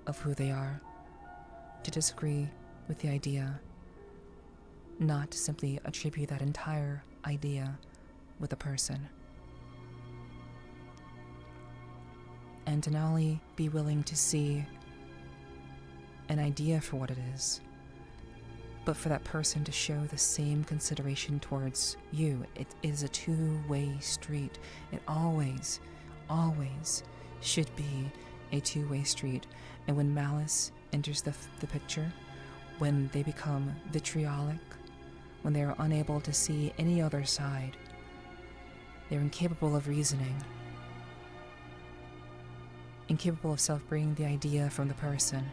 of who they are, to disagree with the idea, not to simply attribute that entire idea with a person, and to not only be willing to see an idea for what it is, but for that person to show the same consideration towards you. It is a two-way street. It always should be a two-way street. And when malice enters the picture, when they become vitriolic, when they are unable to see any other side, they're incapable of reasoning. incapable of separating the idea from the person.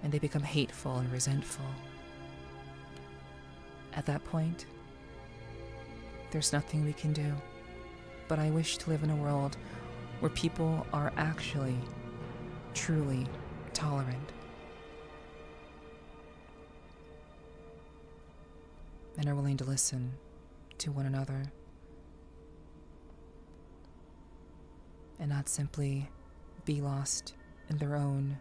And they become hateful and resentful. At that point, there's nothing we can do. But I wish to live in a world where people are actually, truly tolerant. And are willing to listen to one another. And not simply be lost in their own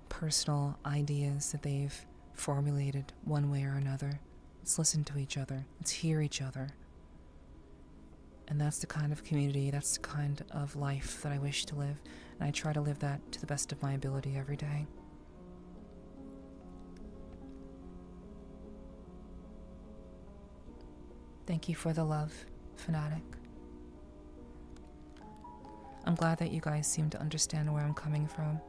personal ideas that they've formulated one way or another. Let's listen to each other. Let's hear each other. And that's the kind of community, that's the kind of life that I wish to live. And I try to live that to the best of my ability every day. Thank you for the love, Fanatic. I'm glad that you guys seem to understand where I'm coming from.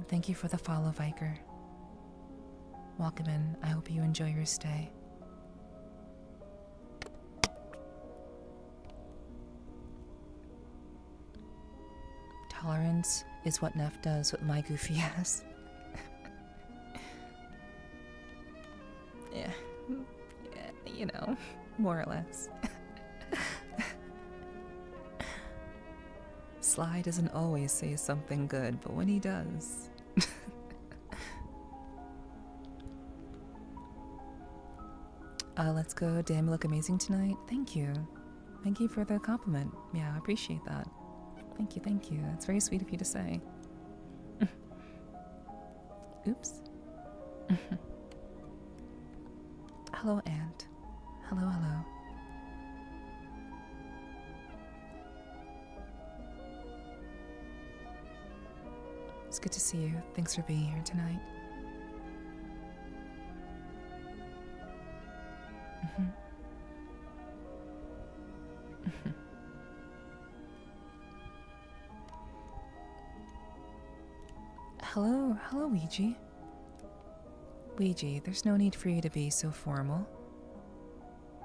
Thank you for the follow, Viker. Welcome in. I hope you enjoy your stay. Tolerance is what Neff does with my goofy ass. Yeah, you know, more or less. Sly doesn't always say something good, but when he does... let's go. Damn, you look amazing tonight. Thank you. Thank you for the compliment. Yeah, I appreciate that. Thank you, thank you. It's very sweet of you to say. Oops. Hello, Aunt. Hello, hello. It's good to see you. Thanks for being here tonight. Hello, Ouija. Ouija, there's no need for you to be so formal.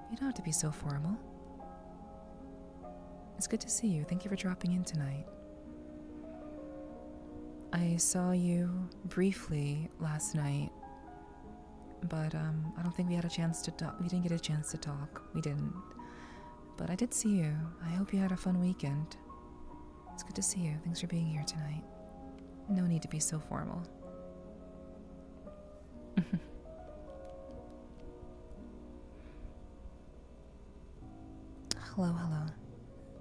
You don't have to be so formal. It's good to see you. Thank you for dropping in tonight. I saw you briefly last night, but I don't think we had a chance to talk. We didn't get a chance to talk. We didn't. But I did see you. I hope you had a fun weekend. It's good to see you. Thanks for being here tonight. No need to be so formal. Hello, hello.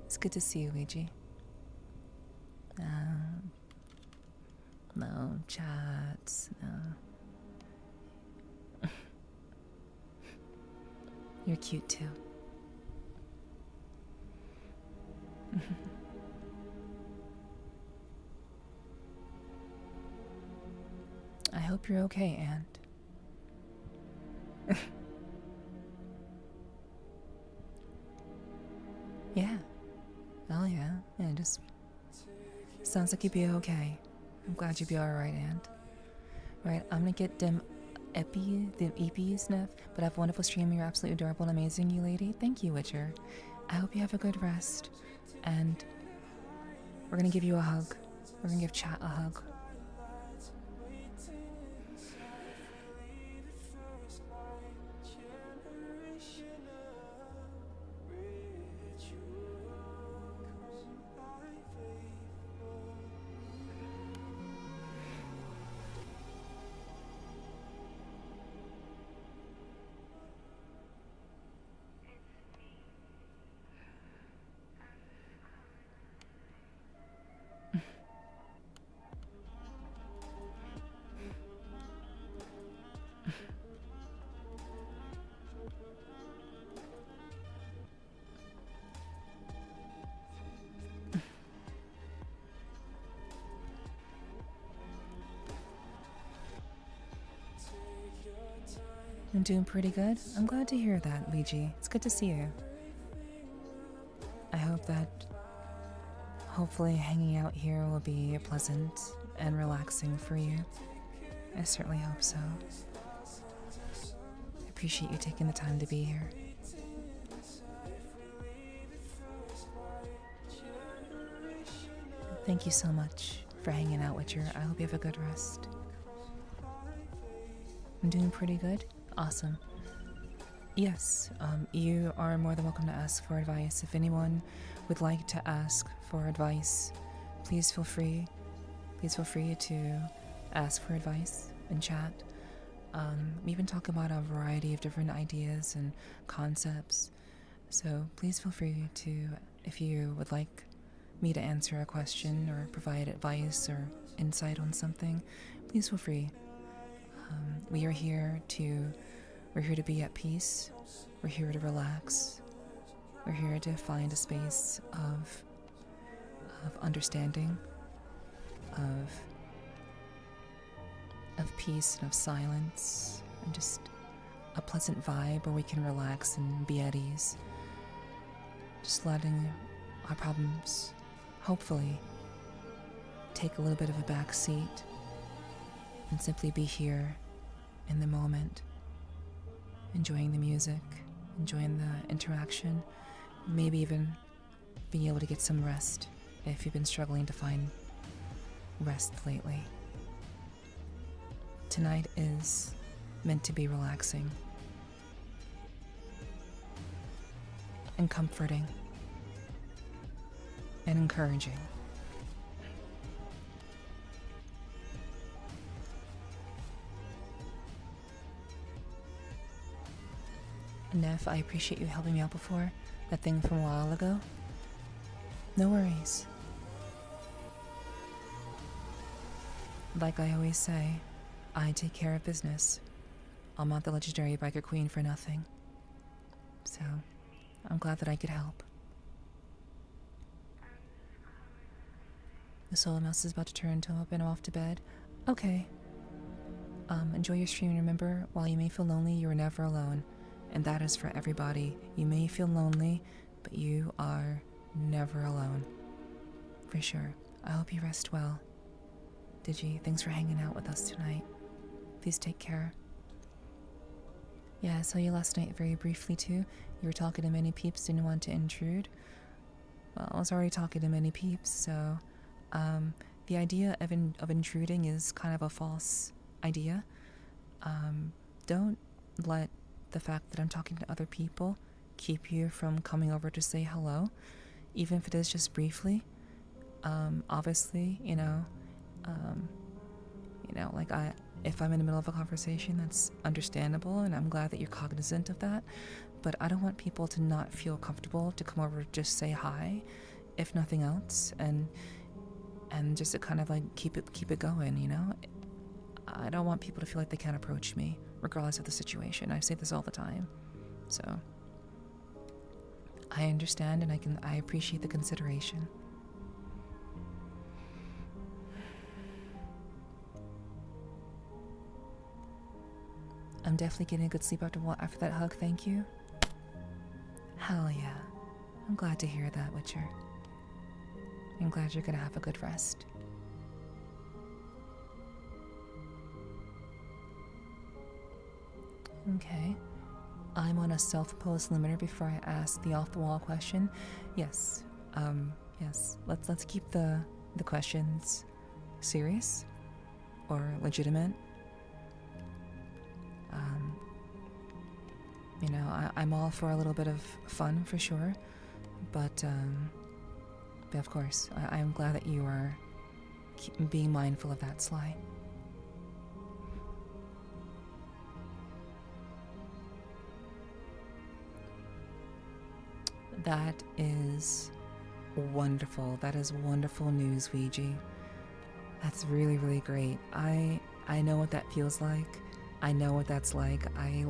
It's good to see you, Ouija. No chats, no. You're cute too. I hope you're okay, Aunt. Yeah. Oh yeah. Yeah, just sounds like you'd be okay. I'm glad you'd be alright, Aunt. Right, I'm gonna get them EPs, Neff, but have a wonderful stream. You're absolutely adorable and amazing, you lady. Thank you, Witcher. I hope you have a good rest. And we're gonna give you a hug. We're gonna give chat a hug. I'm doing pretty good. I'm glad to hear that, Ouija. It's good to see you. I hope that hopefully hanging out here will be pleasant and relaxing for you. I certainly hope so. I appreciate you taking the time to be here. Thank you so much for hanging out, Witcher. I hope you have a good rest. I'm doing pretty good. Awesome. Yes, you are more than welcome to ask for advice. If anyone would like to ask for advice, please feel free. Please feel free to ask for advice in chat. We even talk about a variety of different ideas and concepts. So please feel free to, if you would like me to answer a question or provide advice or insight on something, please feel free. We're here to be at peace. We're here to relax. We're here to find a space of understanding, of peace and of silence, and just a pleasant vibe where we can relax and be at ease. Just letting our problems, hopefully, take a little bit of a back seat and simply be here in the moment, enjoying the music, enjoying the interaction, maybe even being able to get some rest if you've been struggling to find rest lately. Tonight is meant to be relaxing and comforting and encouraging. Neff, I appreciate you helping me out before. That thing from a while ago. No worries. Like I always say, I take care of business. I'm not the legendary biker queen for nothing. So, I'm glad that I could help. The solo mouse is about to turn to open. I'm off to bed. Okay. Enjoy your stream. Remember, while you may feel lonely, you are never alone. And that is for everybody. You may feel lonely, but you are never alone. For sure. I hope you rest well. Digi, thanks for hanging out with us tonight. Please take care. Yeah, I saw you last night very briefly too. You were talking to many peeps, didn't want to intrude. Well, I was already talking to many peeps, so the idea of intruding is kind of a false idea. Don't let the fact that I'm talking to other people keep you from coming over to say hello, even if it is just briefly. Obviously, if I'm in the middle of a conversation, that's understandable, and I'm glad that you're cognizant of that. But I don't want people to not feel comfortable to come over, just say hi, if nothing else, and just to kind of like keep it going. I don't want people to feel like they can't approach me, regardless of the situation. I say this all the time, so I understand, and I appreciate the consideration. I'm definitely getting a good sleep after that hug, thank you. Hell yeah. I'm glad to hear that, Witcher. I'm glad you're gonna have a good rest. Okay. I'm on a self-imposed limiter before I ask the off-the-wall question. Yes. Yes. Let's keep the questions serious or legitimate. I'm all for a little bit of fun for sure, but of course, I'm glad that you are being mindful of that, Sly. That is wonderful. That is wonderful news, Ouija. That's really, really great. I know what that feels like. I know what that's like. I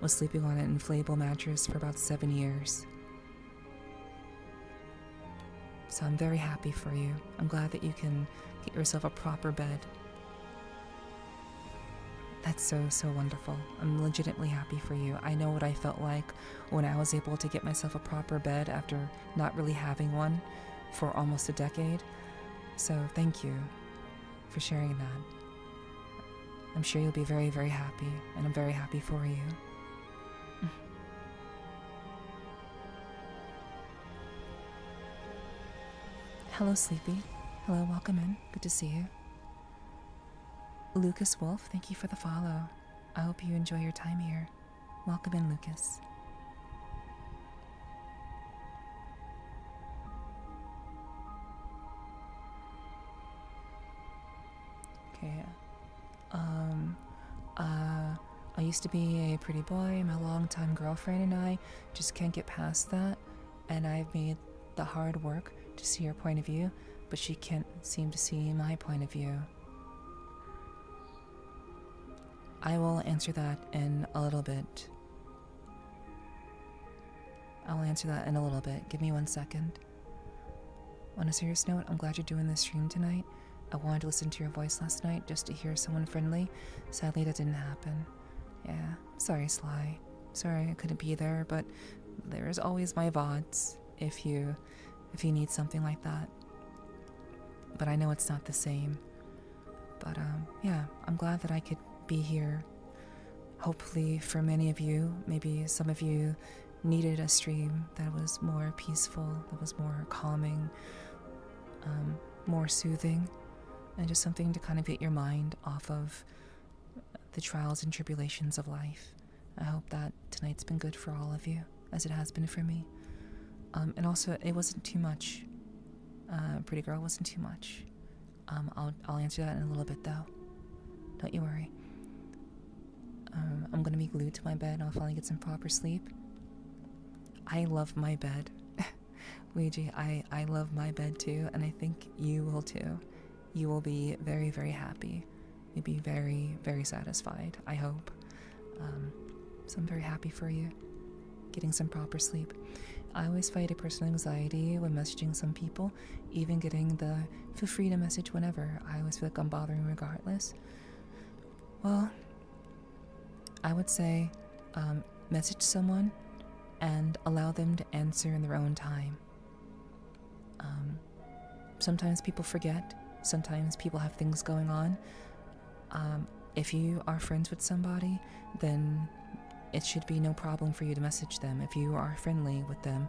was sleeping on an inflatable mattress for about 7 years. So I'm very happy for you. I'm glad that you can get yourself a proper bed. That's so wonderful. I'm legitimately happy for you. I know what I felt like when I was able to get myself a proper bed after not really having one for almost a decade. So thank you for sharing that. I'm sure you'll be very, very happy, and I'm very happy for you. Hello, Sleepy. Hello, welcome in. Good to see you. Lucas Wolf, thank you for the follow. I hope you enjoy your time here. Welcome in, Lucas. Okay. I used to be a pretty boy. My longtime girlfriend and I just can't get past that. And I've made the hard work to see her point of view, but she can't seem to see my point of view. I will answer that in a little bit. Give me 1 second. On a serious note, I'm glad you're doing this stream tonight. I wanted to listen to your voice last night just to hear someone friendly. Sadly, that didn't happen. Yeah, sorry, Sly. Sorry I couldn't be there, but there's always my VODs if you need something like that. But I know it's not the same. But yeah, I'm glad that I could be here. Hopefully for many of you, maybe some of you needed a stream that was more peaceful, that was more calming, more soothing, and just something to kind of get your mind off of the trials and tribulations of life. I hope that tonight's been good for all of you, as it has been for me. And also, it wasn't too much. Pretty girl, wasn't too much. I'll answer that in a little bit, though. Don't you worry. I'm gonna be glued to my bed and I'll finally get some proper sleep. I love my bed. Ouija, I love my bed too, and I think you will too. You will be very, very happy. You'll be very, very satisfied, I hope. So I'm very happy for you. Getting some proper sleep. I always fight a personal anxiety when messaging some people, even getting the feel free to message whenever. I always feel like I'm bothering regardless. Well, I would say message someone and allow them to answer in their own time. Sometimes people forget. Sometimes people have things going on. If you are friends with somebody, then it should be no problem for you to message them. If you are friendly with them,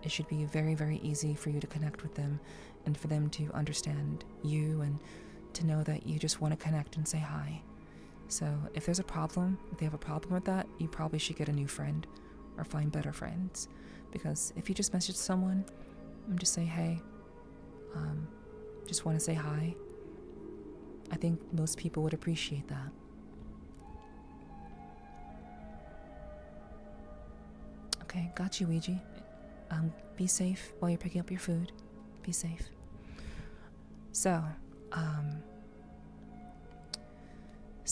it should be very, very easy for you to connect with them and for them to understand you and to know that you just want to connect and say hi. So if there's a problem, if they have a problem with that, you probably should get a new friend or find better friends. Because if you just message someone and just say, hey, just want to say hi, I think most people would appreciate that. Okay, got you, Ouija. Be safe while you're picking up your food. Be safe. So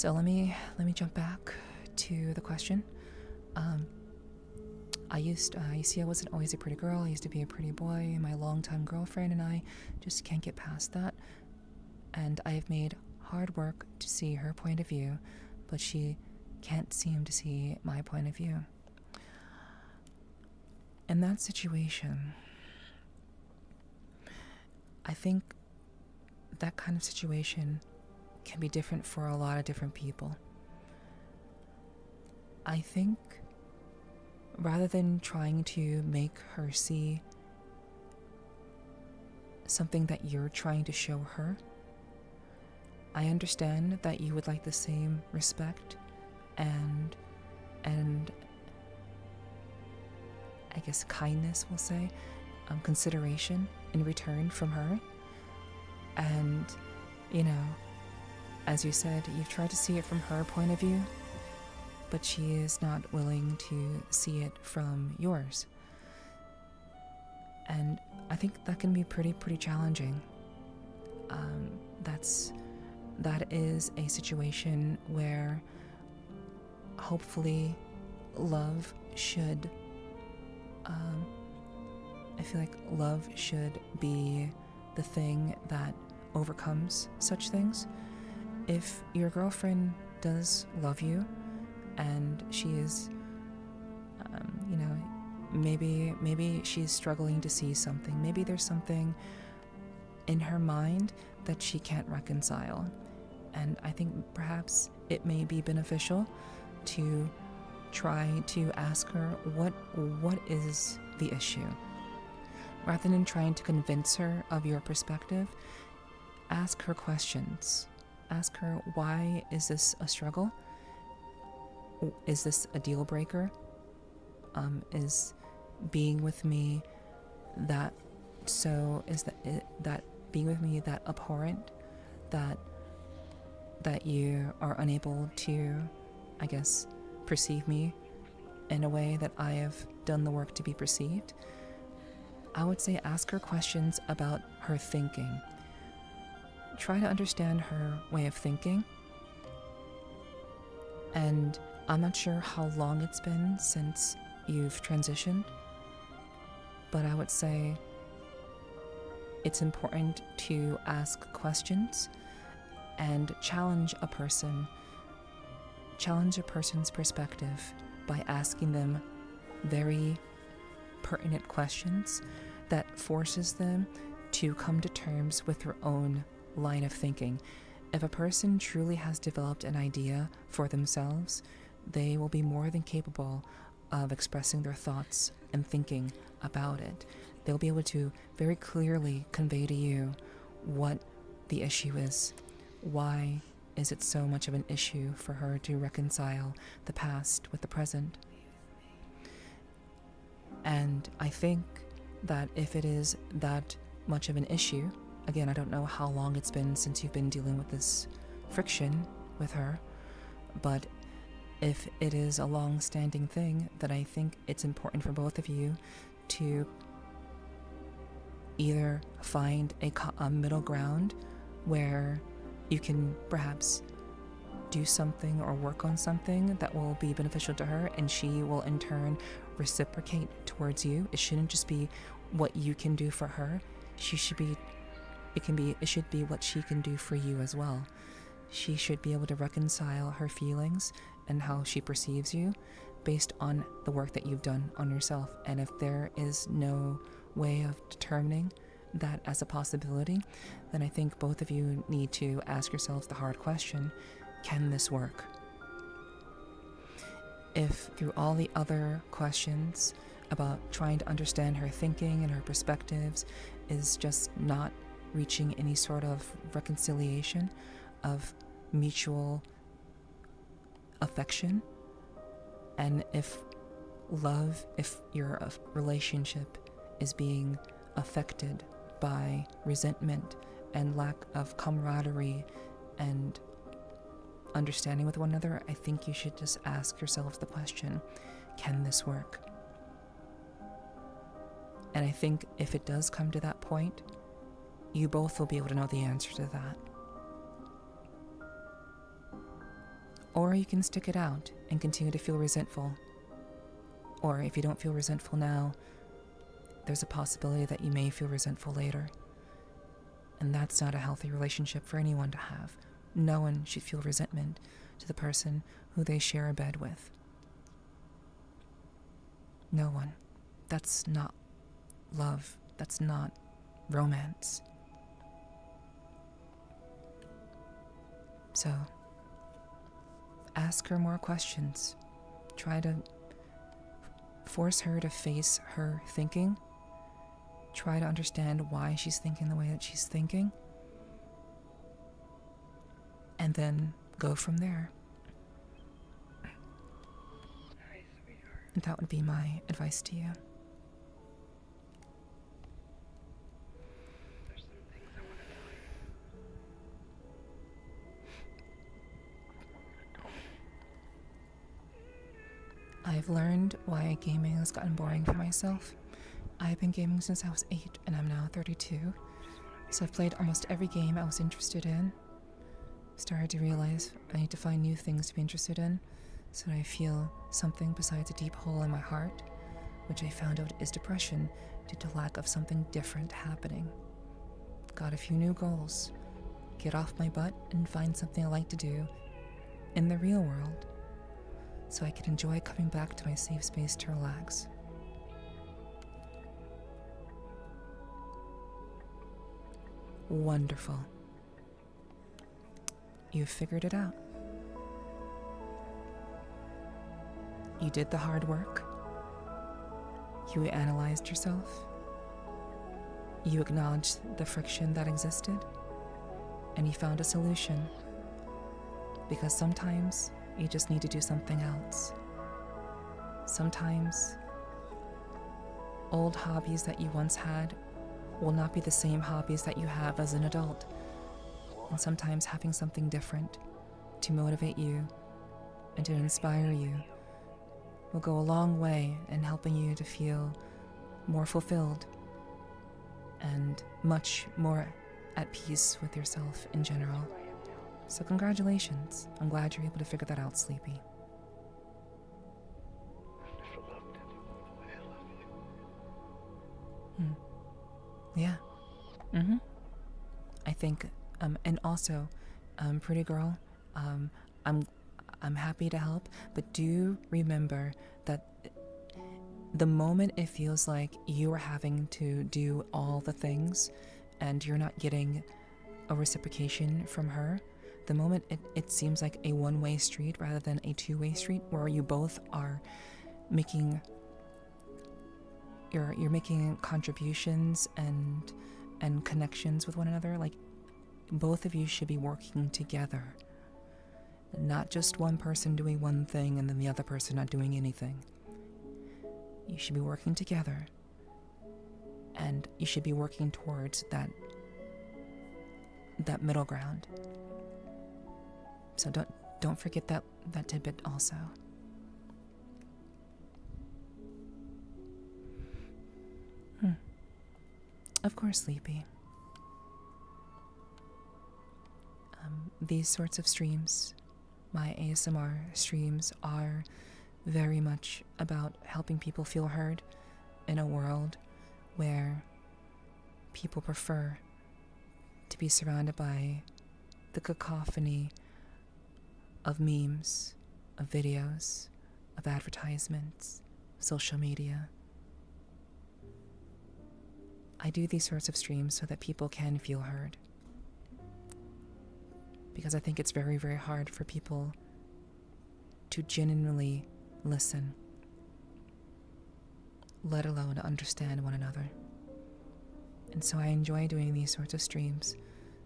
let me jump back to the question. You see, I wasn't always a pretty girl. I used to be a pretty boy, and my longtime girlfriend and I just can't get past that. And I have made hard work to see her point of view, but she can't seem to see my point of view. In that situation, I think that kind of situation can be different for a lot of different people. I think rather than trying to make her see something that you're trying to show her, I understand that you would like the same respect and I guess kindness, we'll say, consideration in return from her. And, you know, as you said, you've tried to see it from her point of view, but she is not willing to see it from yours. And I think that can be pretty challenging. That is a situation where hopefully love should, I feel like love should be the thing that overcomes such things. If your girlfriend does love you and she is, you know, maybe she's struggling to see something. Maybe there's something in her mind that she can't reconcile. And I think perhaps it may be beneficial to try to ask her what is the issue. Rather than trying to convince her of your perspective, ask her questions. Ask her, why is this a struggle? Is this a deal breaker? Is being with me that being with me that abhorrent that you are unable to, I guess, perceive me in a way that I have done the work to be perceived? I would say ask her questions about her thinking. Try to understand her way of thinking. And I'm not sure how long it's been since you've transitioned, but I would say it's important to ask questions and challenge a person's perspective by asking them very pertinent questions that forces them to come to terms with their own line of thinking. If a person truly has developed an idea for themselves, they will be more than capable of expressing their thoughts and thinking about it. They'll be able to very clearly convey to you what the issue is. Why is it so much of an issue for her to reconcile the past with the present? And I think that if it is that much of an issue, again, I don't know how long it's been since you've been dealing with this friction with her, but if it is a long-standing thing, then I think it's important for both of you to either find a middle ground where you can perhaps do something or work on something that will be beneficial to her, and she will in turn reciprocate towards you. It shouldn't just be what you can do for her. It should be what she can do for you as well. She should be able to reconcile her feelings and how she perceives you based on the work that you've done on yourself. And if there is no way of determining that as a possibility, then I think both of you need to ask yourselves the hard question: can this work? If through all the other questions about trying to understand her thinking and her perspectives is just not reaching any sort of reconciliation of mutual affection, and if your relationship is being affected by resentment and lack of camaraderie and understanding with one another, I think you should just ask yourselves the question, can this work? And I think if it does come to that point, you both will be able to know the answer to that. Or you can stick it out and continue to feel resentful. Or if you don't feel resentful now, there's a possibility that you may feel resentful later. And that's not a healthy relationship for anyone to have. No one should feel resentment to the person who they share a bed with. No one. That's not love. That's not romance. So, ask her more questions. Try to force her to face her thinking. Try to understand why she's thinking the way that she's thinking. And then go from there. Hi, sweetheart. And that would be my advice to you. There's some things I want to tell you. I've learned why gaming has gotten boring for myself. I've been gaming since I was 8 and I'm now 32. So I've played almost every game I was interested in. Started to realize I need to find new things to be interested in so that I feel something besides a deep hole in my heart, which I found out is depression due to lack of something different happening. Got a few new goals. Get off my butt and find something I like to do in the real world so I can enjoy coming back to my safe space to relax. Wonderful. you figured it out. You did the hard work. You analyzed yourself. You acknowledged the friction that existed, and you found a solution. Because sometimes you just need to do something else. Sometimes old hobbies that you once had will not be the same hobbies that you have as an adult. And sometimes having something different to motivate you and to inspire you will go a long way in helping you to feel more fulfilled and much more at peace with yourself in general. So congratulations. I'm glad you're able to figure that out, Sleepy. I've never loved anyone the way I love you. Yeah. I think, and also, pretty girl, I'm happy to help, but do remember that the moment it feels like you are having to do all the things and you're not getting a reciprocation from her, the moment it seems like a one-way street rather than a two-way street where you both are making you're making contributions and connections with one another, like both of you should be working together. Not just one person doing one thing and then the other person not doing anything. You should be working together, and you should be working towards that middle ground. So don't forget that tidbit also. Of course, Sleepy. These sorts of streams, my ASMR streams, are very much about helping people feel heard in a world where people prefer to be surrounded by the cacophony of memes, of videos, of advertisements, social media. I do these sorts of streams so that people can feel heard, because I think it's very, very hard for people to genuinely listen, let alone understand one another. And so I enjoy doing these sorts of streams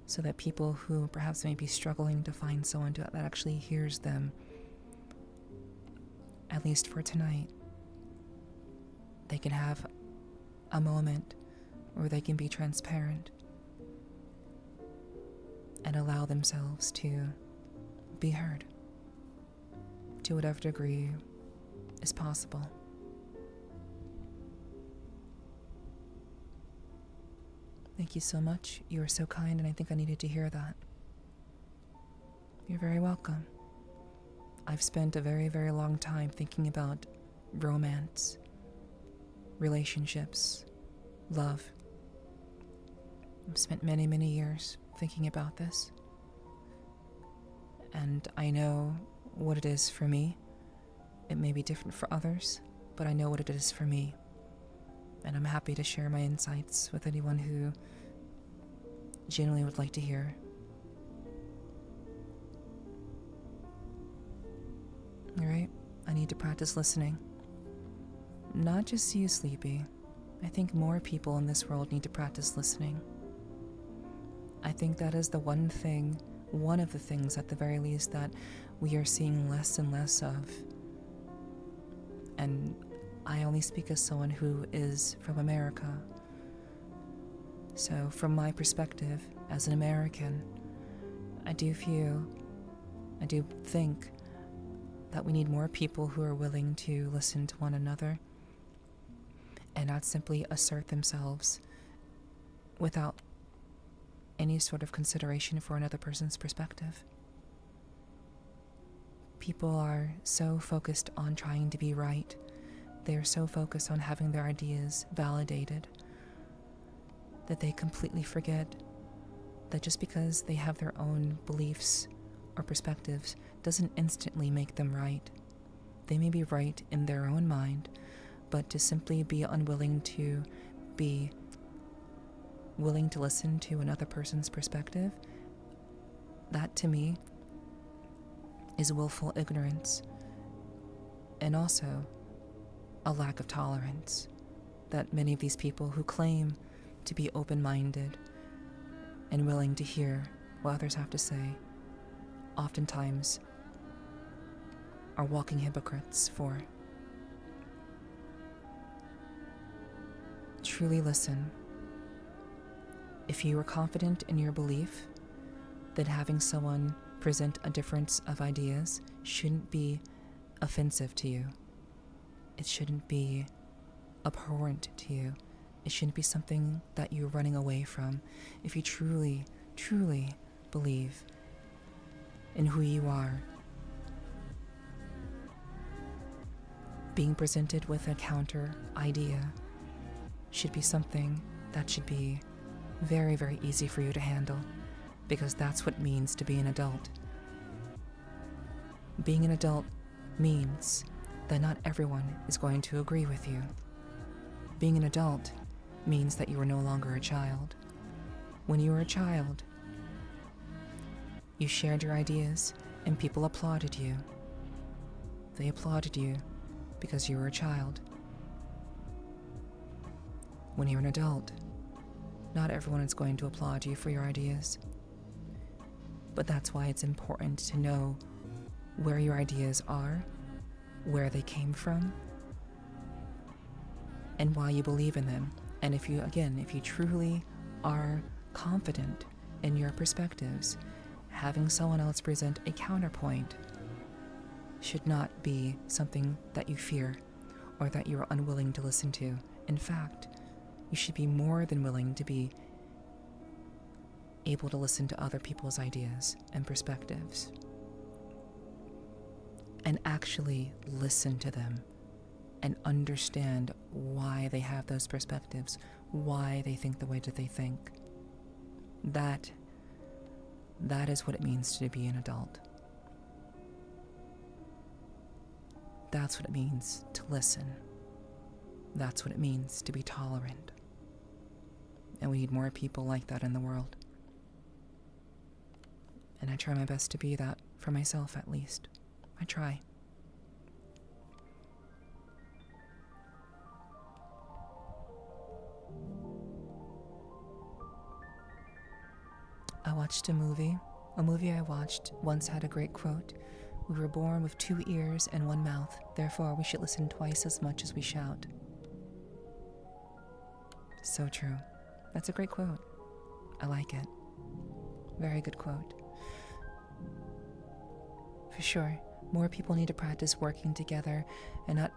so that people who perhaps may be struggling to find someone that actually hears them, at least for tonight, they can have a moment where they can be transparent and allow themselves to be heard to whatever degree is possible. Thank you so much. You are so kind, and I think I needed to hear that. You're very welcome. I've spent a very, very long time thinking about romance, relationships, love. I've spent many, many years thinking about this. And I know what it is for me. It may be different for others, but I know what it is for me. And I'm happy to share my insights with anyone who genuinely would like to hear. Alright, I need to practice listening. Not just you, Sleepy. I think more people in this world need to practice listening. I think that is the one of the things at the very least that we are seeing less and less of. And I only speak as someone who is from America. So from my perspective as an American, I do think that we need more people who are willing to listen to one another and not simply assert themselves without any sort of consideration for another person's perspective. People are so focused on trying to be right. They are so focused on having their ideas validated that they completely forget that just because they have their own beliefs or perspectives doesn't instantly make them right. They may be right in their own mind, but to simply be unwilling to be willing to listen to another person's perspective, that to me is willful ignorance, and also a lack of tolerance that many of these people who claim to be open-minded and willing to hear what others have to say oftentimes are walking hypocrites for. Truly listen. If you are confident in your belief, then having someone present a difference of ideas shouldn't be offensive to you. It shouldn't be abhorrent to you. It shouldn't be something that you're running away from. If you truly, truly believe in who you are, being presented with a counter idea should be something that should be very, very easy for you to handle, because that's what it means to be an adult. Being an adult means that not everyone is going to agree with you. Being an adult means that you are no longer a child. When you were a child, you shared your ideas and people applauded you. They applauded you because you were a child. When you're an adult, not everyone is going to applaud you for your ideas. But that's why it's important to know where your ideas are, where they came from, and why you believe in them. And if you truly are confident in your perspectives, having someone else present a counterpoint should not be something that you fear or that you are unwilling to listen to. In fact, you should be more than willing to be able to listen to other people's ideas and perspectives and actually listen to them and understand why they have those perspectives, why they think the way that they think. That is what it means to be an adult. That's what it means to listen. That's what it means to be tolerant. And we need more people like that in the world. And I try my best to be that for myself, at least. I try. I watched a movie. A movie I watched once had a great quote. We were born with 2 ears and 1 mouth. Therefore, we should listen twice as much as we shout. So true. That's a great quote. I like it. Very good quote. For sure, more people need to practice working together and not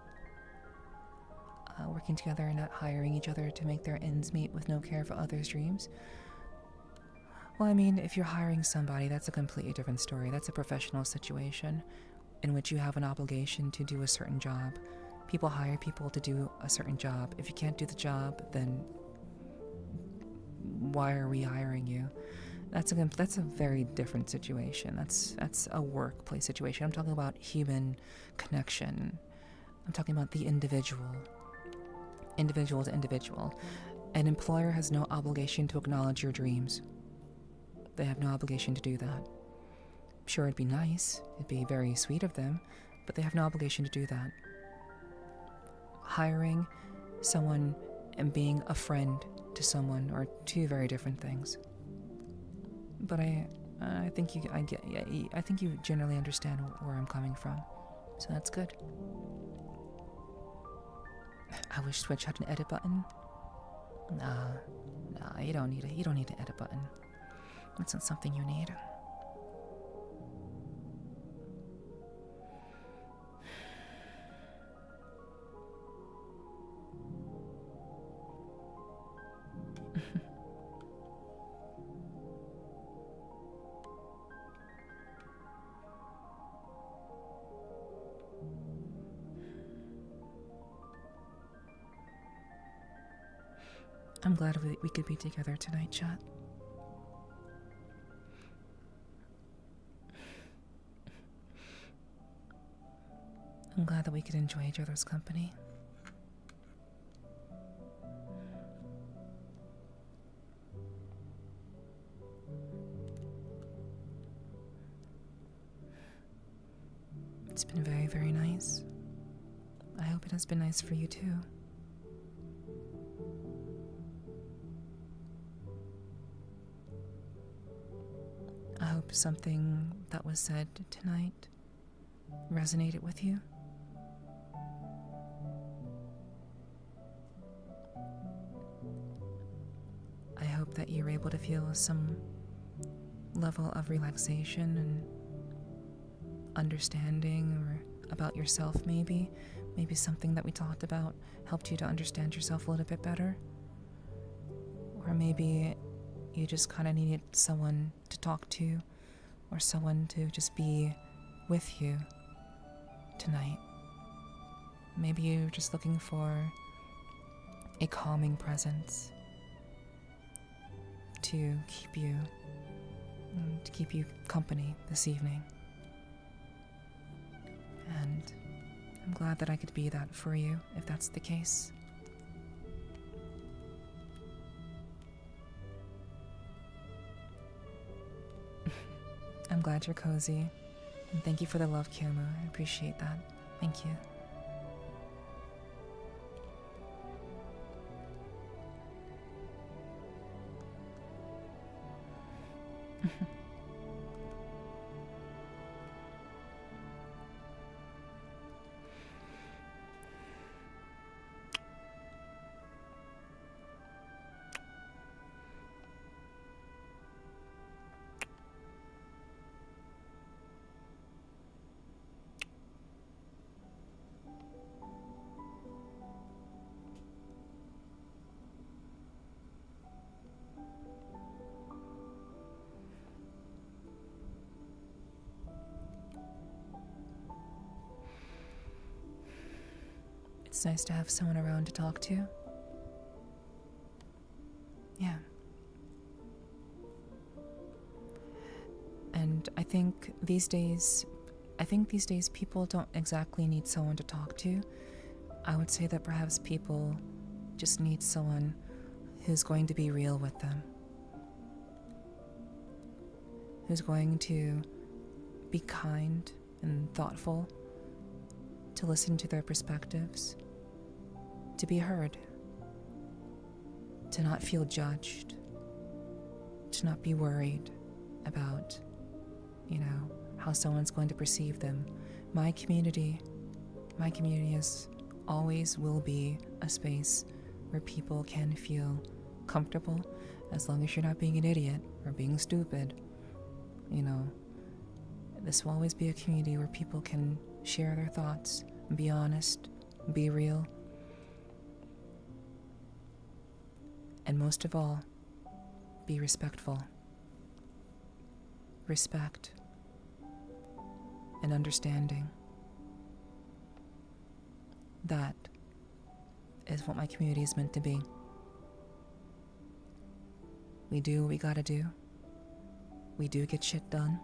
hiring each other to make their ends meet with no care for others' dreams. Well, I mean, if you're hiring somebody, that's a completely different story. That's a professional situation in which you have an obligation to do a certain job. People hire people to do a certain job. If you can't do the job, then why are we hiring you? That's a very different situation. That's a workplace situation. I'm talking about human connection. I'm talking about the individual to individual. An employer has no obligation to acknowledge your dreams. They have no obligation to do that. Sure, it'd be nice. It'd be very sweet of them, but they have no obligation to do that. Hiring someone and being a friend to someone are 2 very different things. But I think you generally understand where I'm coming from, so that's good. I wish Twitch had an edit button. Nah, you don't need an edit button. That's not something you need. I'm glad we could be together tonight, chat. I'm glad that we could enjoy each other's company. It's been very, very nice. I hope it has been nice for you too. I hope something that was said tonight resonated with you. I hope that you're able to feel some level of relaxation and understanding or about yourself maybe. Maybe something that we talked about helped you to understand yourself a little bit better. Or maybe you just kind of needed someone to talk to or someone to just be with you tonight. Maybe you're just looking for a calming presence to keep you company this evening. And I'm glad that I could be that for you, if that's the case. I'm glad you're cozy, and thank you for the love, Kyomo. I appreciate that. Thank you. It's nice to have someone around to talk to. Yeah. And I think these days people don't exactly need someone to talk to. I would say that perhaps people just need someone who's going to be real with them. Who's going to be kind and thoughtful, to listen to their perspectives, to be heard, to not feel judged, to not be worried about, how someone's going to perceive them. My community is always will be a space where people can feel comfortable, as long as you're not being an idiot or being stupid. This will always be a community where people can share their thoughts, be honest, be real, and most of all, be respectful. Respect and understanding. That is what my community is meant to be. We do what we gotta do. We do get shit done.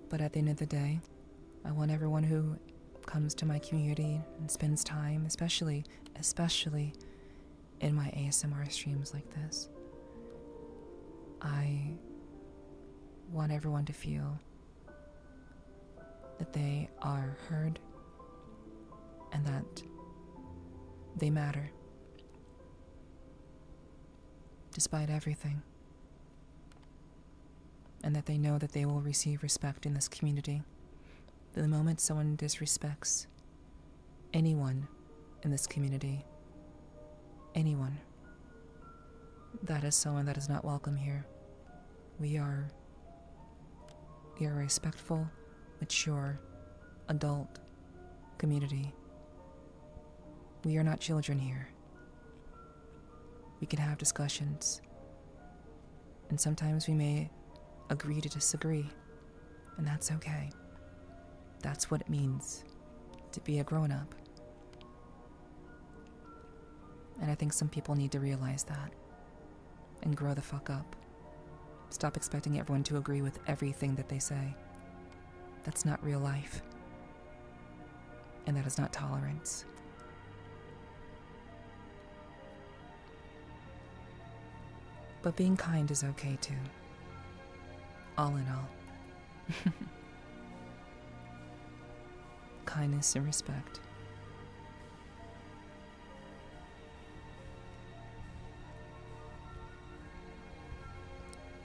But at the end of the day, I want everyone who comes to my community and spends time, especially in my ASMR streams like this, I want everyone to feel that they are heard and that they matter, despite everything, and that they know that they will receive respect in this community. The moment someone disrespects anyone in this community, anyone, that is someone that is not welcome here. We are a respectful, mature, adult community. We are not children here. We can have discussions, and sometimes we may agree to disagree, and that's okay. That's what it means to be a grown-up. And I think some people need to realize that and grow the fuck up. Stop expecting everyone to agree with everything that they say. That's not real life. And that is not tolerance. But being kind is okay too. All in all. kindness and respect.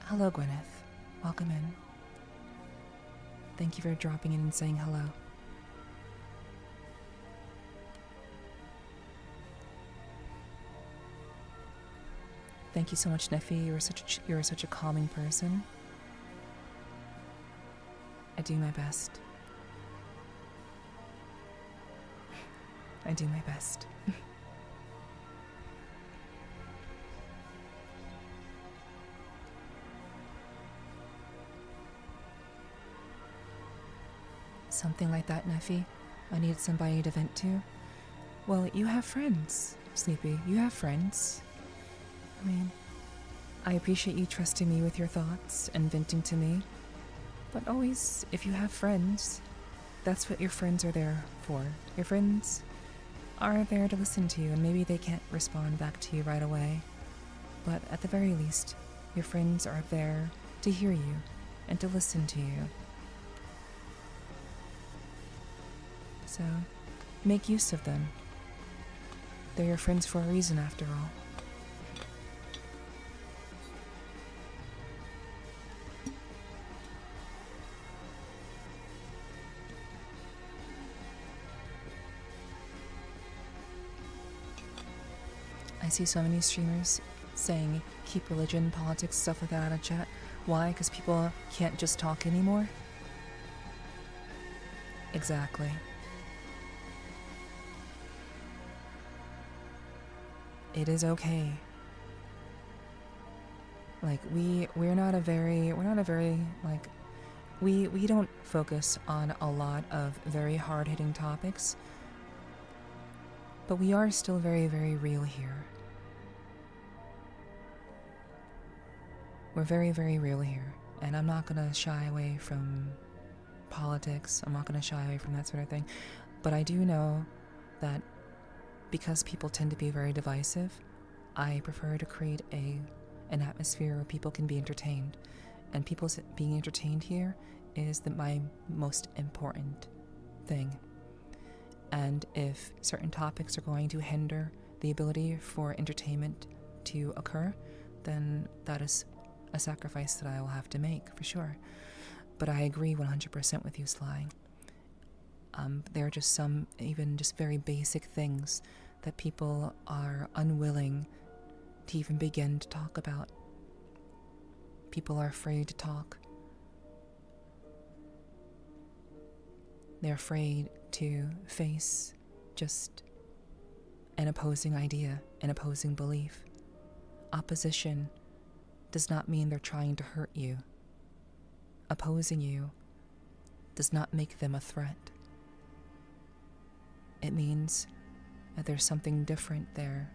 Hello, Gwyneth. Welcome in. Thank you for dropping in and saying hello. Thank you so much, Nephi. You're such a calming person. I do my best. I do my best. Something like that, Nephi. I needed somebody to vent to. Well, you have friends, Sleepy. You have friends. I mean, I appreciate you trusting me with your thoughts and venting to me. But always, if you have friends, that's what your friends are there for. Your friends are there to listen to you, and maybe they can't respond back to you right away. But at the very least, your friends are there to hear you and to listen to you. So, make use of them. They're your friends for a reason, after all. I see so many streamers saying keep religion, politics, stuff like that out of chat. Why? Because people can't just talk anymore? Exactly. It is okay. Like, we're not a very, like, we don't focus on a lot of very hard-hitting topics, but we are still very, very real here. We're very, very real here, and I'm not gonna shy away from politics. I'm not gonna shy away from that sort of thing, but I do know that because people tend to be very divisive, I prefer to create an atmosphere where people can be entertained. And people being entertained here is my most important thing. And if certain topics are going to hinder the ability for entertainment to occur, then that is a sacrifice that I will have to make, for sure. But I agree 100% with you, Sly. There are just some, even just very basic things that people are unwilling to even begin to talk about. People are afraid to talk. They're afraid to face just an opposing idea, an opposing belief. Opposition does not mean they're trying to hurt you. Opposing you does not make them a threat. It means that there's something different there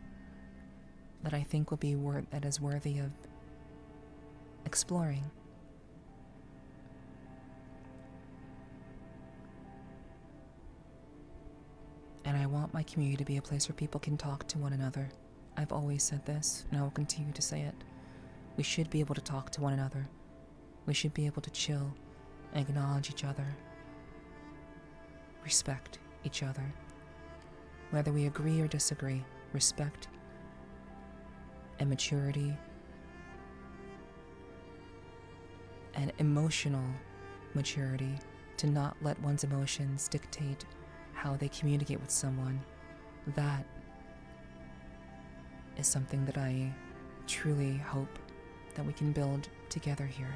that I think will be that is worthy of exploring. And I want my community to be a place where people can talk to one another. I've always said this, and I will continue to say it. We should be able to talk to one another. We should be able to chill and acknowledge each other, respect each other. Whether we agree or disagree, respect and maturity and emotional maturity, to not let one's emotions dictate how they communicate with someone. That is something that I truly hope that we can build together here.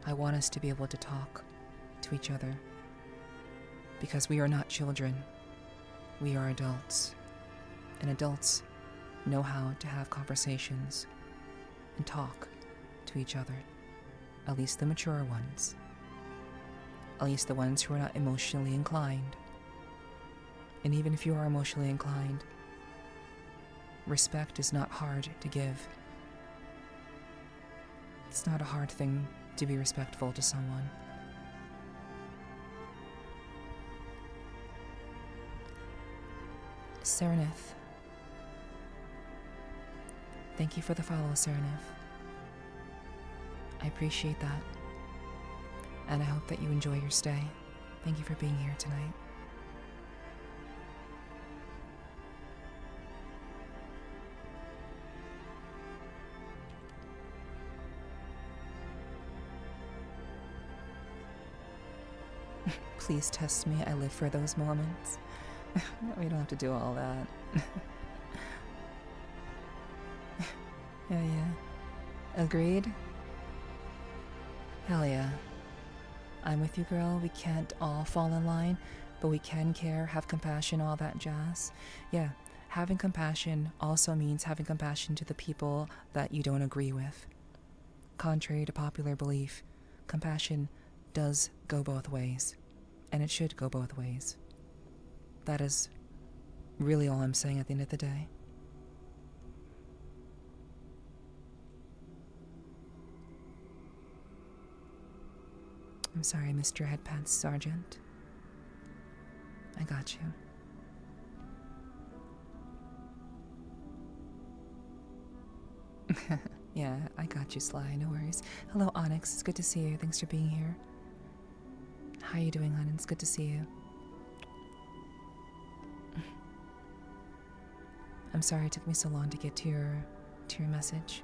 I want us to be able to talk to each other, because we are not children. We are adults, and adults know how to have conversations and talk to each other, at least the mature ones, at least the ones who are not emotionally inclined. And even if you are emotionally inclined, respect is not hard to give. It's not a hard thing to be respectful to someone. Serenith. Thank you for the follow, Serenith. I appreciate that. And I hope that you enjoy your stay. Thank you for being here tonight. Please test me. I live for those moments. We don't have to do all that. Yeah. Agreed? Hell yeah. I'm with you, girl. We can't all fall in line, but we can care, have compassion, all that jazz. Yeah, having compassion also means having compassion to the people that you don't agree with. Contrary to popular belief, compassion does go both ways, and it should go both ways. That is really all I'm saying at the end of the day. I'm sorry, Mr. Headpants Sergeant. I got you. Yeah, I got you, Sly. No worries. Hello, Onyx. It's good to see you. Thanks for being here. How you doing, hon? It's good to see you. I'm sorry it took me so long to get to your message.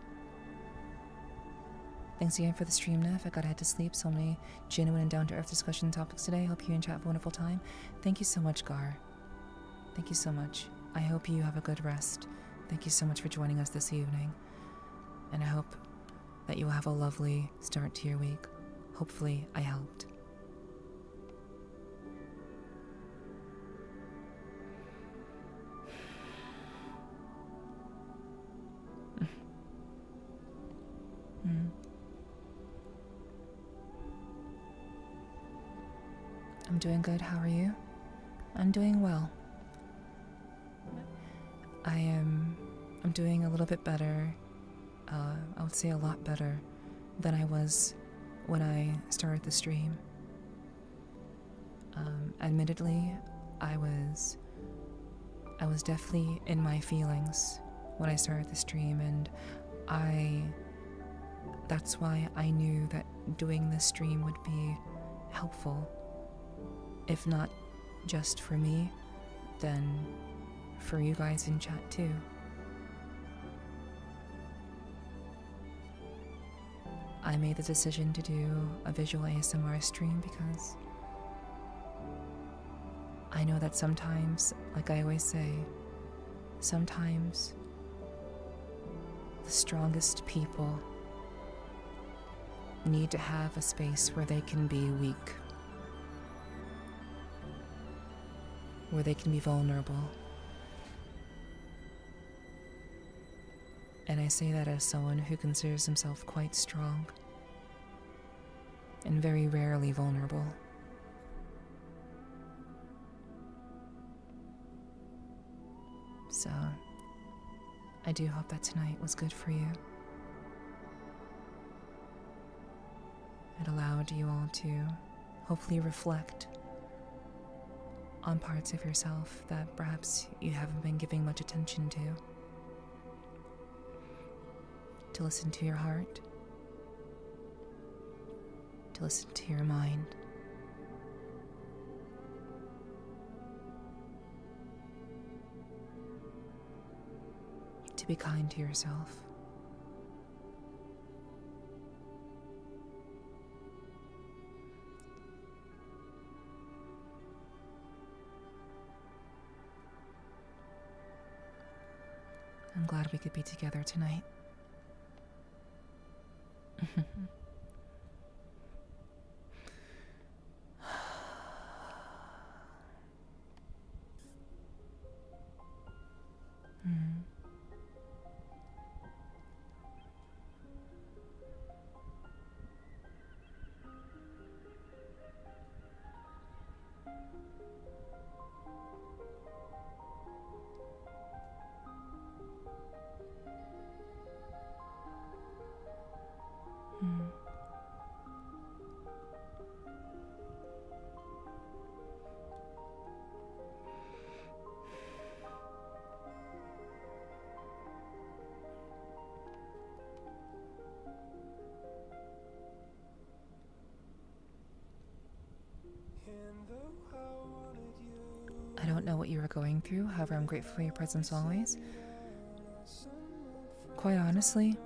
Thanks again for the stream, Neff. I gotta head to sleep. So many genuine and down-to-earth discussion topics today. Hope you and chat have a wonderful time. Thank you so much, Gar. Thank you so much. I hope you have a good rest. Thank you so much for joining us this evening. And I hope that you will have a lovely start to your week. Hopefully, I helped. I'm doing good. How are you? I'm doing well. I'm doing a little bit better. I would say a lot better than I was when I started the stream. Admittedly, I was definitely in my feelings when I started the stream, and that's why I knew that doing this stream would be helpful. If not just for me, then for you guys in chat too. I made the decision to do a visual ASMR stream because I know that sometimes, like I always say, sometimes the strongest people need to have a space where they can be weak, where they can be vulnerable. And I say that as someone who considers himself quite strong and very rarely vulnerable. So, I do hope that tonight was good for you. It allowed you all to hopefully reflect on parts of yourself that perhaps you haven't been giving much attention to listen to your heart, to listen to your mind. To be kind to yourself. I'm glad we could be together tonight. I don't know what you are going through, however, I'm grateful for your presence always. Quite honestly,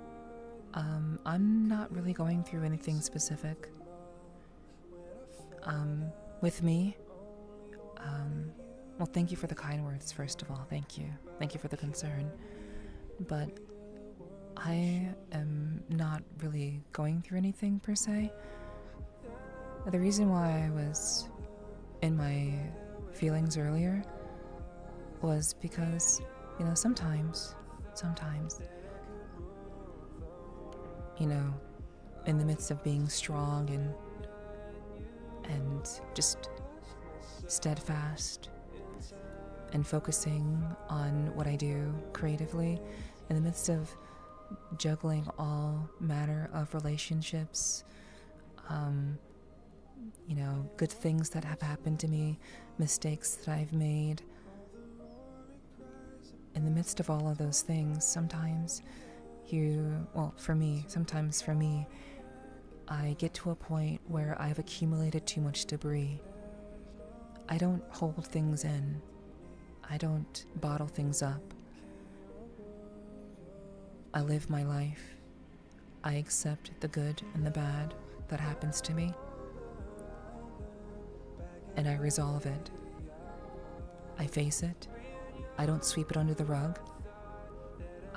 I'm not really going through anything specific. With me, well, thank you for the kind words, first of all. Thank you. Thank you for the concern. But I am not really going through anything per se. The reason why I was in my feelings earlier was because, sometimes, in the midst of being strong and just steadfast and focusing on what I do creatively, in the midst of juggling all manner of relationships, good things that have happened to me, mistakes that I've made. In the midst of all of those things, sometimes for me, I get to a point where I've accumulated too much debris. I don't hold things in. I don't bottle things up. I live my life. I accept the good and the bad that happens to me, and I resolve it. I face it. I don't sweep it under the rug.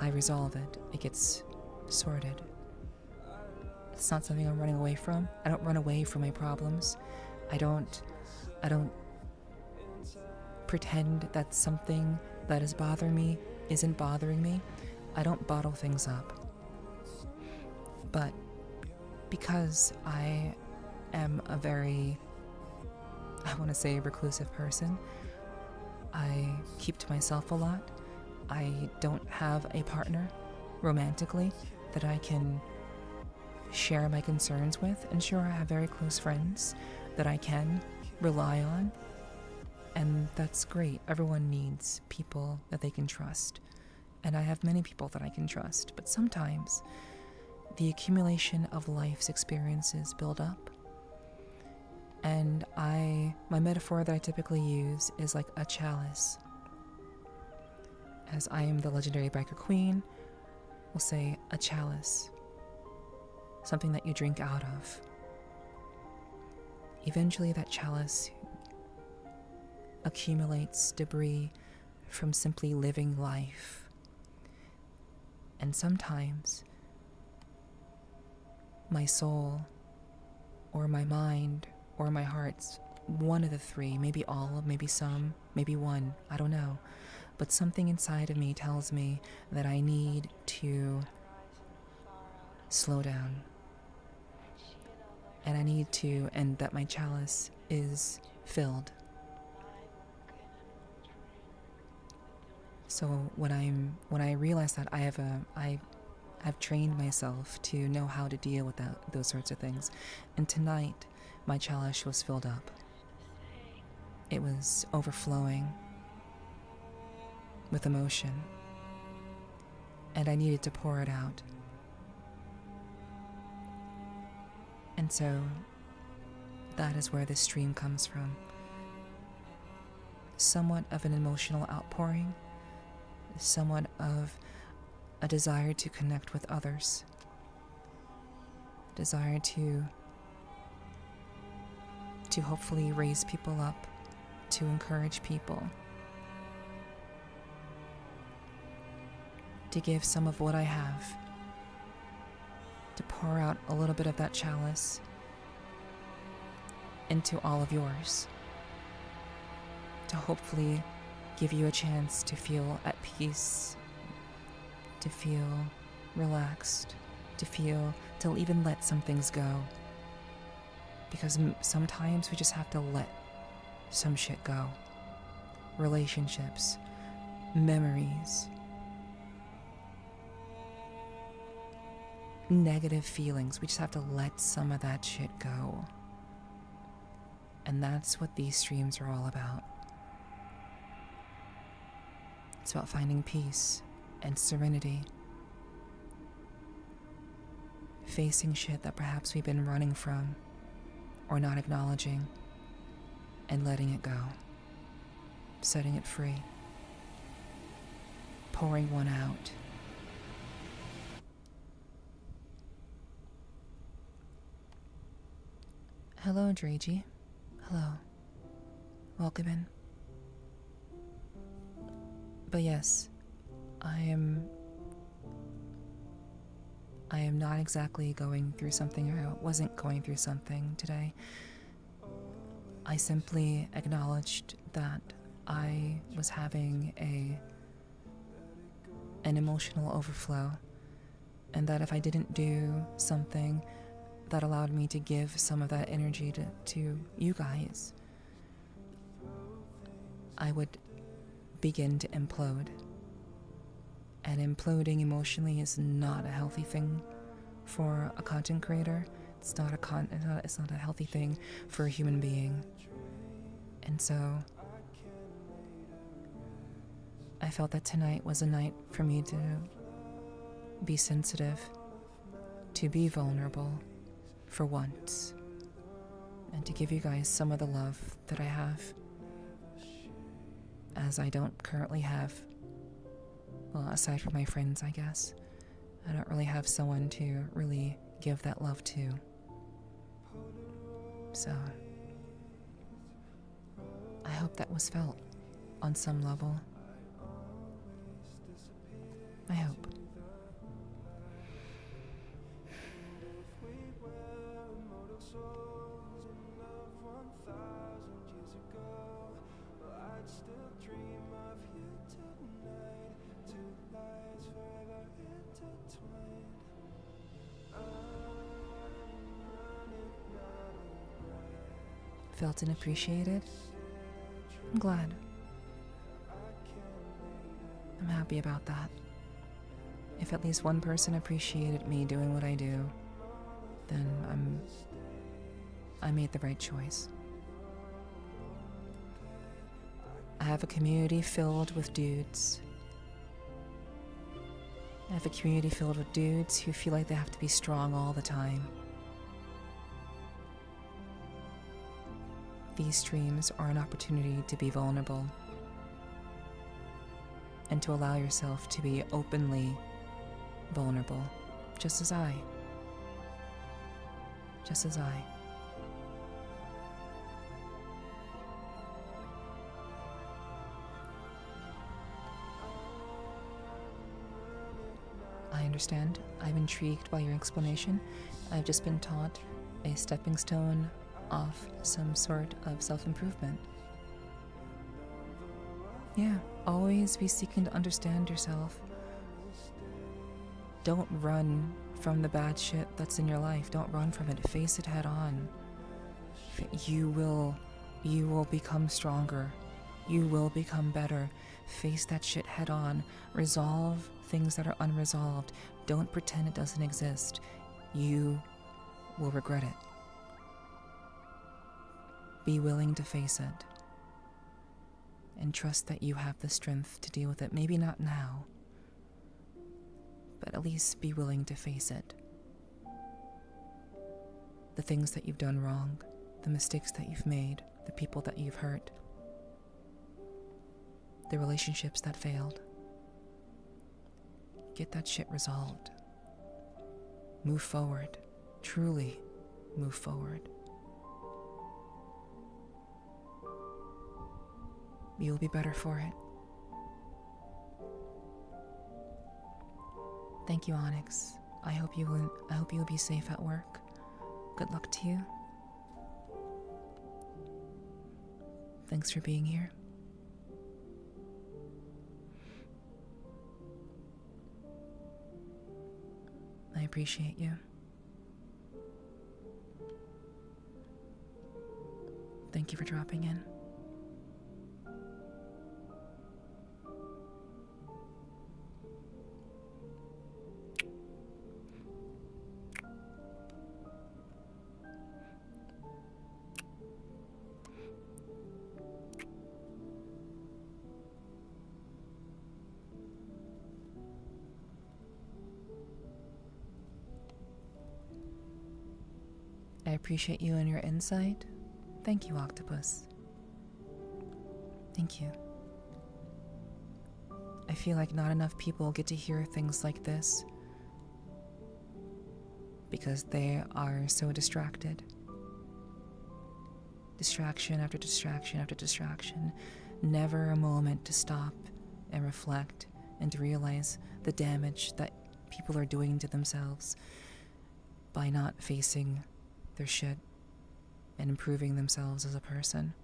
I resolve it. It gets sorted. It's not something I'm running away from. I don't run away from my problems. I don't pretend that something that is bothering me isn't bothering me. I don't bottle things up. But because I am a very, reclusive person, I keep to myself a lot. I don't have a partner romantically that I can share my concerns with. And sure, I have very close friends that I can rely on. And that's great. Everyone needs people that they can trust. And I have many people that I can trust. But sometimes the accumulation of life's experiences build up. And my metaphor that I typically use is like a chalice. As I am the legendary biker queen, we'll say a chalice. Something that you drink out of. Eventually that chalice accumulates debris from simply living life. And sometimes my soul or my mind or my heart's one of the three, maybe all, maybe some, maybe one, I don't know. But something inside of me tells me that I need to slow down. And that my chalice is filled. So when I realize that I've trained myself to know how to deal with those sorts of things. And tonight, my chalice was filled up. It was overflowing with emotion. And I needed to pour it out. And so, that is where this stream comes from. Somewhat of an emotional outpouring, somewhat of a desire to connect with others, desire to hopefully raise people up, to encourage people, to give some of what I have, to pour out a little bit of that chalice into all of yours, to hopefully give you a chance to feel at peace, to feel relaxed, to even let some things go. Because sometimes we just have to let some shit go. Relationships, memories, negative feelings. We just have to let some of that shit go. And that's what these streams are all about. It's about finding peace and serenity. Facing shit that perhaps we've been running from or not acknowledging and letting it go. setting it free, pouring one out. Hello, Dragey. Hello. Welcome in. But yes, I am not exactly going through something, or I wasn't going through something today. I simply acknowledged that I was having an emotional overflow, and that if I didn't do something that allowed me to give some of that energy to you guys, I would begin to implode. And imploding emotionally is not a healthy thing for a content creator. It's not a healthy thing for a human being. And so I felt that tonight was a night for me to be sensitive, to be vulnerable for once, and to give you guys some of the love that I have, as I don't currently have, well, aside from my friends, I guess, I don't really have someone to really give that love to. So I hope that was felt on some level. I hope. Felt and appreciated? I'm glad. I'm happy about that. If at least one person appreciated me doing what I do, then I made the right choice. I have a community filled with dudes. I have a community filled with dudes who feel like they have to be strong all the time. These streams are an opportunity to be vulnerable and to allow yourself to be openly vulnerable, just as I. I understand. I'm intrigued by your explanation. I've just been taught a stepping stone off some sort of self-improvement. Yeah, always be seeking to understand yourself. Don't run from the bad shit that's in your life. Don't run from it. Face it head on. You will become stronger. You will become better. Face that shit head on. Resolve things that are unresolved. Don't pretend it doesn't exist. You will regret it. Be willing to face it. And trust that you have the strength to deal with it. Maybe not now, but at least be willing to face it. The things that you've done wrong, the mistakes that you've made, the people that you've hurt, the relationships that failed. Get that shit resolved. Move forward. Truly move forward. You'll be better for it. Thank you, Onyx. I hope you will be safe at work. Good luck to you. Thanks for being here. I appreciate you. Thank you for dropping in. I appreciate you and your insight. Thank you, Octopus. Thank you. I feel like not enough people get to hear things like this because they are so distracted. Distraction after distraction after distraction. Never a moment to stop and reflect and to realize the damage that people are doing to themselves by not facing their shit and improving themselves as a person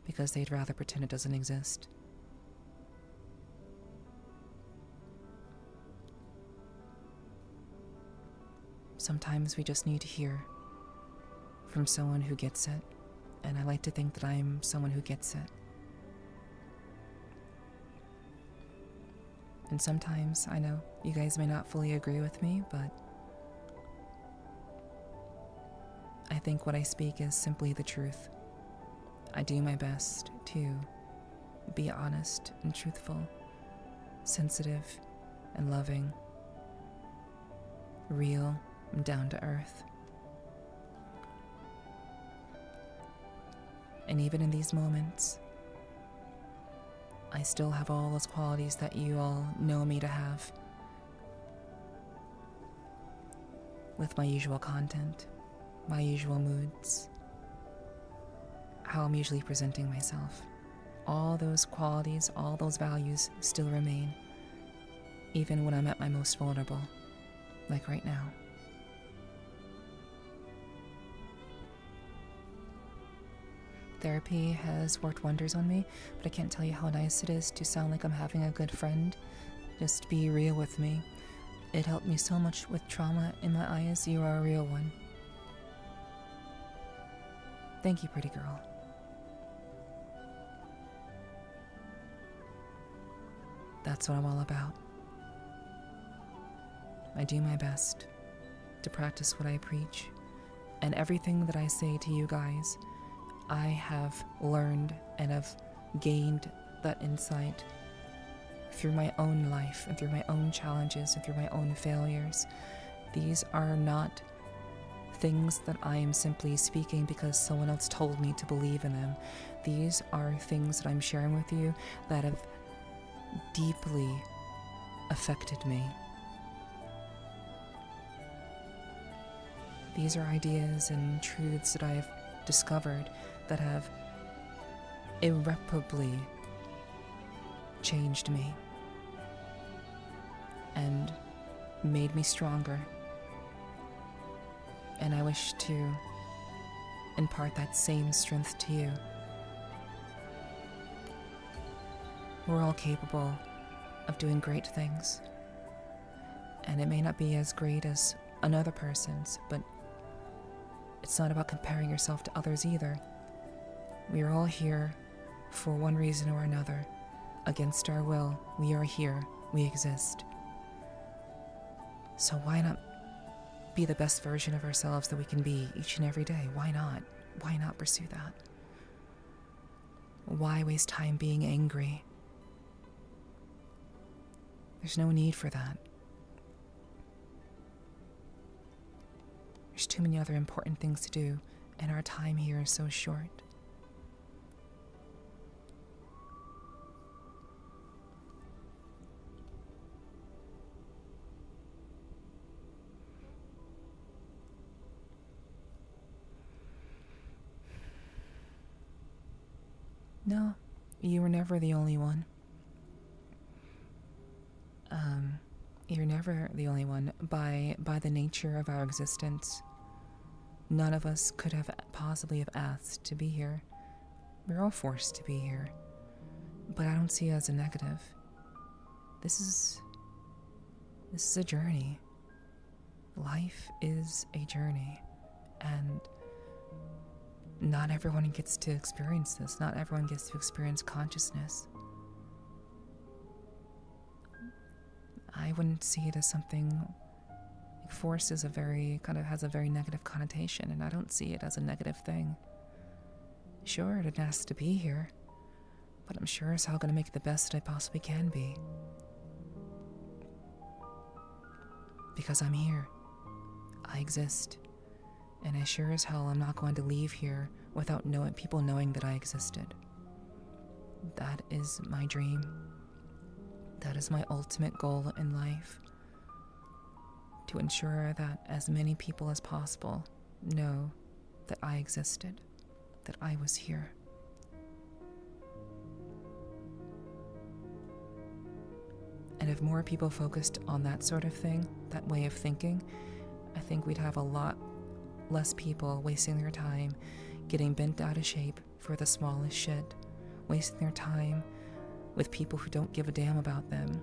because they'd rather pretend it doesn't exist. Sometimes we just need to hear from someone who gets it, and I like to think that I'm someone who gets it. And sometimes, I know, you guys may not fully agree with me, but I think what I speak is simply the truth. I do my best to be honest and truthful, sensitive and loving, real and down to earth. And even in these moments, I still have all those qualities that you all know me to have. With my usual content, my usual moods, how I'm usually presenting myself. All those qualities, all those values still remain, even when I'm at my most vulnerable, like right now. Therapy has worked wonders on me, but I can't tell you how nice it is to sound like I'm having a good friend. Just be real with me. It helped me so much with trauma in my eyes. You are a real one. Thank you, pretty girl. That's what I'm all about. I do my best to practice what I preach, and everything that I say to you guys, I have learned and have gained that insight through my own life and through my own challenges and through my own failures. These are not things that I am simply speaking because someone else told me to believe in them. These are things that I'm sharing with you that have deeply affected me. These are ideas and truths that I've discovered that have irreparably changed me and made me stronger. And I wish to impart that same strength to you. We're all capable of doing great things. And it may not be as great as another person's, but it's not about comparing yourself to others either. We are all here for one reason or another. Against our will, we are here. We exist. So why not be the best version of ourselves that we can be each and every day? Why not? Why not pursue that? Why waste time being angry? There's no need for that. There's too many other important things to do, and our time here is so short. No, you were never the only one. You're never the only one. By the nature of our existence, none of us could have possibly have asked to be here. We're all forced to be here. But I don't see it as a negative. This is a journey. Life is a journey. And not everyone gets to experience this. Not everyone gets to experience consciousness. I wouldn't see it as something. Force is has a very negative connotation, and I don't see it as a negative thing. Sure, it didn't ask to be here, but I'm sure as hell gonna make it the best I possibly can be. Because I'm here. I exist. And I sure as hell I'm not going to leave here without people knowing that I existed. That is my dream. That is my ultimate goal in life. To ensure that as many people as possible know that I existed, that I was here. And if more people focused on that sort of thing, that way of thinking, I think we'd have a lot less people wasting their time getting bent out of shape for the smallest shit, wasting their time with people who don't give a damn about them,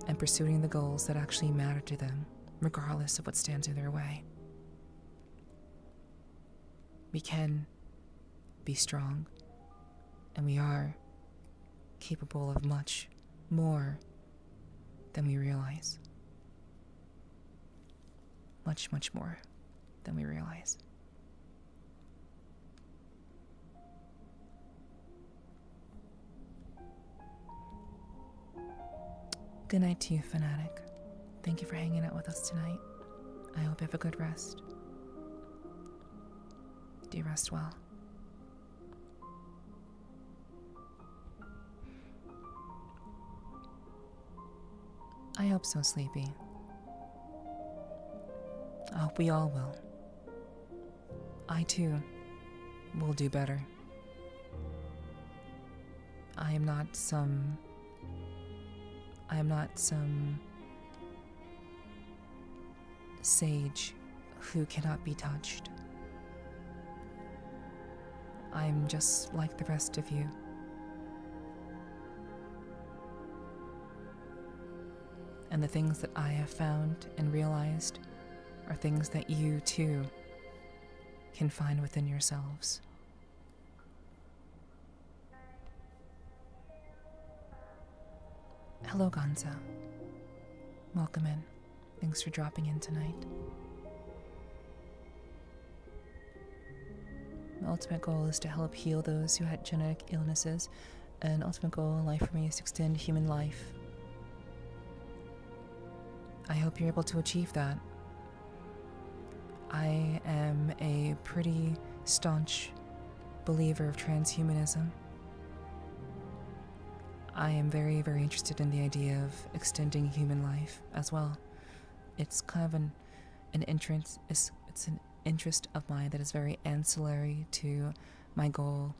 and pursuing the goals that actually matter to them, regardless of what stands in their way. We can be strong, and we are capable of much more than we realize. Much, much more than we realize. Good night to you, fanatic. Thank you for hanging out with us tonight. I hope you have a good rest. Do you rest well? I hope so, Sleepy. I hope we all will. I, too, will do better. I am not some sage who cannot be touched. I'm just like the rest of you. And the things that I have found and realized are things that you, too, can find within yourselves. Hello, Gonzo. Welcome in. Thanks for dropping in tonight. My ultimate goal is to help heal those who had genetic illnesses, and ultimate goal in life for me is to extend human life. I hope you're able to achieve that. I am a pretty staunch believer of transhumanism. I am very, very interested in the idea of extending human life as well. It's kind of an interest. It's an interest of mine that is very ancillary to my goal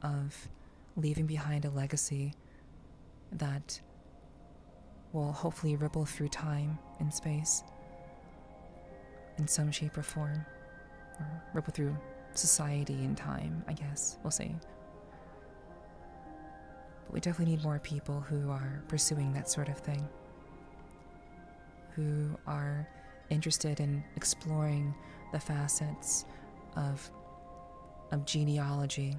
of leaving behind a legacy that will hopefully ripple through time and space in some shape or form, or ripple through society and time, I guess. We'll see. But we definitely need more people who are pursuing that sort of thing, who are interested in exploring the facets of genealogy,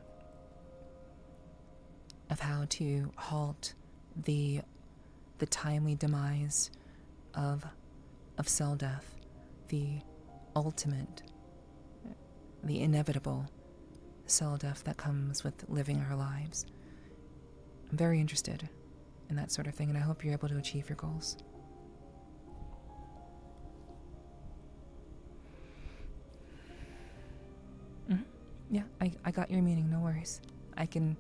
of how to halt the timely demise of cell death, the ultimate, the inevitable cell death that comes with living our lives. I'm very interested in that sort of thing, and I hope you're able to achieve your goals. Yeah, I got your meaning, no worries. I can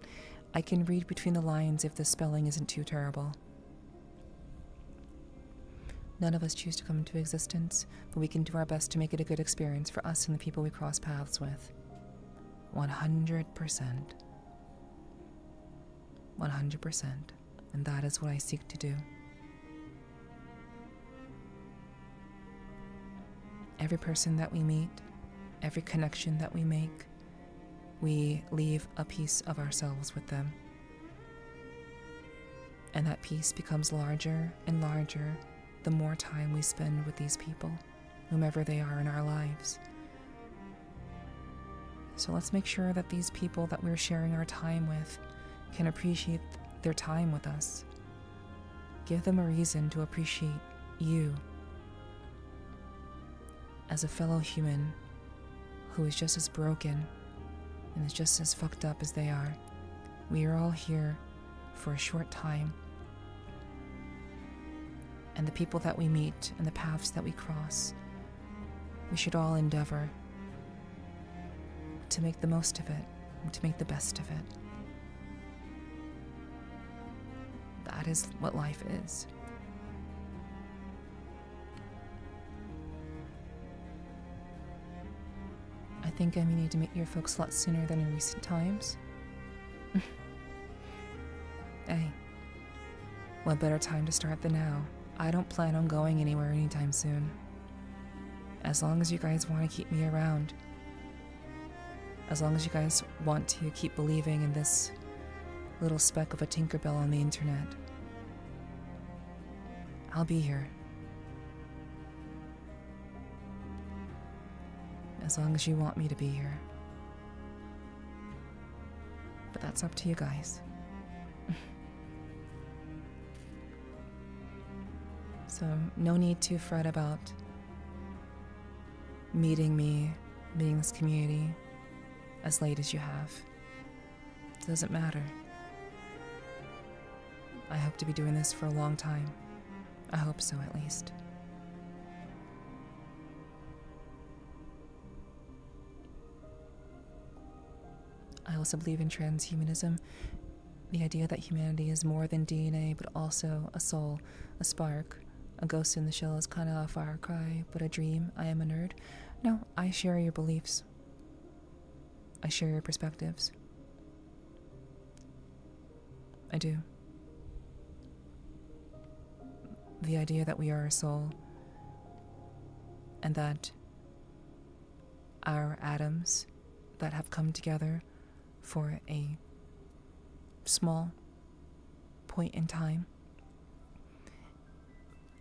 read between the lines if the spelling isn't too terrible. None of us choose to come into existence, but we can do our best to make it a good experience for us and the people we cross paths with. 100%. 100%. And that is what I seek to do. Every person that we meet, every connection that we make, we leave a piece of ourselves with them. And that piece becomes larger and larger the more time we spend with these people, whomever they are in our lives. So let's make sure that these people that we're sharing our time with can appreciate their time with us. Give them a reason to appreciate you as a fellow human who is just as broken and is just as fucked up as they are. We are all here for a short time. And the people that we meet and the paths that we cross, we should all endeavor to make the most of it and to make the best of it. that is what life is. I think I may need to meet your folks a lot sooner than in recent times. Hey, what better time to start than now? I don't plan on going anywhere anytime soon. As long as you guys want to keep me around. As long as you guys want to keep believing in this little speck of a Tinkerbell on the internet. I'll be here. As long as you want me to be here. But that's up to you guys. So, no need to fret about meeting this community as late as you have. It doesn't matter. I hope to be doing this for a long time. I hope so, at least. I also believe in transhumanism, the idea that humanity is more than DNA, but also a soul, a spark. A ghost in the shell is kind of a far cry, but a dream. I am a nerd. No, I share your beliefs. I share your perspectives. I do. The idea that we are a soul, and that our atoms that have come together for a small point in time.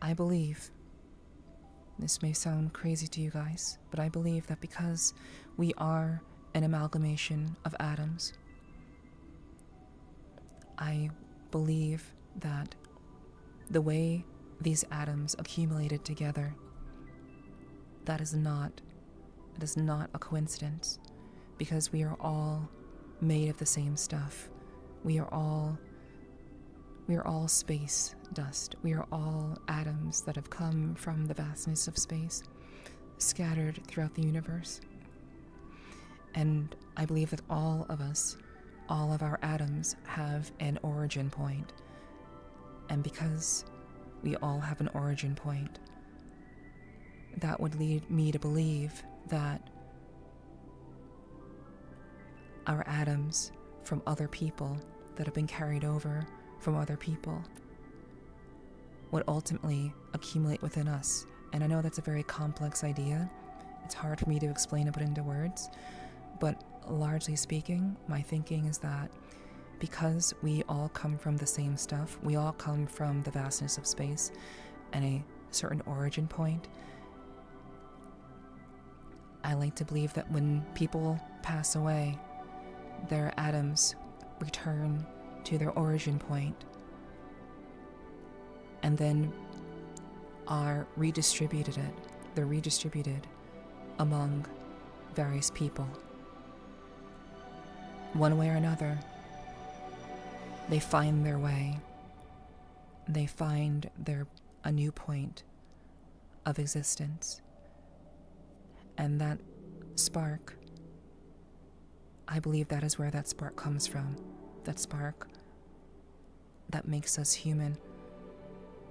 I believe, this may sound crazy to you guys, but I believe that because we are an amalgamation of atoms, I believe that the way these atoms accumulated together, that is not a coincidence, because we are all made of the same stuff. We are all space dust. We are all atoms that have come from the vastness of space, scattered throughout the universe. And I believe that all of us, all of our atoms, have an origin point. And because we all have an origin point, that would lead me to believe that our atoms from other people that have been carried over from other people would ultimately accumulate within us. And I know that's a very complex idea. It's hard for me to explain and put into words, but largely speaking, my thinking is that because we all come from the same stuff, we all come from the vastness of space and a certain origin point, I like to believe that when people pass away, their atoms return to their origin point and then are redistributed. They're redistributed among various people. One way or another, they find their way. They find a new point of existence. And that spark, I believe that is where that spark comes from. That spark that makes us human,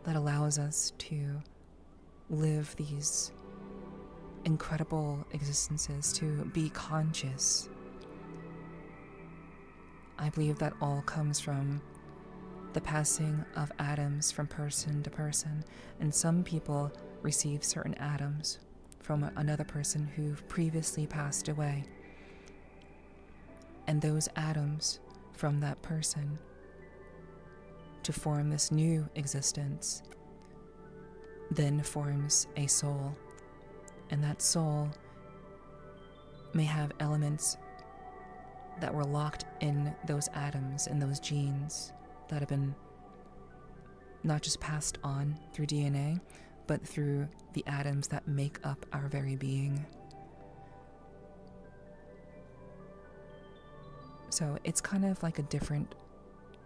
that allows us to live these incredible existences, to be conscious. I believe that all comes from the passing of atoms from person to person, and some people receive certain atoms from another person who previously passed away. And those atoms from that person to form this new existence then forms a soul. And that soul may have elements that were locked in those atoms and those genes that have been not just passed on through DNA, but through the atoms that make up our very being. So it's kind of like a different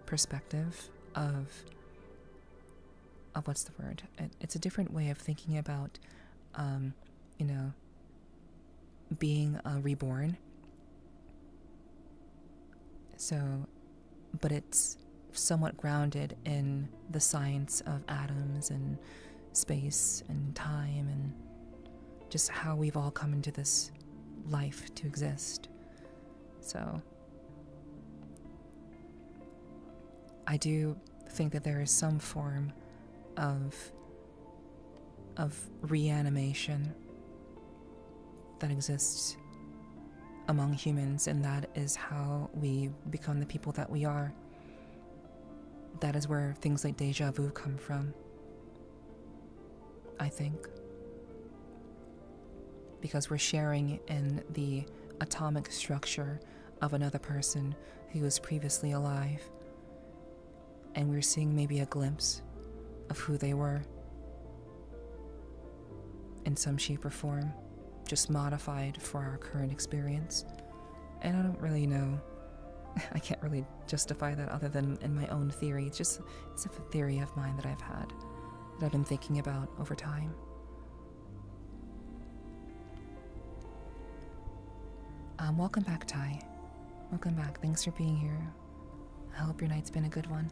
perspective of what's the word? It's a different way of thinking about, being reborn. So, but it's somewhat grounded in the science of atoms and space and time and just how we've all come into this life to exist. So I do think that there is some form of reanimation that exists among humans, and that is how we become the people that we are. That is where things like deja vu come from, I think. Because we're sharing in the atomic structure of another person who was previously alive, and we're seeing maybe a glimpse of who they were in some shape or form, just modified for our current experience. And I don't really know. I can't really justify that other than in my own theory. It's a theory of mine that I've had, that I've been thinking about over time. Welcome back, Ty. Welcome back. Thanks for being here. I hope your night's been a good one.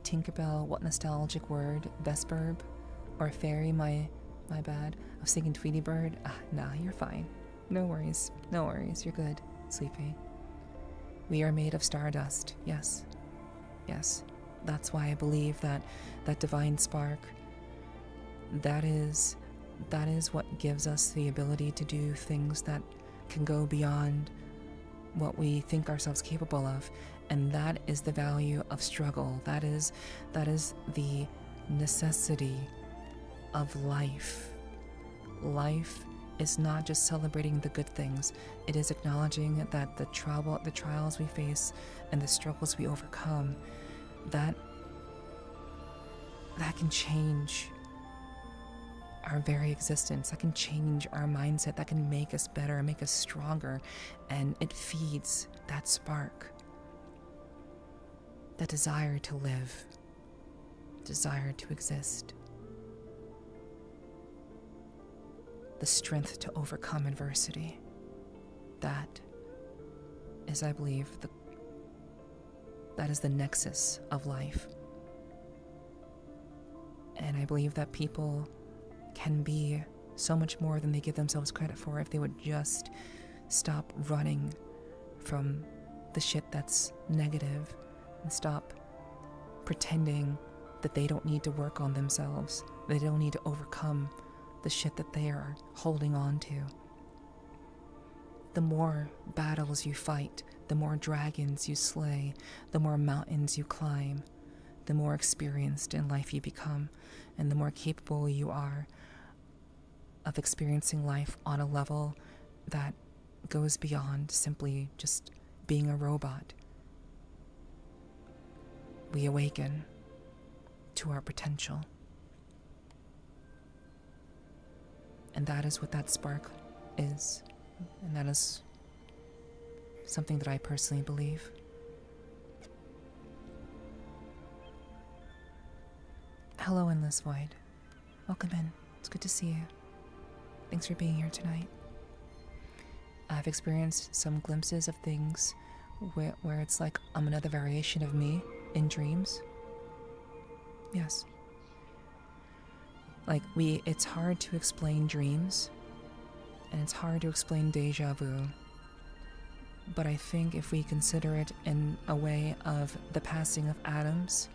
Tinkerbell, what nostalgic word? Vesperb? Or fairy, my bad. I was thinking Tweety Bird. Nah, you're fine. No worries. No worries. You're good, Sleepy. We are made of stardust. Yes. Yes. That's why I believe that divine spark, that is what gives us the ability to do things that can go beyond what we think ourselves capable of. And that is the value of struggle. That is the necessity of life. Life is not just celebrating the good things. It is acknowledging that the trials we face and the struggles we overcome, that can change our very existence. That can change our mindset. That can make us better, make us stronger. And it feeds that spark, that desire to live, desire to exist, the strength to overcome adversity. That is, I believe, that is the nexus of life. And I believe that people can be so much more than they give themselves credit for if they would just stop running from the shit that's negative and stop pretending that they don't need to work on themselves, they don't need to overcome the shit that they are holding on to. The more battles you fight, the more dragons you slay, the more mountains you climb, the more experienced in life you become, and the more capable you are of experiencing life on a level that goes beyond simply just being a robot. We awaken to our potential. And that is what that spark is. And that is something that I personally believe. Hello, Endless Void. Welcome in. It's good to see you. Thanks for being here tonight. I've experienced some glimpses of things where it's like I'm another variation of me in dreams. Yes. Like, it's hard to explain dreams, and it's hard to explain deja vu. But I think if we consider it in a way of the passing of atoms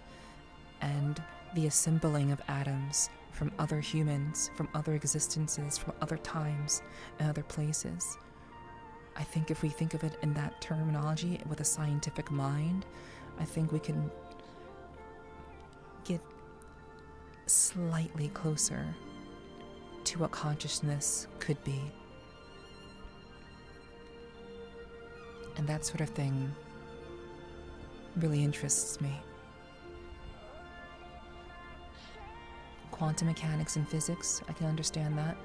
and the assembling of atoms from other humans, from other existences, from other times and other places, I think if we think of it in that terminology with a scientific mind, I think we can get slightly closer to what consciousness could be. And that sort of thing really interests me. Quantum mechanics and physics, I can understand that.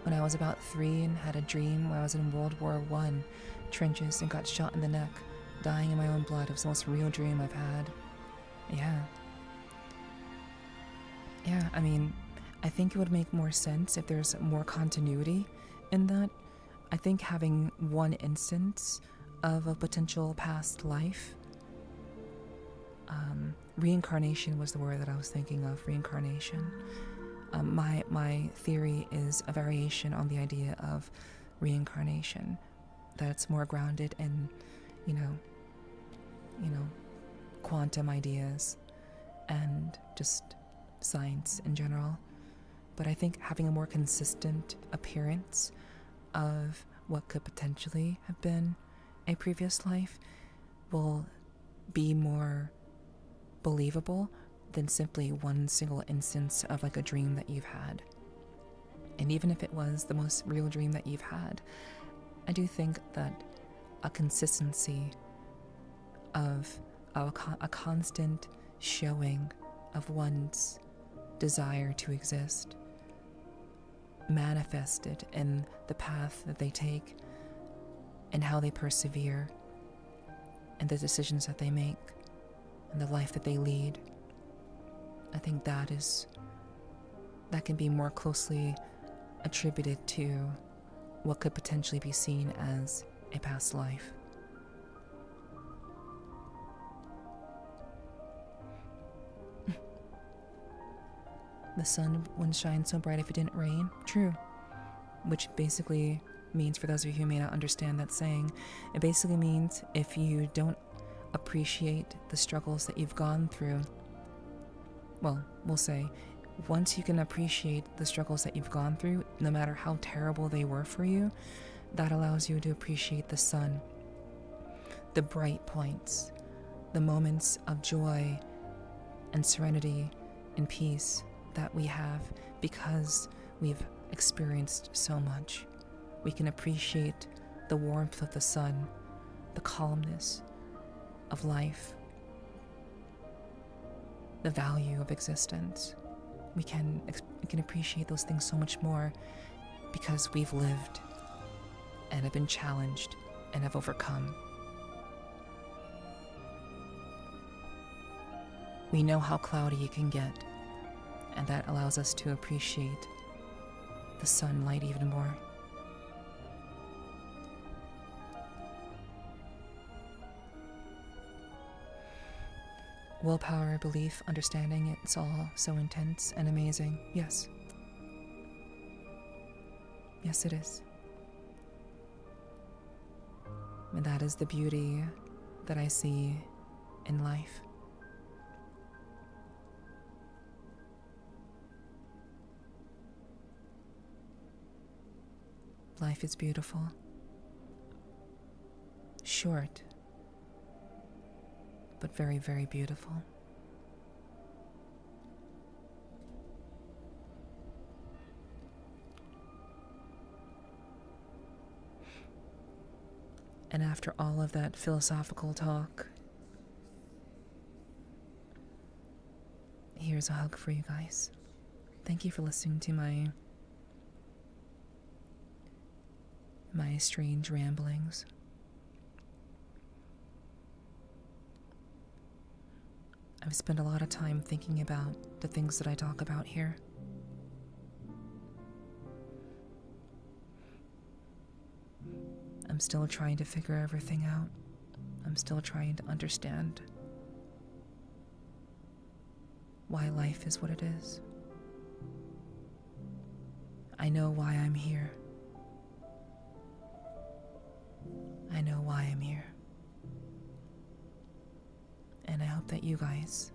When I was about 3 and had a dream where I was in World War I trenches and got shot in the neck, dying in my own blood. It was the most real dream I've had. Yeah, I mean, I think it would make more sense if there's more continuity in that. I think having one instance of a potential past life Reincarnation was the word that I was thinking of. Reincarnation. My theory is a variation on the idea of reincarnation, that it's more grounded in, you know, quantum ideas and just science in general. But I think having a more consistent appearance of what could potentially have been a previous life will be more believable than simply one single instance of like a dream that you've had. And even if it was the most real dream that you've had, I do think that a consistency of a constant showing of one's desire to exist, manifested in the path that they take and how they persevere and the decisions that they make and the life that they lead. I think that can be more closely attributed to what could potentially be seen as a past life. The sun wouldn't shine so bright if it didn't rain. True. Which basically means, for those of you who may not understand that saying, it basically means if you don't appreciate the struggles that you've gone through, well, we'll say, once you can appreciate the struggles that you've gone through, no matter how terrible they were for you, that allows you to appreciate the sun, the bright points, the moments of joy and serenity and peace that we have because we've experienced so much. We can appreciate the warmth of the sun, the calmness of life, the value of existence. We can appreciate those things so much more because we've lived and have been challenged and have overcome. We know how cloudy it can get, and that allows us to appreciate the sunlight even more. Willpower, belief, understanding, it's all so intense and amazing. Yes. Yes, it is. And that is the beauty that I see in life. Life is beautiful. Short, but very, very beautiful. And after all of that philosophical talk, here's a hug for you guys. Thank you for listening to my strange ramblings. I've spent a lot of time thinking about the things that I talk about here. I'm still trying to figure everything out. I'm still trying to understand why life is what it is. I know why I'm here. I know why I'm here. And I hope that you guys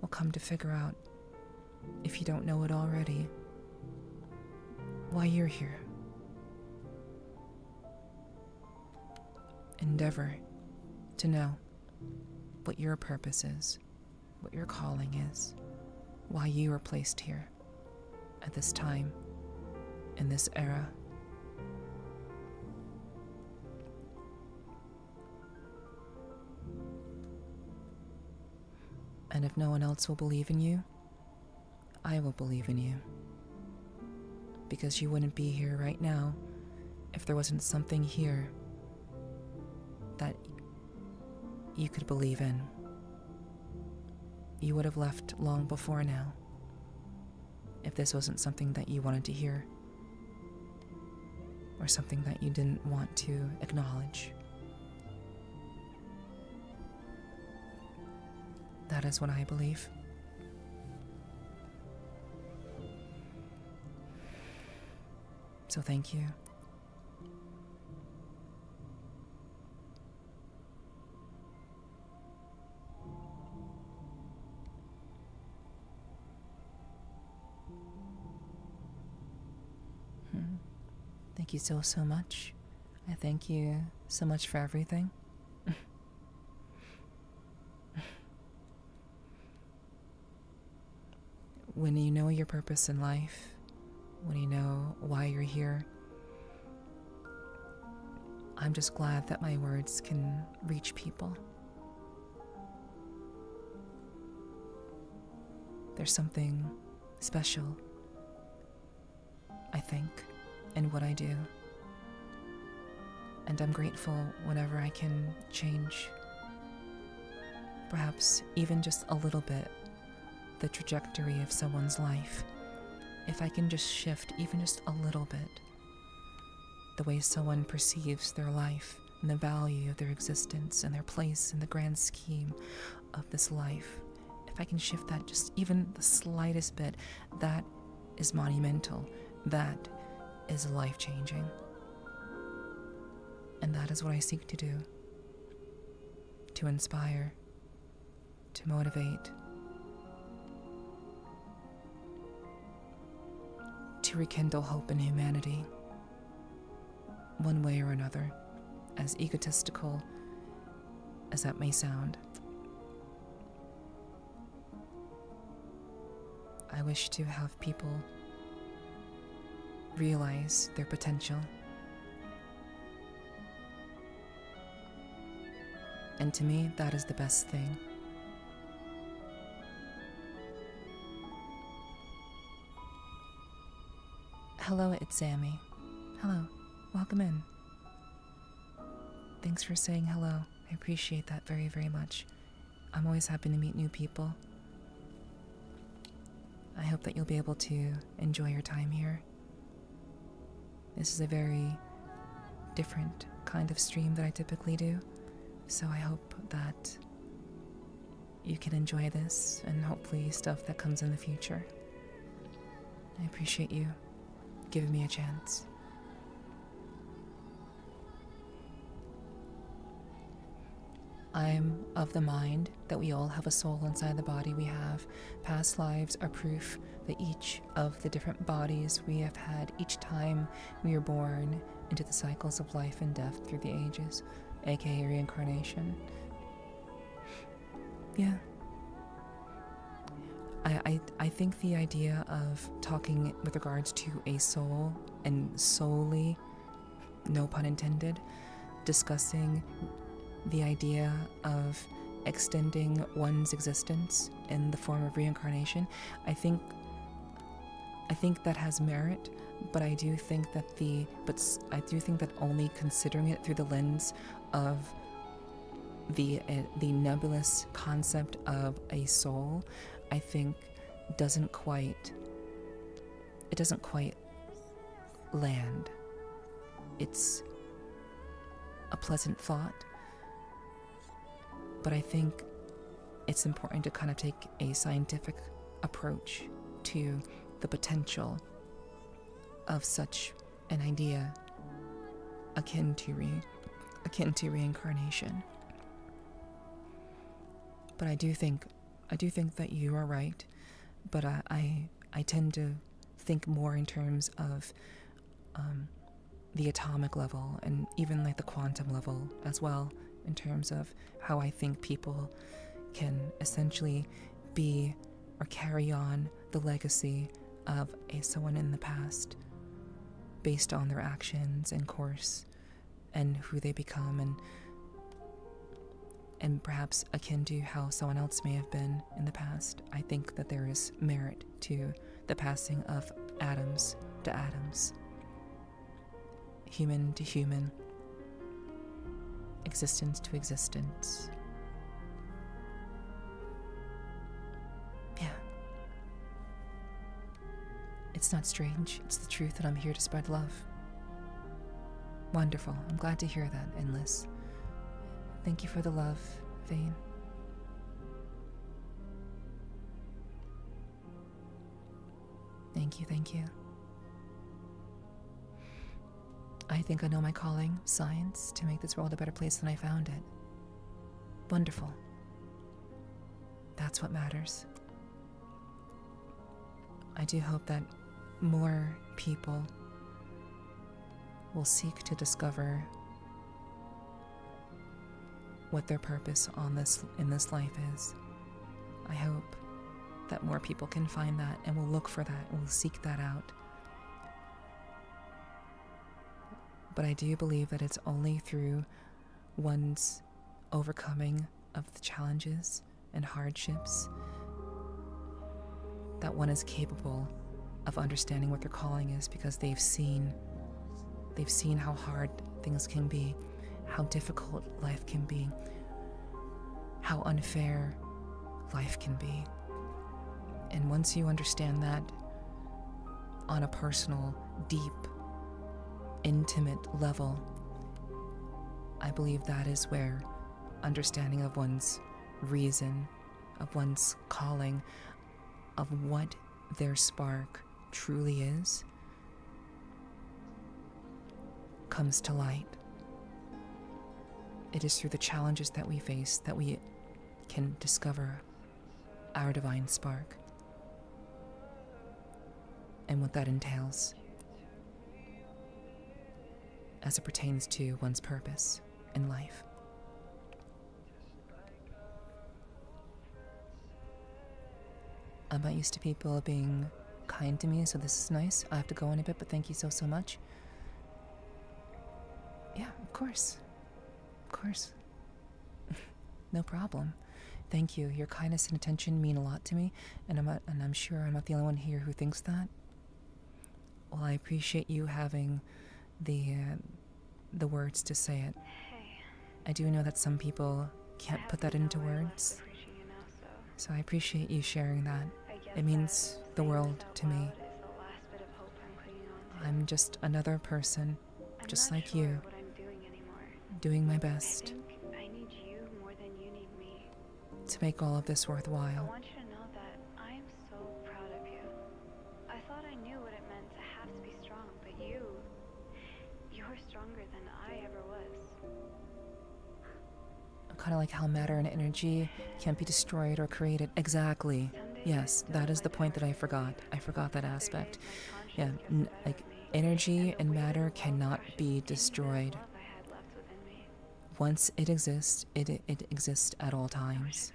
will come to figure out, if you don't know it already, why you're here. Endeavor to know what your purpose is, what your calling is, why you are placed here at this time, in this era. And if no one else will believe in you, I will believe in you. Because you wouldn't be here right now if there wasn't something here that you could believe in. You would have left long before now if this wasn't something that you wanted to hear, or something that you didn't want to acknowledge. That is what I believe. So thank you. Thank you so much. I thank you so much for everything. When you know your purpose in life, when you know why you're here, I'm just glad that my words can reach people. There's something special, I think, in what I do. And I'm grateful whenever I can change, perhaps even just a little bit, the trajectory of someone's life. If I can just shift even just a little bit the way someone perceives their life and the value of their existence and their place in the grand scheme of this life, if I can shift that just even the slightest bit, that is monumental. That is life-changing. And that is what I seek to do. To inspire, to motivate, to rekindle hope in humanity, one way or another, as egotistical as that may sound. I wish to have people realize their potential. And to me, that is the best thing. Hello, it's Sammy. Hello, welcome in. Thanks for saying hello. I appreciate that very, very much. I'm always happy to meet new people. I hope that you'll be able to enjoy your time here. This is a very different kind of stream that I typically do, so I hope that you can enjoy this and hopefully stuff that comes in the future. I appreciate you giving me a chance. I'm of the mind that we all have a soul inside the body we have. Past lives are proof that each of the different bodies we have had each time we are born into the cycles of life and death through the ages, aka reincarnation. Yeah. I think the idea of talking with regards to a soul and solely, no pun intended, discussing the idea of extending one's existence in the form of reincarnation, I think that has merit, but I do think that only considering it through the lens of the nebulous concept of a soul, I think doesn't quite land. It's a pleasant thought, but I think it's important to kind of take a scientific approach to the potential of such an idea akin to reincarnation. But I do think that you are right, but I tend to think more in terms of the atomic level and even like the quantum level as well, in terms of how I think people can essentially be or carry on the legacy of someone in the past based on their actions and course and who they become, and perhaps akin to how someone else may have been in the past. I think that there is merit to the passing of atoms to atoms, human to human, existence to existence. Yeah. It's not strange, it's the truth, and I'm here to spread love. Wonderful. I'm glad to hear that, Endless. Thank you for the love, Vane. Thank you, thank you. I think I know my calling, science, to make this world a better place than I found it. Wonderful. That's what matters. I do hope that more people will seek to discover what their purpose in this life is. I hope that more people can find that and will look for that and will seek that out. But I do believe that it's only through one's overcoming of the challenges and hardships that one is capable of understanding what their calling is, because they've seen how hard things can be, how difficult life can be, how unfair life can be. And once you understand that on a personal, deep, intimate level, I believe that is where understanding of one's reason, of one's calling, of what their spark truly is, comes to light. It is through the challenges that we face that we can discover our divine spark and what that entails as it pertains to one's purpose in life. I'm not used to people being kind to me, so this is nice. I have to go in a bit, but thank you so much. Yeah, of course. Of course. No problem. Thank you. Your kindness and attention mean a lot to me, and I'm sure I'm not the only one here who thinks that. Well, I appreciate you having the words to say it. Hey. I do know that some people can't put that into words, so I appreciate you sharing that. It means the world to me. I'm just another person, just like you, doing my best I need you more than you need me. to make all of this I worthwhile. want you to know that I am so proud of you. I thought I knew what it meant to have to be strong, but you're stronger than I ever was. Kind of like how matter and energy can't be destroyed or created. Exactly. Yes, that is the point that I forgot. I forgot that aspect. Yeah, like energy and matter cannot be destroyed. Once it exists, it exists at all times.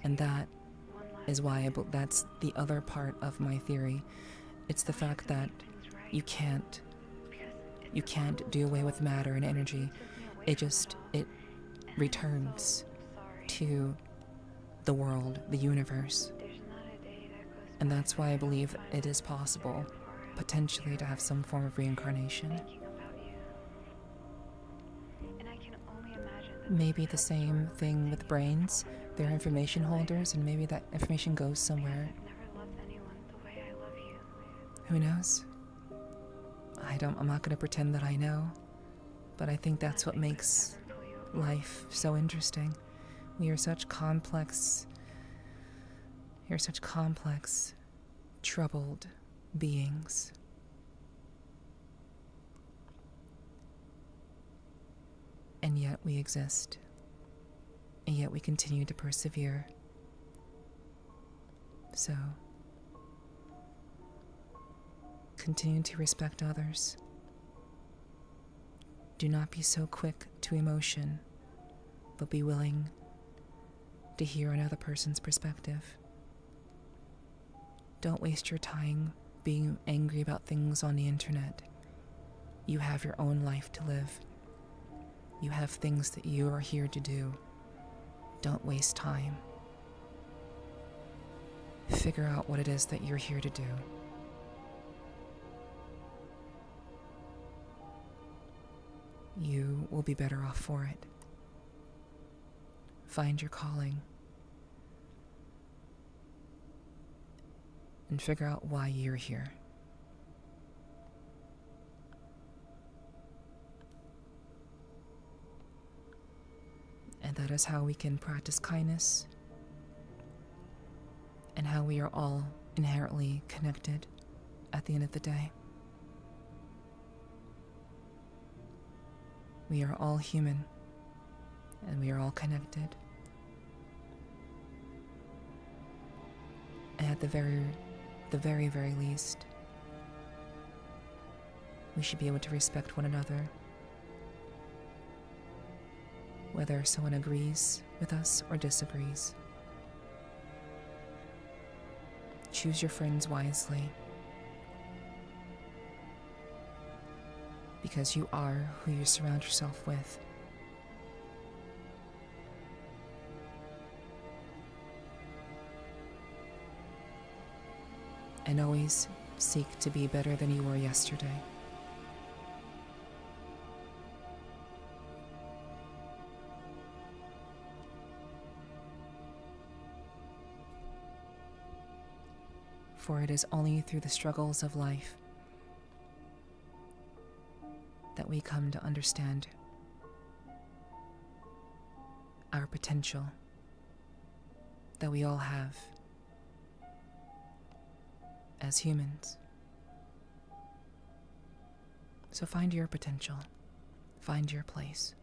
And that is why that's the other part of my theory. It's the fact that you can't do away with matter and energy. It returns to the world, the universe. And that's why I believe it is possible, potentially, to have some form of reincarnation. Maybe the same thing with brains. They're information holders, and maybe that information goes somewhere. Who knows? I'm not going to pretend that I know, but I think that's what makes life so interesting. We are such complex, troubled beings. And yet we exist. And yet we continue to persevere. So, continue to respect others. Do not be so quick to emotion, but be willing to hear another person's perspective. Don't waste your time being angry about things on the internet. You have your own life to live. You have things that you are here to do. Don't waste time. Figure out what it is that you're here to do. You will be better off for it. Find your calling. And figure out why you're here. And that is how we can practice kindness, and how we are all inherently connected at the end of the day. We are all human, and we are all connected. And at the very least, we should be able to respect one another, whether someone agrees with us or disagrees. Choose your friends wisely, because you are who you surround yourself with. And always seek to be better than you were yesterday. For it is only through the struggles of life that we come to understand our potential that we all have as humans. So find your potential, find your place.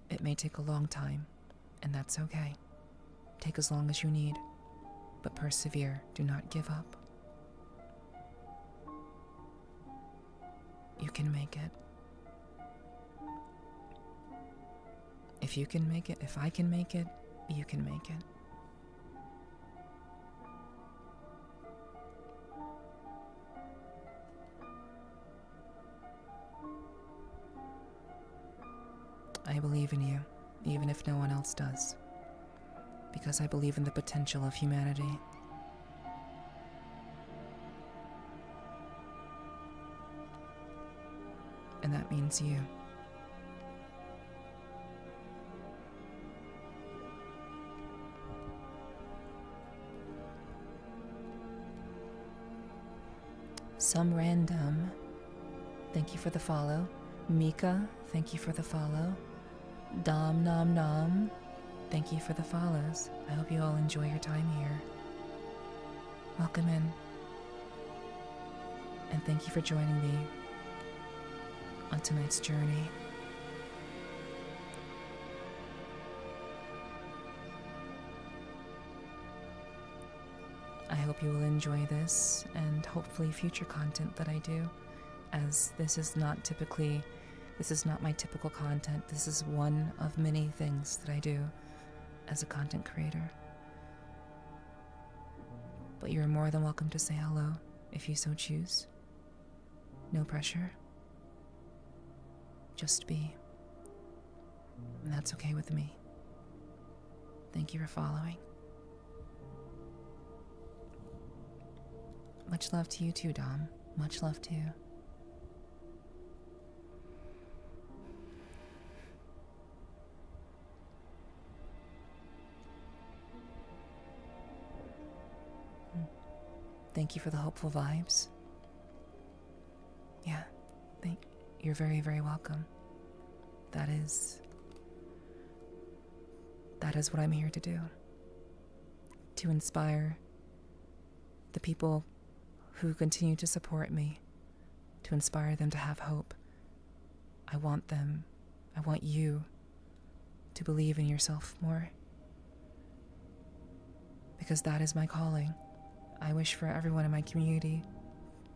It may take a long time, and that's okay. Take as long as you need, but persevere. Do not give up. You can make it. If you can make it, if I can make it, you can make it. I believe in you, even if no one else does, because I believe in the potential of humanity. And that means you. Some random, thank you for the follow. Mika, thank you for the follow. Dom Nom Nom, thank you for the follows. I hope you all enjoy your time here. Welcome in. And thank you for joining me on tonight's journey. I hope you will enjoy this and hopefully future content that I do, as this is not my typical content. This is one of many things that I do as a content creator. But you're more than welcome to say hello if you so choose. No pressure. Just be. And that's okay with me. Thank you for following. Much love to you too, Dom. Much love to you. Thank you for the hopeful vibes. Yeah, you're very, very welcome. That is what I'm here to do. To inspire the people who continue to support me, to inspire them to have hope. I want you to believe in yourself more, because that is my calling. I wish for everyone in my community,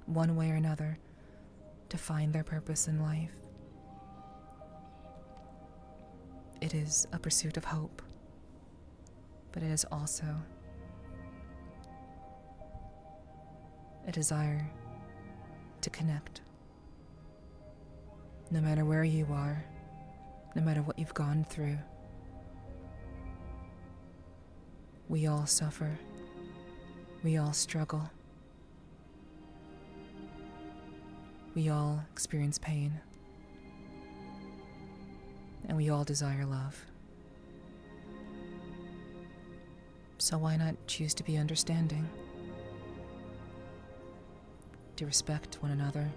one way or another, to find their purpose in life. It is a pursuit of hope, but it is also a desire to connect. No matter where you are, no matter what you've gone through, we all suffer. We all struggle. We all experience pain. And we all desire love. So why not choose to be understanding? To respect one another,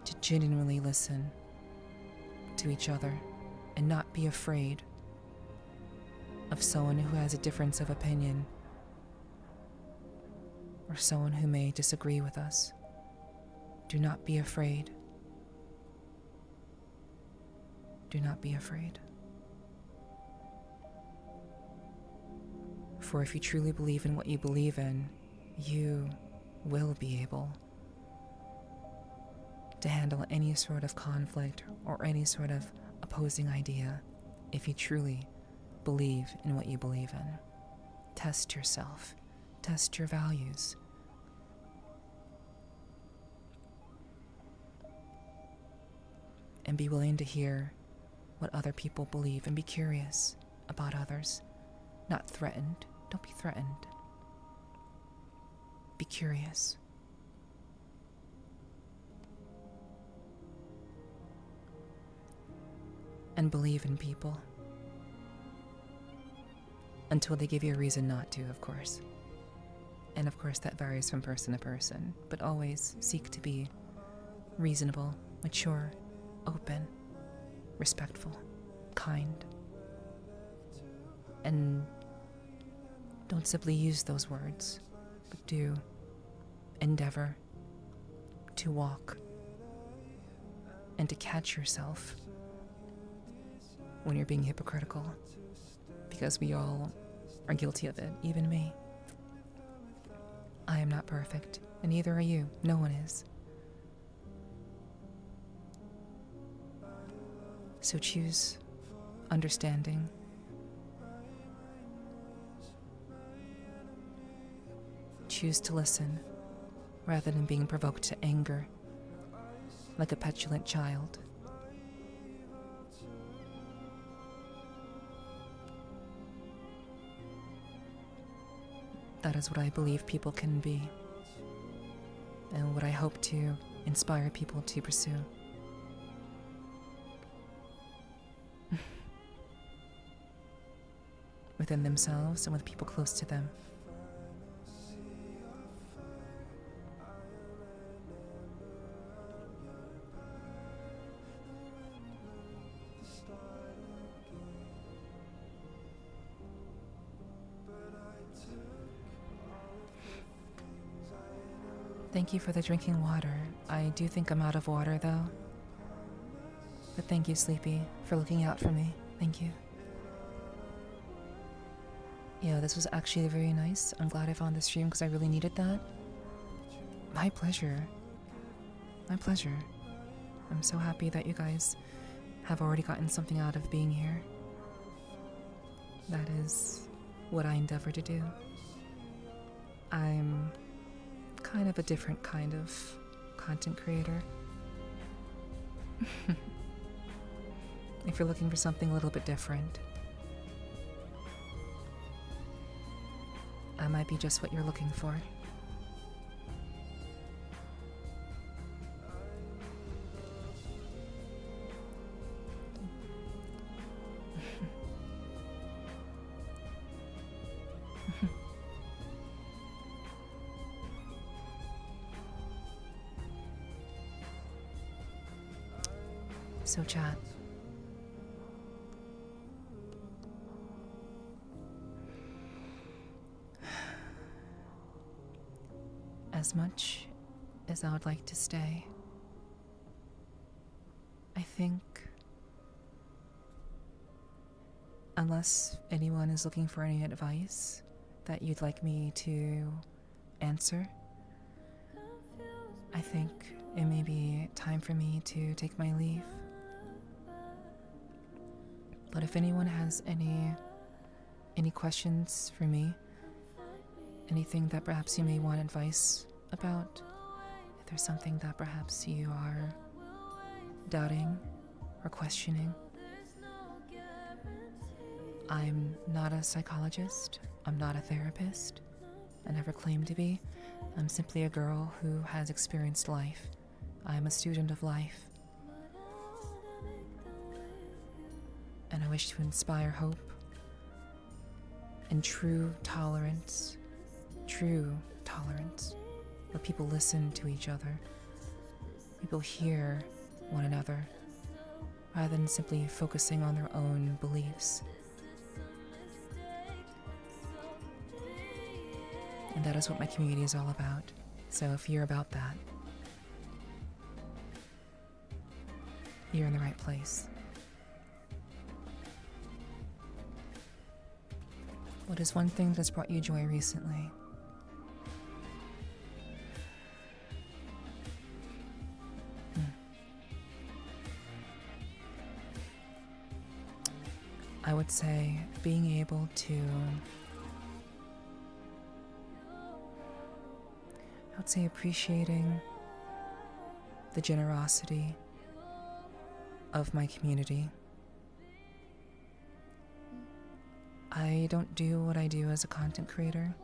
to genuinely listen to each other, and not be afraid of someone who has a difference of opinion or someone who may disagree with us, do not be afraid. Do not be afraid. For if you truly believe in what you believe in, you will be able to handle any sort of conflict or any sort of opposing idea if you truly believe in what you believe in. Test yourself. Test your values. And be willing to hear what other people believe and be curious about others. Not threatened. Don't be threatened. Be curious. And believe in people. Until they give you a reason not to, of course. And of course that varies from person to person, but always seek to be reasonable, mature, open, respectful, kind. And don't simply use those words, but do endeavor to walk and to catch yourself when you're being hypocritical, because we all are guilty of it, even me. I am not perfect, and neither are you. No one is. So choose understanding. Choose to listen, rather than being provoked to anger, like a petulant child. That is what I believe people can be, and what I hope to inspire people to pursue. Within themselves and with people close to them. Thank you for the drinking water. I do think I'm out of water, though. But thank you, Sleepy, for looking out for me. Thank you. Yeah, this was actually very nice. I'm glad I found this stream because I really needed that. My pleasure. My pleasure. I'm so happy that you guys have already gotten something out of being here. That is what I endeavor to do. I'm kind of a different kind of content creator. If you're looking for something a little bit different, I might be just what you're looking for. So chat. As much as I would like to stay, I think, unless anyone is looking for any advice that you'd like me to answer, I think it may be time for me to take my leave. But if anyone has any questions for me, anything that perhaps you may want advice about, if there's something that perhaps you are doubting or questioning, I'm not a psychologist, I'm not a therapist, I never claim to be. I'm simply a girl who has experienced life. I'm a student of life. And I wish to inspire hope and true tolerance, where people listen to each other, people hear one another, rather than simply focusing on their own beliefs. And that is what my community is all about. So if you're about that, you're in the right place. What is one thing that's brought you joy recently? I would say being able to, appreciating the generosity of my community. I don't do what I do as a content creator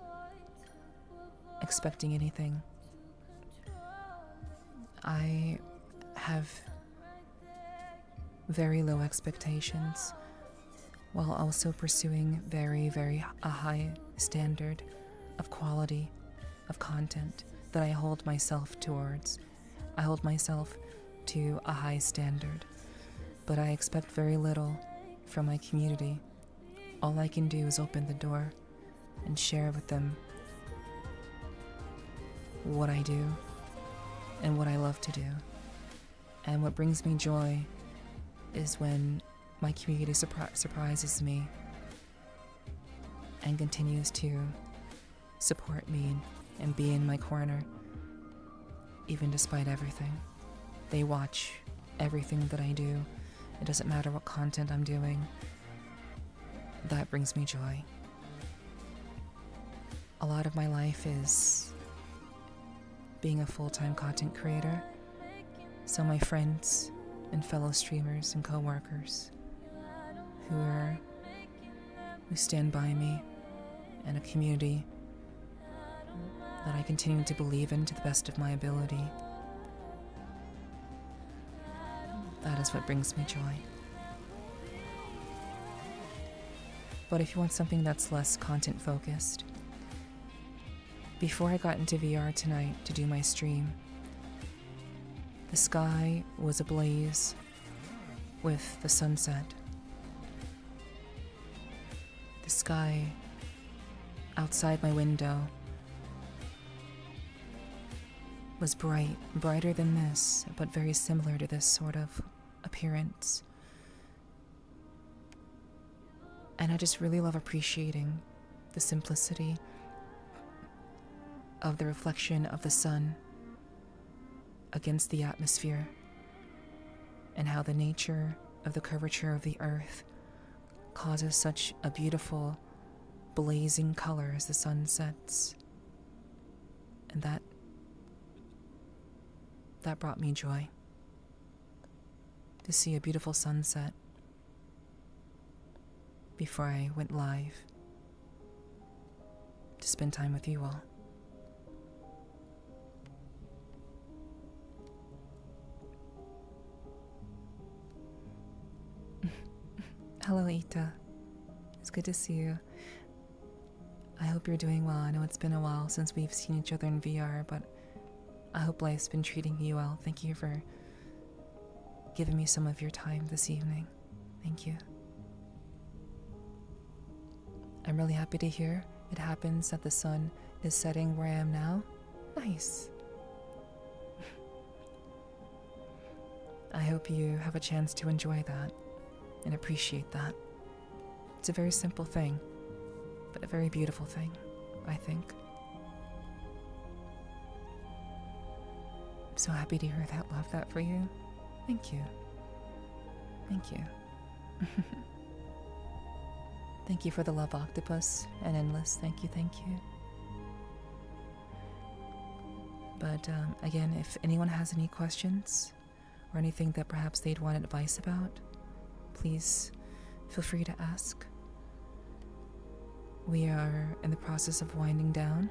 expecting anything. I have very low expectations while also pursuing a high standard of quality of content that I hold myself towards. I hold myself to a high standard, but I expect very little from my community. All I can do is open the door and share with them what I do and what I love to do. And what brings me joy is when my community surprises me and continues to support me and be in my corner, even despite everything. They watch everything that I do. It doesn't matter what content I'm doing. That brings me joy. A lot of my life is being a full-time content creator, so my friends and fellow streamers and co-workers who stand by me, and a community that I continue to believe in to the best of my ability. That is what brings me joy. But if you want something that's less content focused, before I got into VR tonight to do my stream, the sky was ablaze with the sunset. The sky outside my window was brighter than this, but very similar to this sort of appearance. And I just really love appreciating the simplicity of the reflection of the sun against the atmosphere, and how the nature of the curvature of the earth causes such a beautiful blazing color as the sun sets. And that brought me joy, to see a beautiful sunset before I went live to spend time with you all. Hello, Ita. It's good to see you. I hope you're doing well. I know it's been a while since we've seen each other in VR, but I hope life's been treating you well. Thank you for giving me some of your time this evening. Thank you. I'm really happy to hear it happens that the sun is setting where I am now. Nice. I hope you have a chance to enjoy that and appreciate that. It's a very simple thing, but a very beautiful thing, I think. I'm so happy to hear that. Love that for you. Thank you. Thank you. Thank you for the love, Octopus and Endless. Thank you, thank you. But again, if anyone has any questions or anything that perhaps they'd want advice about, please feel free to ask. We are in the process of winding down,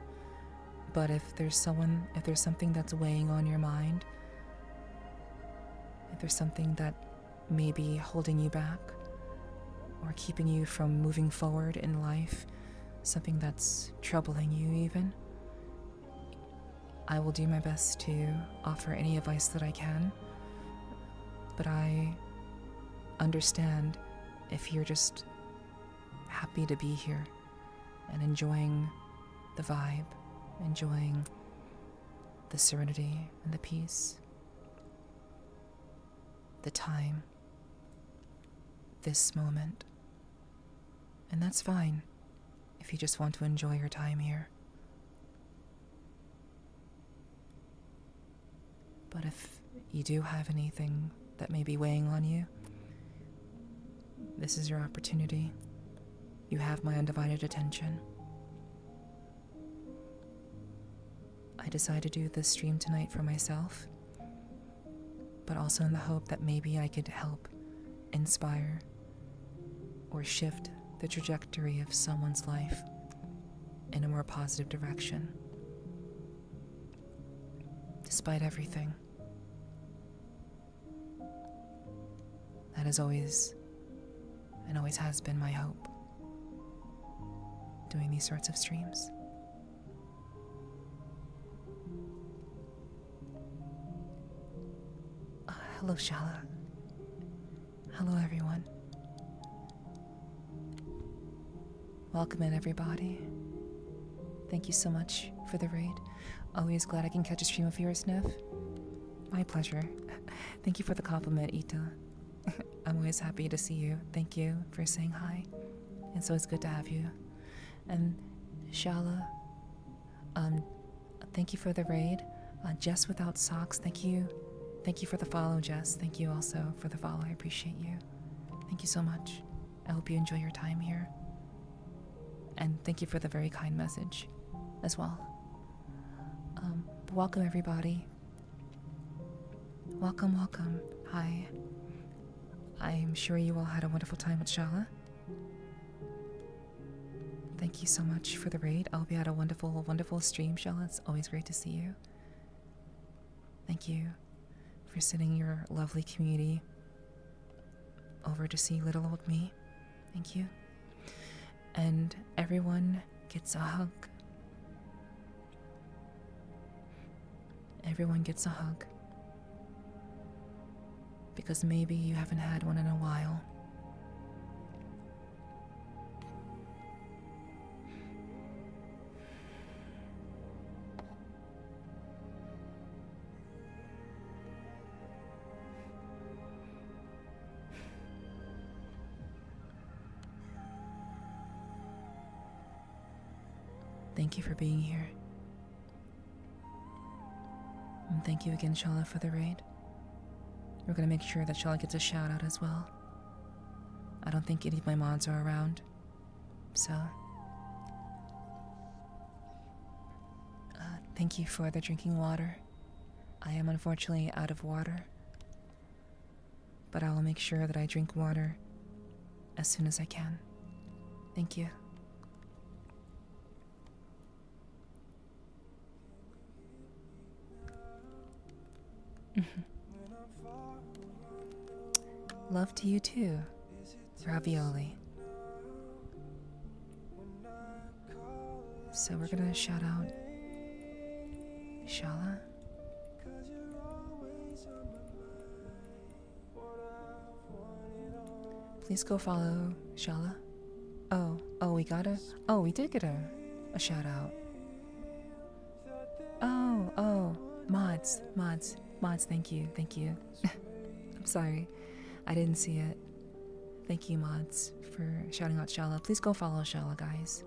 but if there's something that's weighing on your mind, if there's something that may be holding you back or keeping you from moving forward in life, something that's troubling you even, I will do my best to offer any advice that I can. But I understand if you're just happy to be here and enjoying the vibe enjoying the serenity and the peace, the time, this moment. And that's fine if you just want to enjoy your time here. But if you do have anything that may be weighing on you, this is your opportunity. You have my undivided attention. I decided to do this stream tonight for myself, but also in the hope that maybe I could help inspire or shift the trajectory of someone's life in a more positive direction. Despite everything, that is always and always has been my hope, doing these sorts of streams. Hello, Shala. Hello, everyone. Welcome in, everybody. Thank you so much for the raid. Always glad I can catch a stream of yours, Nev. My pleasure. Thank you for the compliment, Ita. I'm always happy to see you. Thank you for saying hi. It's always good to have you. And Shala, thank you for the raid. Jess Without Socks, thank you. Thank you for the follow, Jess. Thank you also for the follow. I appreciate you. Thank you so much. I hope you enjoy your time here. And thank you for the very kind message as well. Welcome, everybody. Welcome, welcome. Hi. I'm sure you all had a wonderful time with Shala. Thank you so much for the raid. I hope you had a wonderful, wonderful stream, Shala. It's always great to see you. Thank you for sending your lovely community over to see little old me. Thank you. And everyone gets a hug. Everyone gets a hug. Because maybe you haven't had one in a while. Thank you for being here. And thank you again, Shala, for the raid. We're gonna make sure that Shala gets a shout out as well. I don't think any of my mods are around, so thank you for the drinking water. I am unfortunately out of water, but I will make sure that I drink water as soon as I can. Thank you. Love to you too, Ravioli. So we're gonna shout out Shala. Please go follow Shala. We did get a shout out. Mods, thank you. I'm sorry, I didn't see it. Thank you, mods, for shouting out Shala. Please go follow Shala, guys.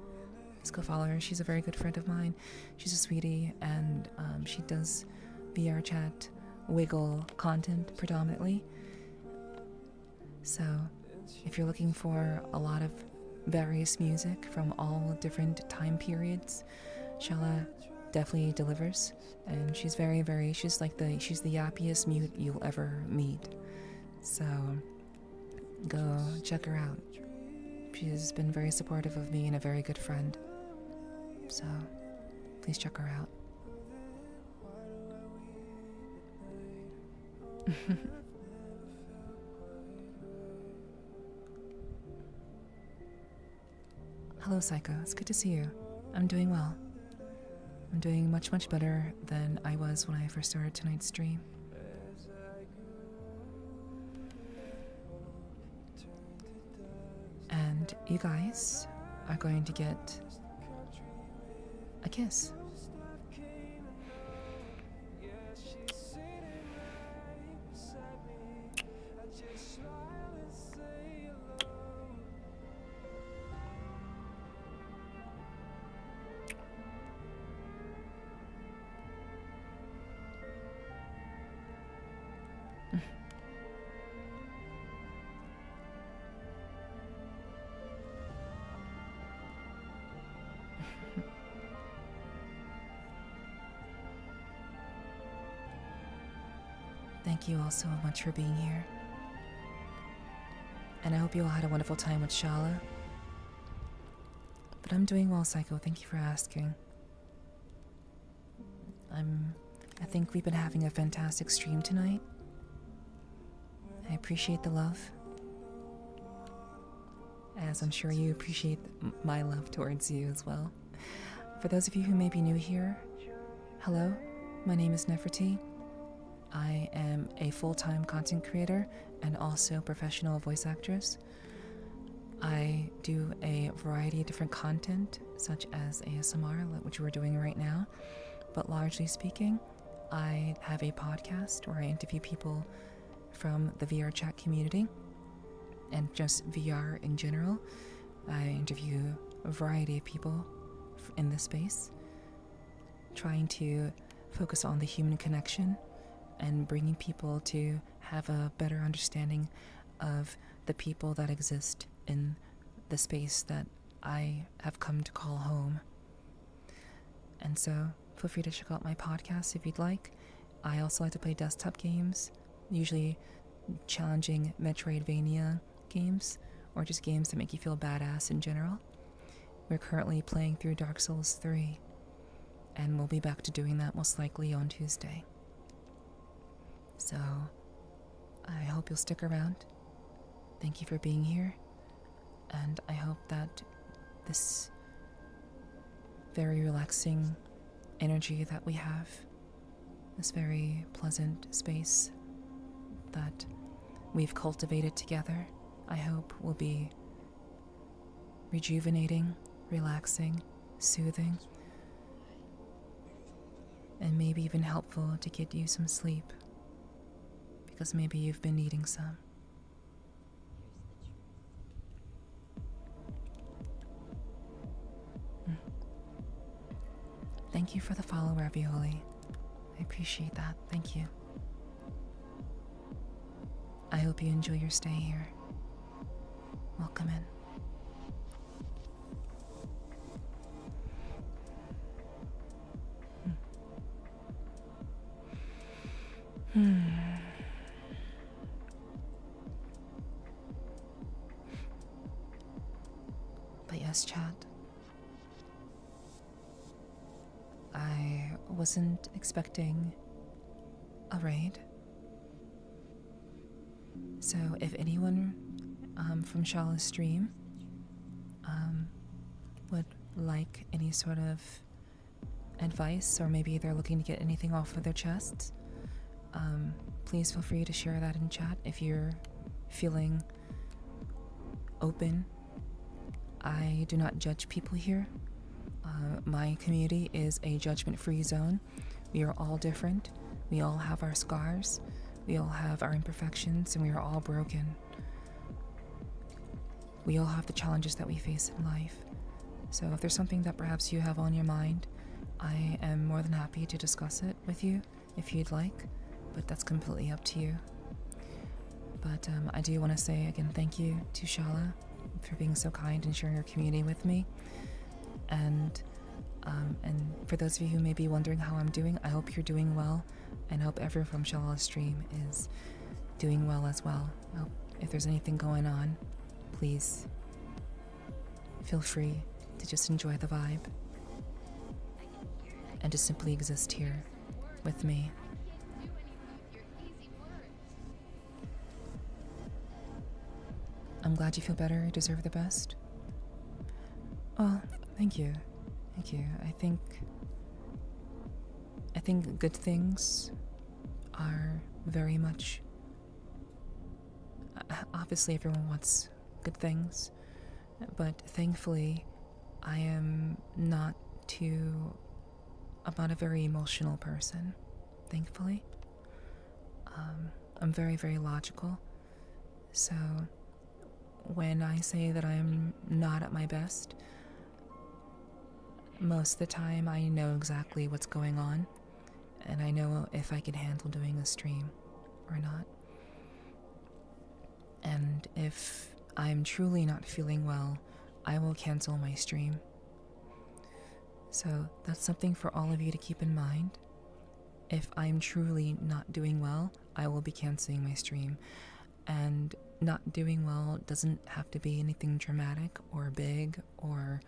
Let's go follow her. She's a very good friend of mine. She's a sweetie, and she does VR chat wiggle content predominantly. So if you're looking for a lot of various music from all different time periods, Shala definitely delivers. And she's she's the yappiest mute you'll ever meet. So go check her out. She's been very supportive of me and a very good friend. So please check her out. Hello, Psycho. It's good to see you. I'm doing well. I'm doing much, much better than I was when I first started tonight's stream. And you guys are going to get a kiss. thank you all so much for being here. And I hope you all had a wonderful time with Shala. But I'm doing well, Psycho. Thank you for asking. I think we've been having a fantastic stream tonight. I appreciate the love, as I'm sure you appreciate my love towards you as well. For those of you who may be new here, hello, my name is Nepherti. I am a full-time content creator and also professional voice actress. I do a variety of different content, such as ASMR, which we're doing right now. But largely speaking, I have a podcast where I interview people from the VR chat community and just VR in general. I interview a variety of people in this space, trying to focus on the human connection and bringing people to have a better understanding of the people that exist in the space that I have come to call home. And so, feel free to check out my podcast if you'd like. I also like to play desktop games, usually challenging Metroidvania games, or just games that make you feel badass in general. We're currently playing through Dark Souls 3, and we'll be back to doing that most likely on Tuesday. So, I hope you'll stick around. Thank you for being here, and I hope that this very relaxing energy that we have, this very pleasant space that we've cultivated together, I hope will be rejuvenating, relaxing, soothing, and maybe even helpful to get you some sleep, because maybe you've been needing some. Thank you for the follow, Ravioli. I appreciate that. Thank you. I hope you enjoy your stay here. Welcome in. But yes, chat. I wasn't expecting a raid. So if anyone from Shala's stream would like any sort of advice, or maybe they're looking to get anything off of their chests, please feel free to share that in chat if you're feeling open. I do not judge people here. My community is a judgment-free zone. We are all different. We all have our scars. We all have our imperfections, and we are all broken. We all have the challenges that we face in life. So if there's something that perhaps you have on your mind, I am more than happy to discuss it with you if you'd like, but that's completely up to you. But I do want to say again thank you to Shala for being so kind and sharing your community with me. And for those of you who may be wondering how I'm doing, I hope you're doing well, and hope everyone from Shala's stream is doing well as well. If there's anything going on, please feel free to just enjoy the vibe and to simply exist here with me. I'm glad you feel better. You deserve the best. Oh, thank you. Thank you. I think good things are very much... Obviously, everyone wants good things, but thankfully, I'm not a very emotional person, thankfully. I'm very, very logical. So, when I say that I'm not at my best, most of the time I know exactly what's going on, and I know if I can handle doing a stream or not. And if I'm truly not feeling well, I will cancel my stream. So that's something for all of you to keep in mind. if I'm truly not doing well, I will be canceling my stream. And not doing well doesn't have to be anything dramatic or big or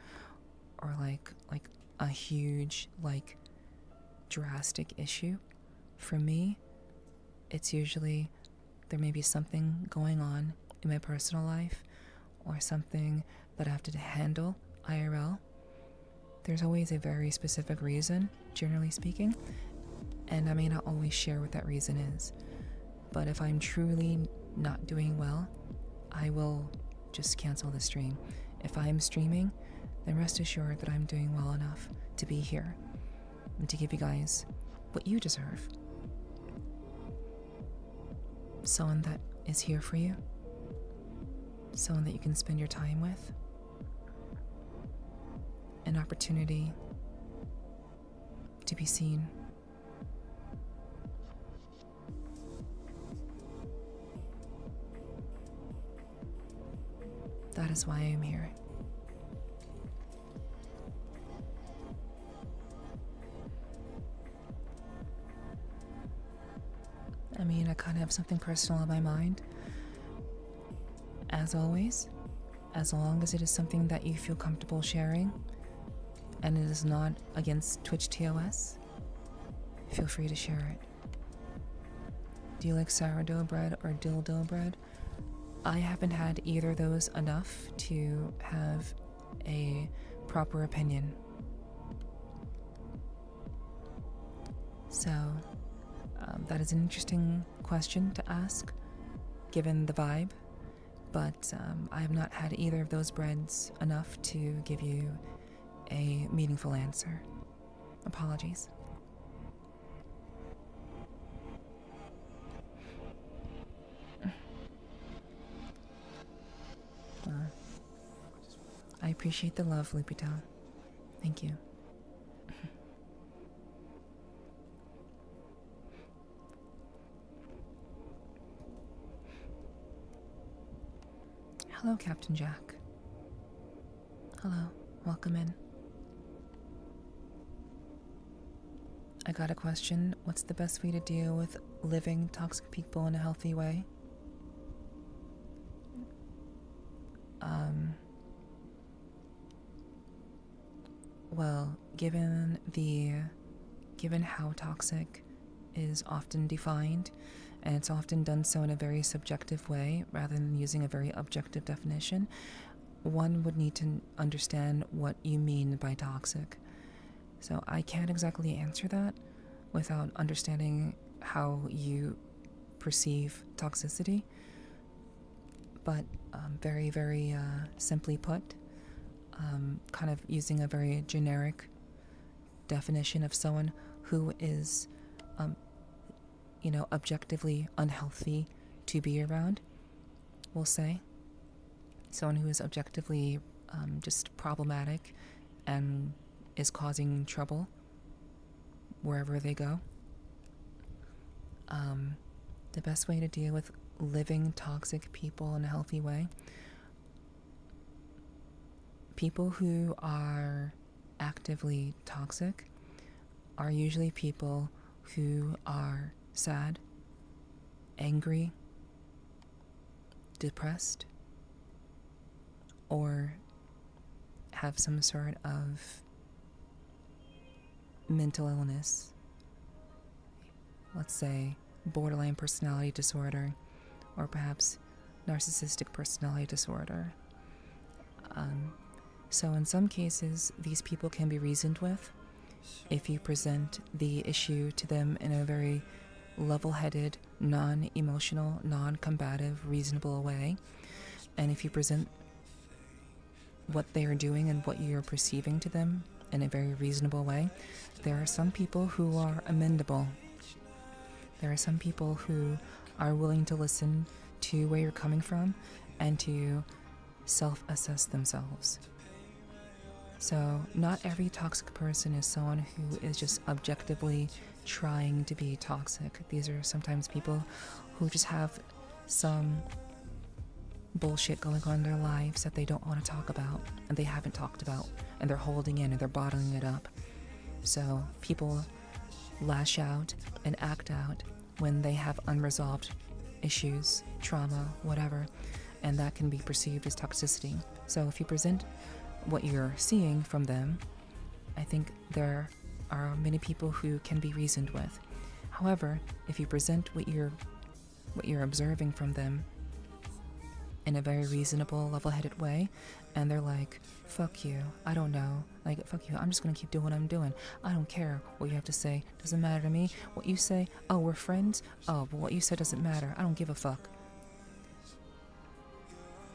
like a huge, like, drastic issue. For me, it's usually there may be something going on in my personal life or something that I have to handle IRL. There's always a very specific reason, generally speaking, and I may not always share what that reason is. But if I'm truly not doing well, I will just cancel the stream. If I'm streaming, then rest assured that I'm doing well enough to be here and to give you guys what you deserve. Someone that is here for you, someone that you can spend your time with, an opportunity to be seen. That is why I am here. I mean, I kind of have something personal on my mind. As always, as long as it is something that you feel comfortable sharing, and it is not against Twitch TOS, feel free to share it. Do you like sourdough bread or dildo bread? I haven't had either of those enough to have a proper opinion. So, that is an interesting question to ask, given the vibe, but I have not had either of those breads enough to give you a meaningful answer. Apologies. I appreciate the love, Lupito. Thank you. Hello, Captain Jack. Hello, welcome in. I got a question. What's the best way to deal with living toxic people in a healthy way? Well, given how toxic is often defined, and it's often done so in a very subjective way rather than using a very objective definition, one would need to understand what you mean by toxic. So I can't exactly answer that without understanding how you perceive toxicity. But very, very simply put, kind of using a very generic definition of someone who is, objectively unhealthy to be around, we'll say. Someone who is objectively just problematic and is causing trouble wherever they go. The best way to deal with living toxic people in a healthy way. People who are actively toxic are usually people who are sad, angry, depressed, or have some sort of mental illness. Let's say borderline personality disorder, or perhaps narcissistic personality disorder. So in some cases, these people can be reasoned with if you present the issue to them in a very level-headed, non-emotional, non-combative, reasonable way. And if you present what they are doing and what you're perceiving to them in a very reasonable way, there are some people who are amendable. There are some people who are willing to listen to where you're coming from and to self-assess themselves. So not every toxic person is someone who is just objectively trying to be toxic. These are sometimes people who just have some bullshit going on in their lives that they don't want to talk about and they haven't talked about, and they're holding in and they're bottling it up. So people lash out and act out when they have unresolved issues, trauma, whatever, and that can be perceived as toxicity. So if you present what you're seeing from them, I think there are many people who can be reasoned with. However, if you present what you're observing from them in a very reasonable, level-headed way, and they're like, fuck you, I don't know, like, fuck you, I'm just gonna keep doing what I'm doing, I don't care what you have to say, doesn't matter to me, what you say, oh, we're friends, oh, but what you said doesn't matter, I don't give a fuck.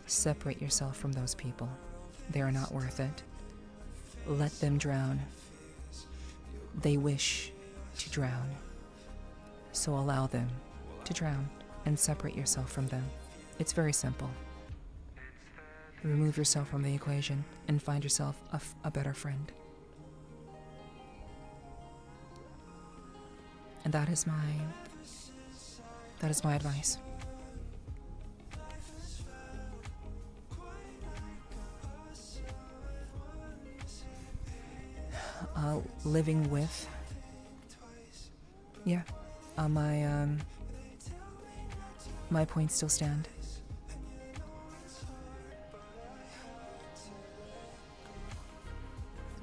Separate yourself from those people. They are not worth it. Let them drown. They wish to drown. So allow them to drown and separate yourself from them. It's very simple. Remove yourself from the equation and find yourself a better friend. And that is my advice. Living with, yeah, my points still stand.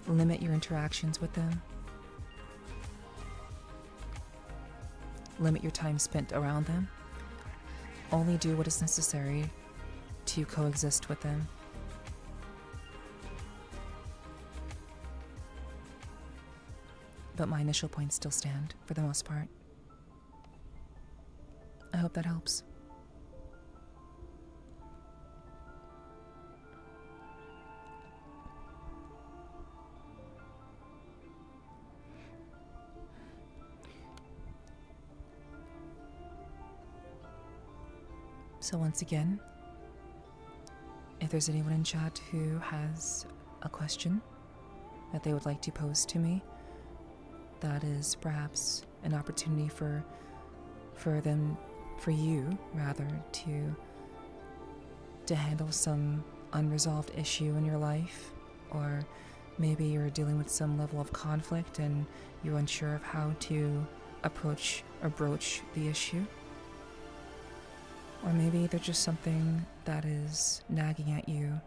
Limit your interactions with them. Limit your time spent around them. Only do what is necessary to coexist with them. But my initial points still stand, for the most part. I hope that helps. So once again, if there's anyone in chat who has a question that they would like to pose to me, that is perhaps an opportunity for you to handle some unresolved issue in your life, or maybe you're dealing with some level of conflict and you're unsure of how to approach or broach the issue. Or maybe there's just something that is nagging at you,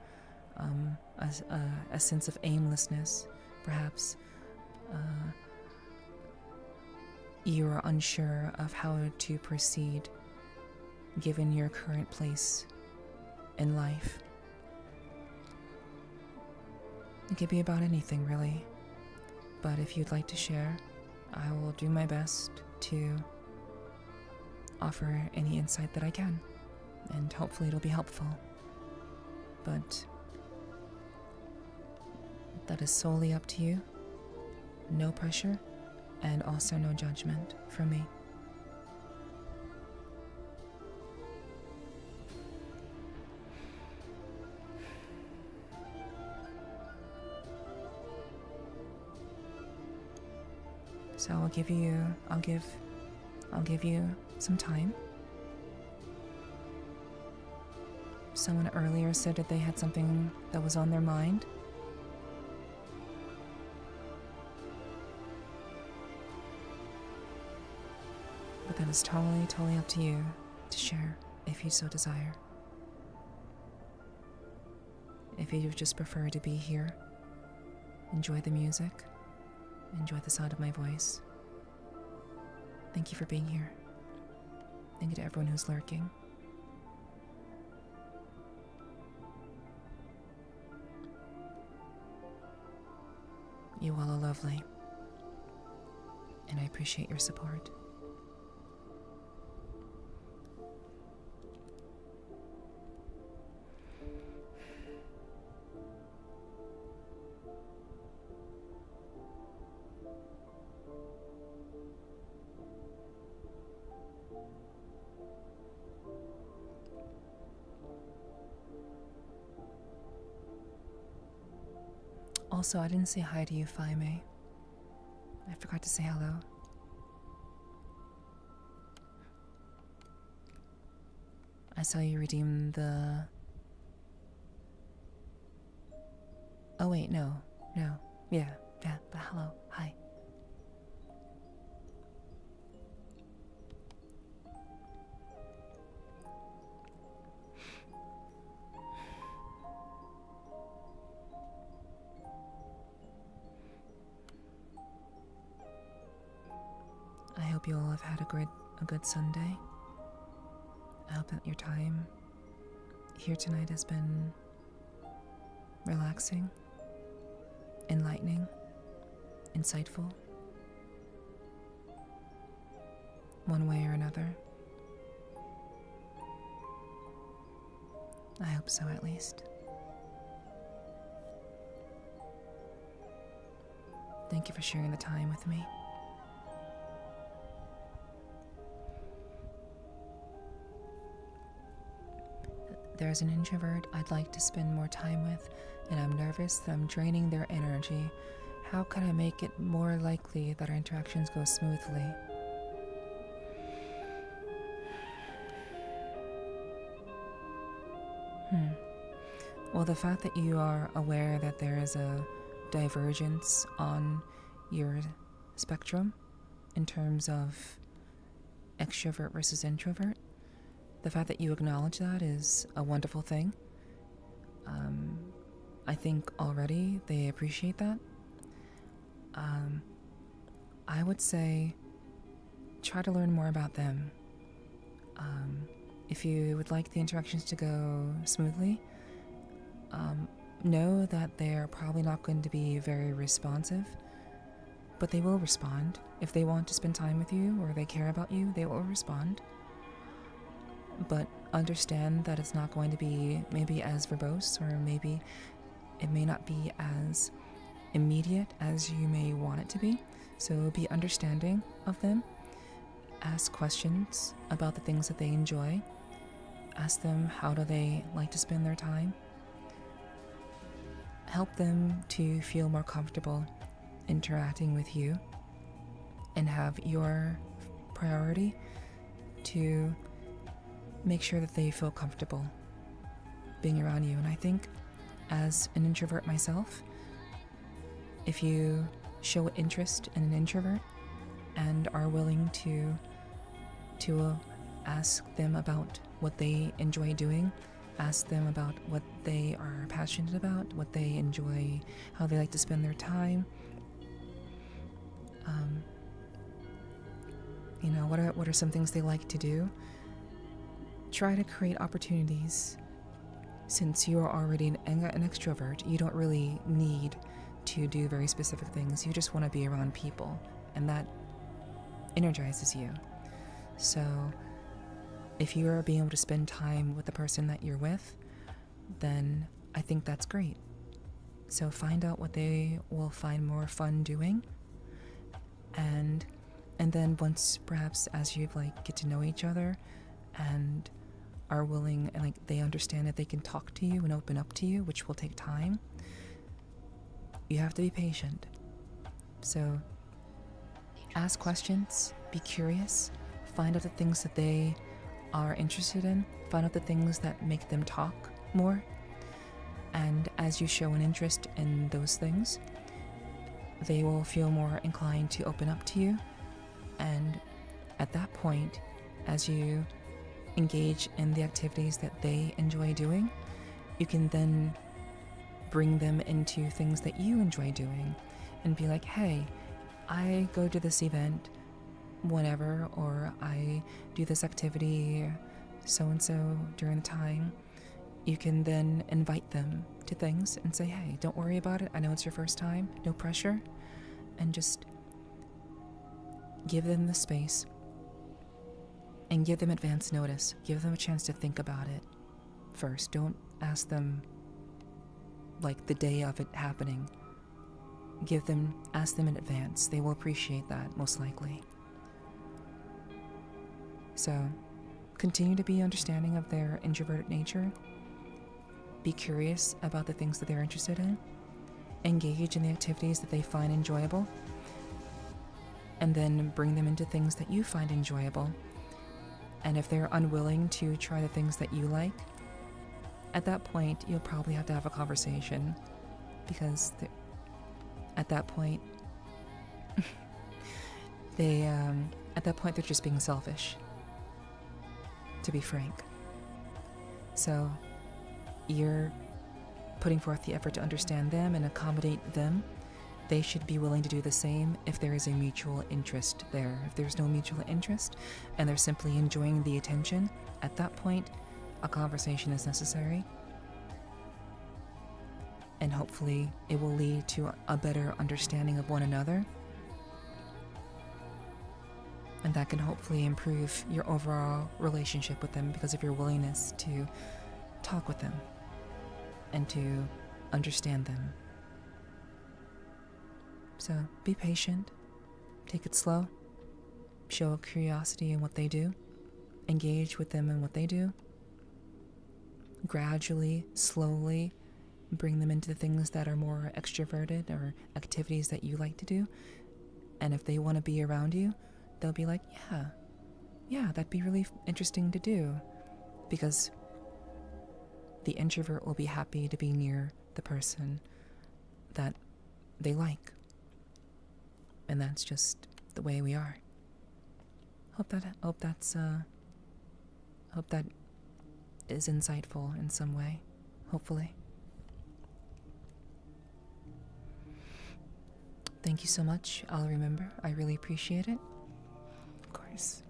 a sense of aimlessness, perhaps. You are unsure of how to proceed given your current place in life. It could be about anything, really. But if you'd like to share, I will do my best to offer any insight that I can, and hopefully it'll be helpful. But that is solely up to you. No pressure, and also no judgment from me. So I'll give you some time. Someone earlier said that they had something that was on their mind. But that is totally up to you to share if you so desire. If you just prefer to be here, enjoy the music, enjoy the sound of my voice. Thank you for being here. Thank you to everyone who's lurking. You all are lovely, and I appreciate your support. Also, I didn't say hi to you, Faime. I forgot to say hello. I saw you redeem the... Oh wait, no. Yeah, but hello, hi. hope you all have had a good Sunday. I hope that your time here tonight has been relaxing, enlightening, insightful, one way or another. I hope so, at least. Thank you for sharing the time with me. There's an introvert I'd like to spend more time with, and I'm nervous that I'm draining their energy. How can I make it more likely that our interactions go smoothly? Well, the fact that you are aware that there is a divergence on your spectrum in terms of extrovert versus introvert, the fact that you acknowledge that is a wonderful thing. I think already they appreciate that. I would say try to learn more about them. If you would like the interactions to go smoothly, know that they're probably not going to be very responsive, but they will respond. If they want to spend time with you or they care about you, they will respond. But understand that it's not going to be maybe as verbose, or maybe it may not be as immediate as you may want it to be. So be understanding of them. Ask questions about the things that they enjoy. Ask them how do they like to spend their time. Help them to feel more comfortable interacting with you, and have your priority to make sure that they feel comfortable being around you. And I think as an introvert myself, if you show interest in an introvert and are willing to ask them about what they enjoy doing, ask them about what they are passionate about, what they enjoy, how they like to spend their time. What are some things they like to do? Try to create opportunities. Since you are already an extrovert, you don't really need to do very specific things. You just want to be around people, and that energizes you. So if you are being able to spend time with the person that you're with, then I think that's great. So find out what they will find more fun doing, and then once, perhaps as you get to know each other and are willing, and they understand that they can talk to you and open up to you, which will take time, you have to be patient. So ask questions, be curious, find out the things that they are interested in, find out the things that make them talk more, and as you show an interest in those things, they will feel more inclined to open up to you. And at that point, as you engage in the activities that they enjoy doing, you can then bring them into things that you enjoy doing and be like, hey, I go to this event whenever, or I do this activity so-and-so during the time. You can then invite them to things and say, hey, don't worry about it. I know it's your first time. No pressure. And just give them the space and give them advance notice. Give them a chance to think about it first. Don't ask them the day of it happening. Ask them in advance. They will appreciate that, most likely. So continue to be understanding of their introverted nature. Be curious about the things that they're interested in. Engage in the activities that they find enjoyable. And then bring them into things that you find enjoyable. And if they're unwilling to try the things that you like, at that point, you'll probably have to have a conversation, because at that point, they're just being selfish, to be frank. So you're putting forth the effort to understand them and accommodate them, they should be willing to do the same if there is a mutual interest there. If there's no mutual interest and they're simply enjoying the attention, at that point, a conversation is necessary. And hopefully it will lead to a better understanding of one another. And that can hopefully improve your overall relationship with them because of your willingness to talk with them and to understand them. So be patient, take it slow, show curiosity in what they do, engage with them in what they do. Gradually, slowly, bring them into things that are more extroverted or activities that you like to do. And if they want to be around you, they'll be like, yeah, that'd be really interesting to do. Because the introvert will be happy to be near the person that they like. And that's just the way we are. Hope that is insightful in some way, hopefully. Thank you so much. I'll remember. I really appreciate it. Of course.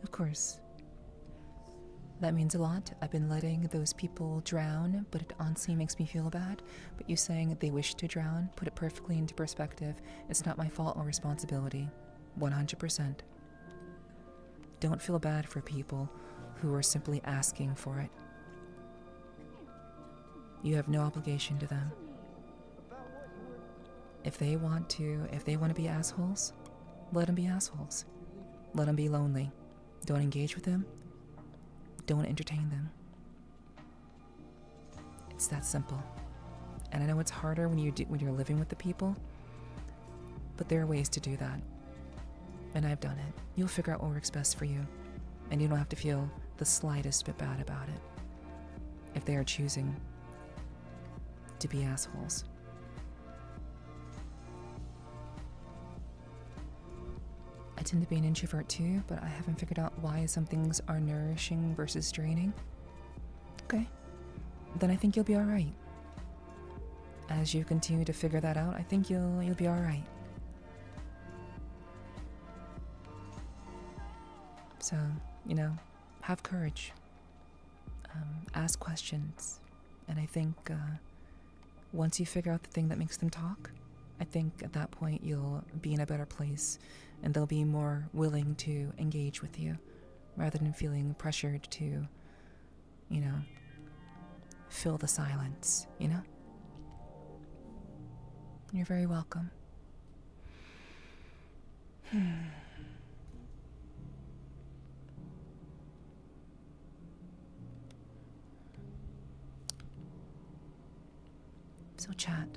Of course. That means a lot. I've been letting those people drown, but it honestly makes me feel bad. But you saying they wish to drown, put it perfectly into perspective. It's not my fault or responsibility. 100%. Don't feel bad for people who are simply asking for it. You have no obligation to them. If they want to be assholes, let them be assholes. Let them be lonely. Don't engage with them. Don't entertain them. It's that simple. And I know it's harder when you're living with the people, but there are ways to do that. And I've done it. You'll figure out what works best for you, and you don't have to feel the slightest bit bad about it if they are choosing to be assholes. I tend to be an introvert too, but I haven't figured out why some things are nourishing versus draining. Okay, then I think you'll be alright. As you continue to figure that out, I think you'll be alright. So, have courage. Ask questions. And I think once you figure out the thing that makes them talk, I think at that point you'll be in a better place and they'll be more willing to engage with you rather than feeling pressured to, fill the silence, You're very welcome. So chat.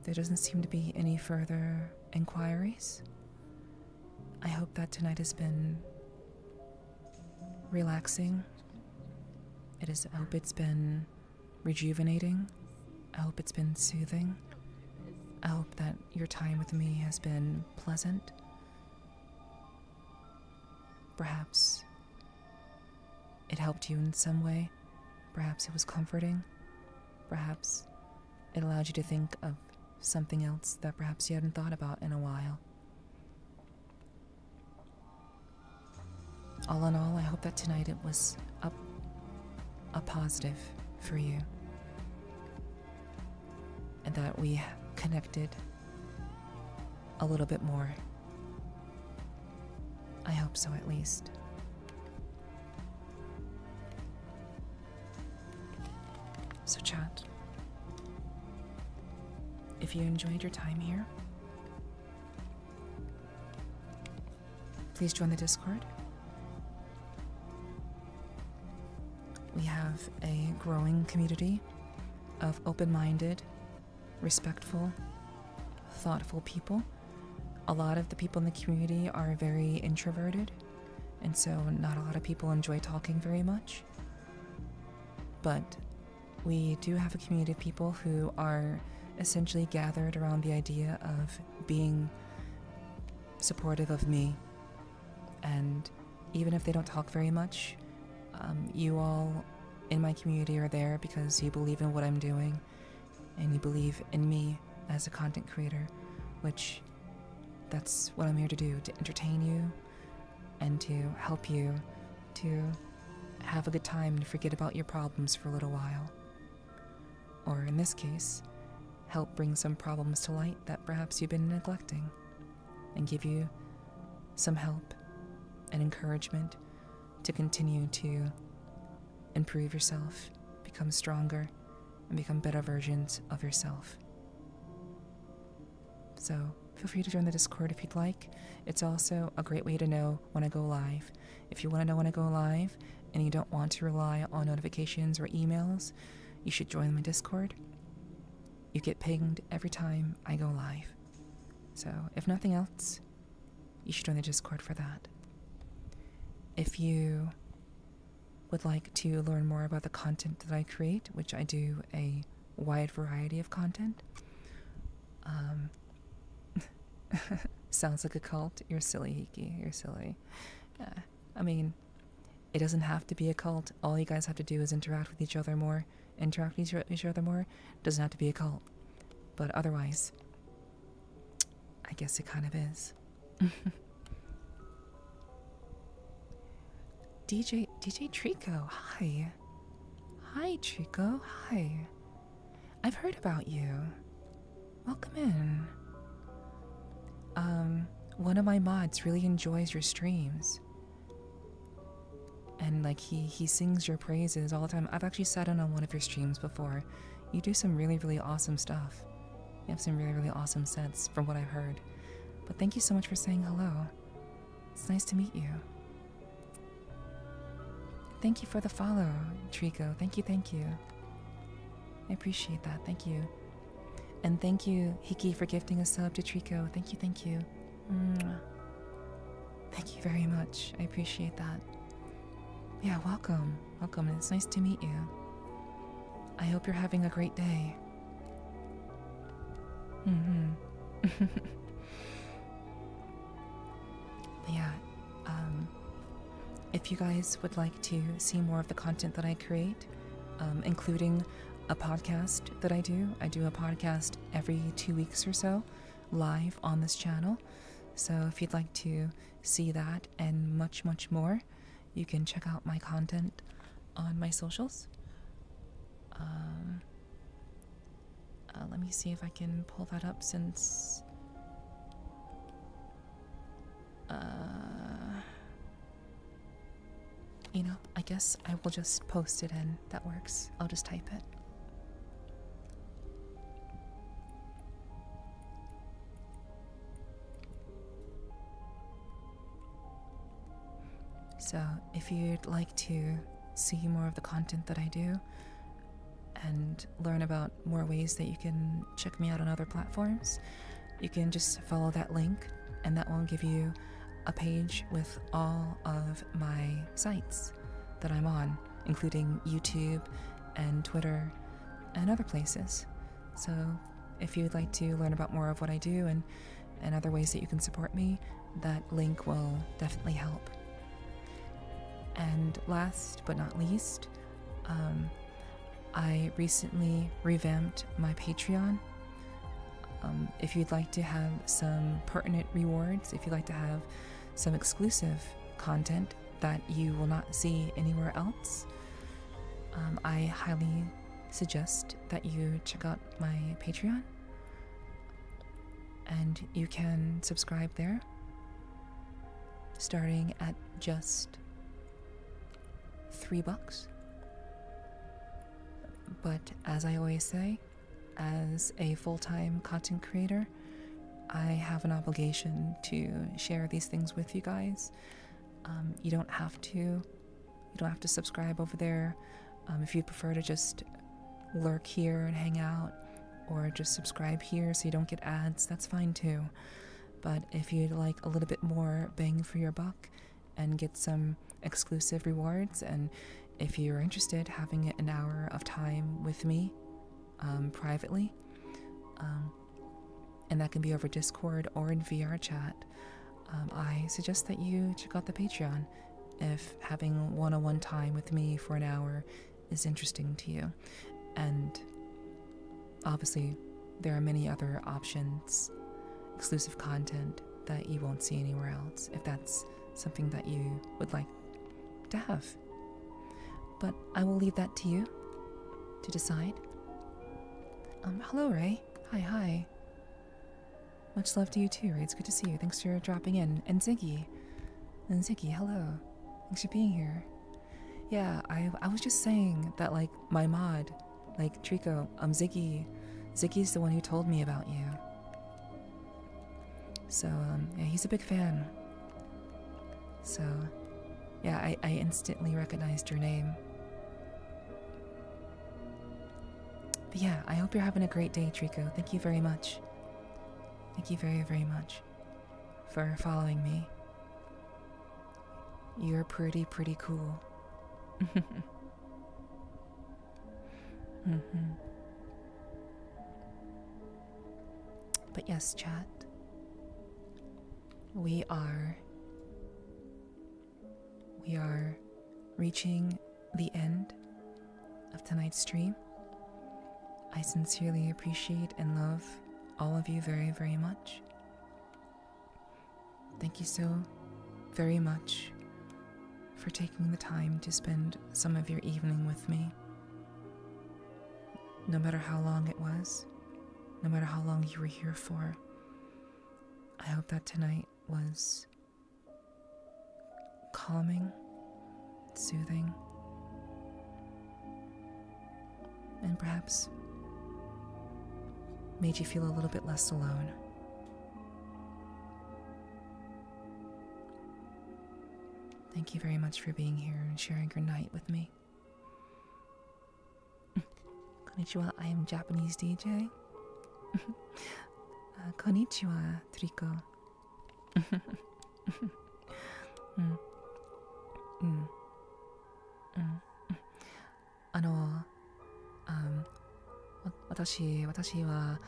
There doesn't seem to be any further inquiries. I hope that tonight has been relaxing. I hope it's been rejuvenating. I hope it's been soothing. I hope that your time with me has been pleasant. Perhaps it helped you in some way. Perhaps it was comforting. Perhaps it allowed you to think of something else that perhaps you hadn't thought about in a while. All in all, I hope that tonight it was a positive for you. And that we connected a little bit more. I hope so, at least. So chat, if you enjoyed your time here, please join the Discord. We have a growing community of open-minded, respectful, thoughtful people. A lot of the people in the community are very introverted, and so not a lot of people enjoy talking very much. But we do have a community of people who are essentially gathered around the idea of being supportive of me. And even if they don't talk very much, you all in my community are there because you believe in what I'm doing and you believe in me as a content creator, which that's what I'm here to do, to entertain you and to help you to have a good time and forget about your problems for a little while. Or in this case, help bring some problems to light that perhaps you've been neglecting, and give you some help and encouragement to continue to improve yourself, become stronger, and become better versions of yourself. So feel free to join the Discord if you'd like. It's also a great way to know when I go live. If you want to know when I go live and you don't want to rely on notifications or emails, you should join my Discord. You get pinged every time I go live. So if nothing else, you should join the Discord for that. If you would like to learn more about the content that I create, which I do a wide variety of content, sounds like a cult. You're silly, Hiki. You're silly. I mean, it doesn't have to be a cult. All you guys have to do is interact with each other more. Interact with each other more. Doesn't have to be a cult. But otherwise, I guess it kind of is. DJ Trico, hi. Hi, Trico, hi. I've heard about you. Welcome in. One of my mods really enjoys your streams. And like he sings your praises all the time. I've actually sat in on one of your streams before. You do some really, really awesome stuff. You have some really, really awesome sets from what I've heard. But thank you so much for saying hello. It's nice to meet you. Thank you for the follow, Trico. Thank you. I appreciate that. Thank you. And thank you, Hiki, for gifting a sub to Trico. Thank you. Mwah. Thank you very much. I appreciate that. Yeah, welcome. It's nice to meet you. I hope you're having a great day. Yeah, if you guys would like to see more of the content that I create, including a podcast that I do a podcast every 2 weeks or so, live on this channel. So if you'd like to see that and much, much more, you can check out my content on my socials. Let me see if I can pull that up since... you know, I guess I will just post it in. That works. I'll just type it. So, if you'd like to see more of the content that I do and learn about more ways that you can check me out on other platforms, you can just follow that link, and that will give you a page with all of my sites that I'm on, including YouTube and Twitter and other places. So if you'd like to learn about more of what I do and other ways that you can support me, that link will definitely help. And last but not least, I recently revamped my Patreon. If you'd like to have some pertinent rewards, if you'd like to have some exclusive content that you will not see anywhere else, I highly suggest that you check out my Patreon, and you can subscribe there starting at just $3. But as I always say, as a full-time content creator, I have an obligation to share these things with you guys. You don't have to subscribe over there. If you prefer to just lurk here and hang out, or just subscribe here so you don't get ads, that's fine too. But if you'd like a little bit more bang for your buck and get some exclusive rewards, and if you're interested having an hour of time with me privately, and that can be over Discord or in VR chat, I suggest that you check out the Patreon if having one-on-one time with me for an hour is interesting to you. And obviously, there are many other options, exclusive content that you won't see anywhere else, if that's something that you would like to have. But I will leave that to you to decide. Hello, Ray. Hi. Much love to you too, Ray. It's good to see you. Thanks for dropping in. And Ziggy, hello. Thanks for being here. Yeah, I was just saying that, like, my mod, like, Trico, Ziggy's the one who told me about you. So, yeah, he's a big fan. So, yeah, I instantly recognized your name. But yeah, I hope you're having a great day, Trico. Thank you very much. Thank you very, very much for following me. You're pretty cool. But yes, chat. We are reaching the end of tonight's stream. I sincerely appreciate and love all of you very, very much. Thank you so very much for taking the time to spend some of your evening with me. No matter how long it was, no matter how long you were here for, I hope that tonight was calming, soothing, and perhaps made you feel a little bit less alone. Thank you very much for being here and sharing your night with me. Konnichiwa, I am Japanese DJ. Konnichiwa, Triko. Watashi wa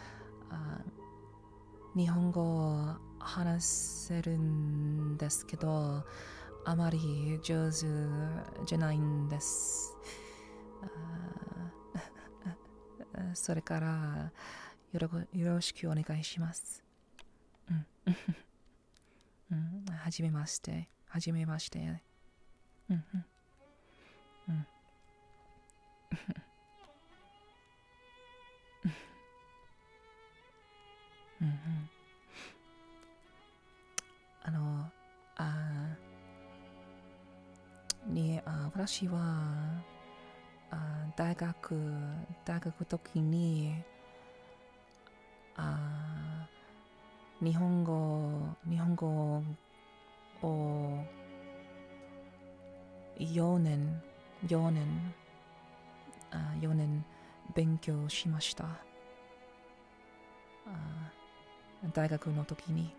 日本語を話せるんですけど、あまり上手じゃないんです。それからよろしくお願いします。はじめまして。私は大学時に日本語を4年勉強しました。大学の時に。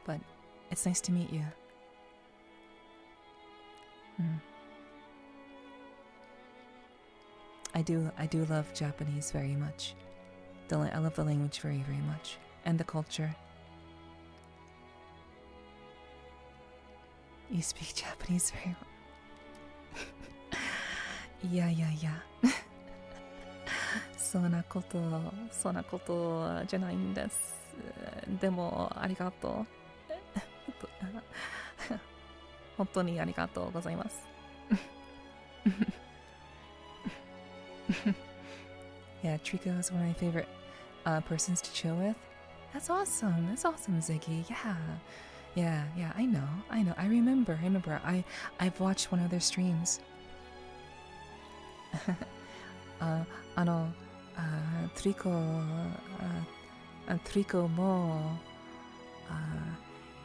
But it's nice to meet you. I do love Japanese very much. I love the language very, very much. And the culture. You speak Japanese very well. Yeah. そんなことじゃないんです。でもありがとう。本当にありがとうございます。Yeah, Trico is one of my favorite persons to chill with. That's awesome, Ziggy. Yeah, I know. I remember. I've watched one of their streams. Trico も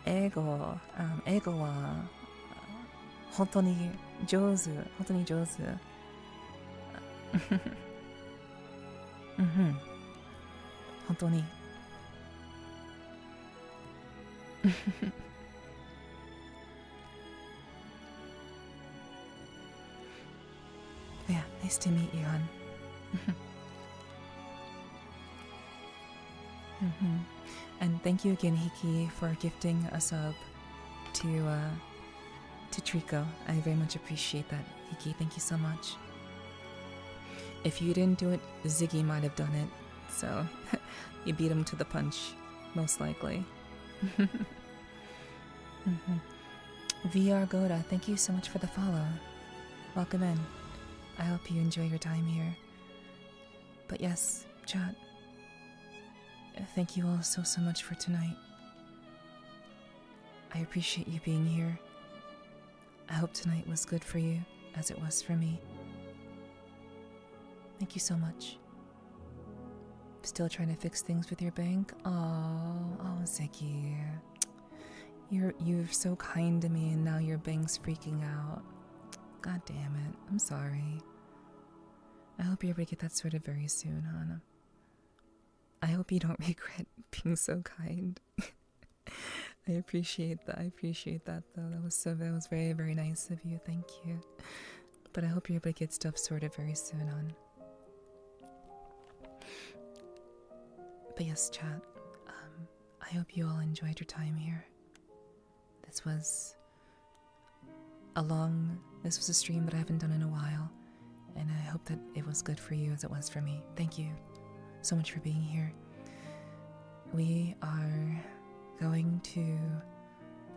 英語は本当に上手。本当に。Yeah, nice to meet you, hon. And thank you again, Hiki, for gifting a sub to Trico. I very much appreciate that, Hiki. Thank you so much. If you didn't do it, Ziggy might have done it. So, you beat him to the punch, most likely. VR Goda, thank you so much for the follow. Welcome in. I hope you enjoy your time here. But yes, chat. Thank you all so much for tonight. I appreciate you being here. I hope tonight was good for you, as it was for me. Thank you so much. Still trying to fix things with your bank? Oh, Ziggy. You're so kind to me, and now your bank's freaking out. God damn it. I'm sorry. I hope you're able to get that sorted very soon, Hannah. I hope you don't regret being so kind. I appreciate that. I appreciate that, though. That was very, very nice of you. Thank you. But I hope you're able to get stuff sorted very soon, hon. But yes, chat. I hope you all enjoyed your time here. This was a stream that I haven't done in a while, and I hope that it was good for you as it was for me. Thank you so much for being here. We are going to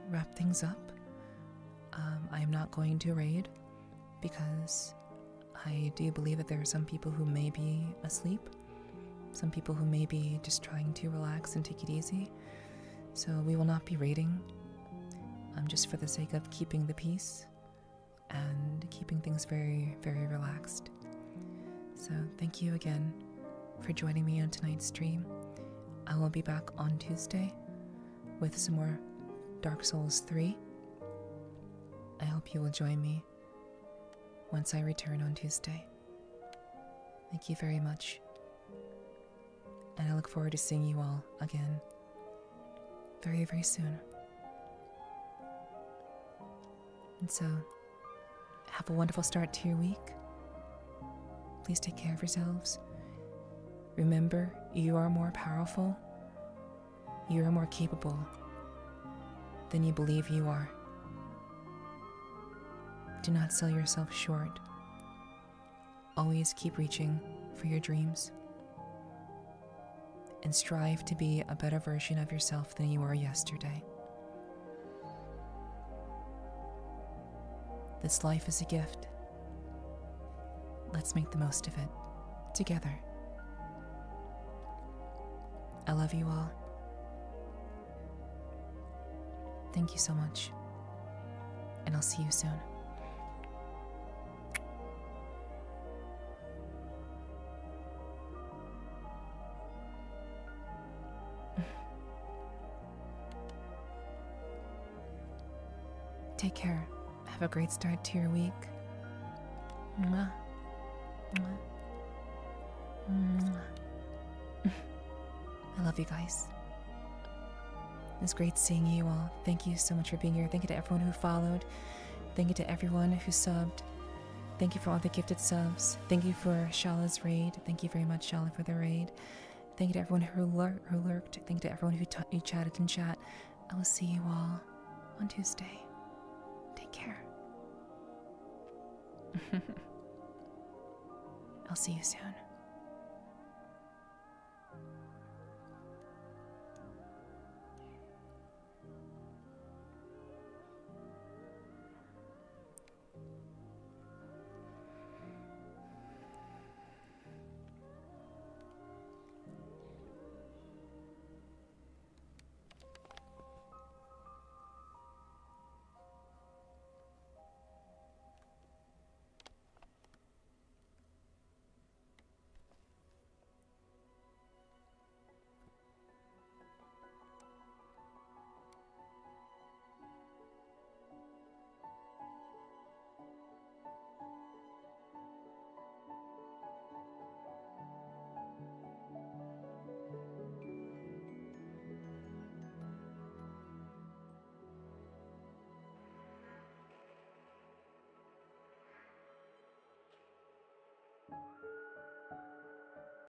wrap things up. I am not going to raid because I do believe that there are some people who may be asleep, some people who may be just trying to relax and take it easy. So we will not be raiding, just for the sake of keeping the peace and keeping things very, very relaxed. So thank you again for joining me on tonight's stream. I will be back on Tuesday with some more Dark Souls 3. I hope you will join me once I return on Tuesday. Thank you very much. And I look forward to seeing you all again very, very soon. And so, have a wonderful start to your week. Please take care of yourselves. Remember, you are more powerful, you are more capable than you believe you are. Do not sell yourself short. Always keep reaching for your dreams. And strive to be a better version of yourself than you were yesterday. This life is a gift. Let's make the most of it, together. I love you all. Thank you so much. And I'll see you soon. Take care. Have a great start to your week. Mwah. Mwah. Mwah. I love you guys. It was great seeing you all. Thank you so much for being here. Thank you to everyone who followed. Thank you to everyone who subbed. Thank you for all the gifted subs. Thank you for Shala's raid. Thank you very much, Shala, for the raid. Thank you to everyone who lurked. Thank you to everyone who chatted in chat. I will see you all on Tuesday. Take care. I'll see you soon.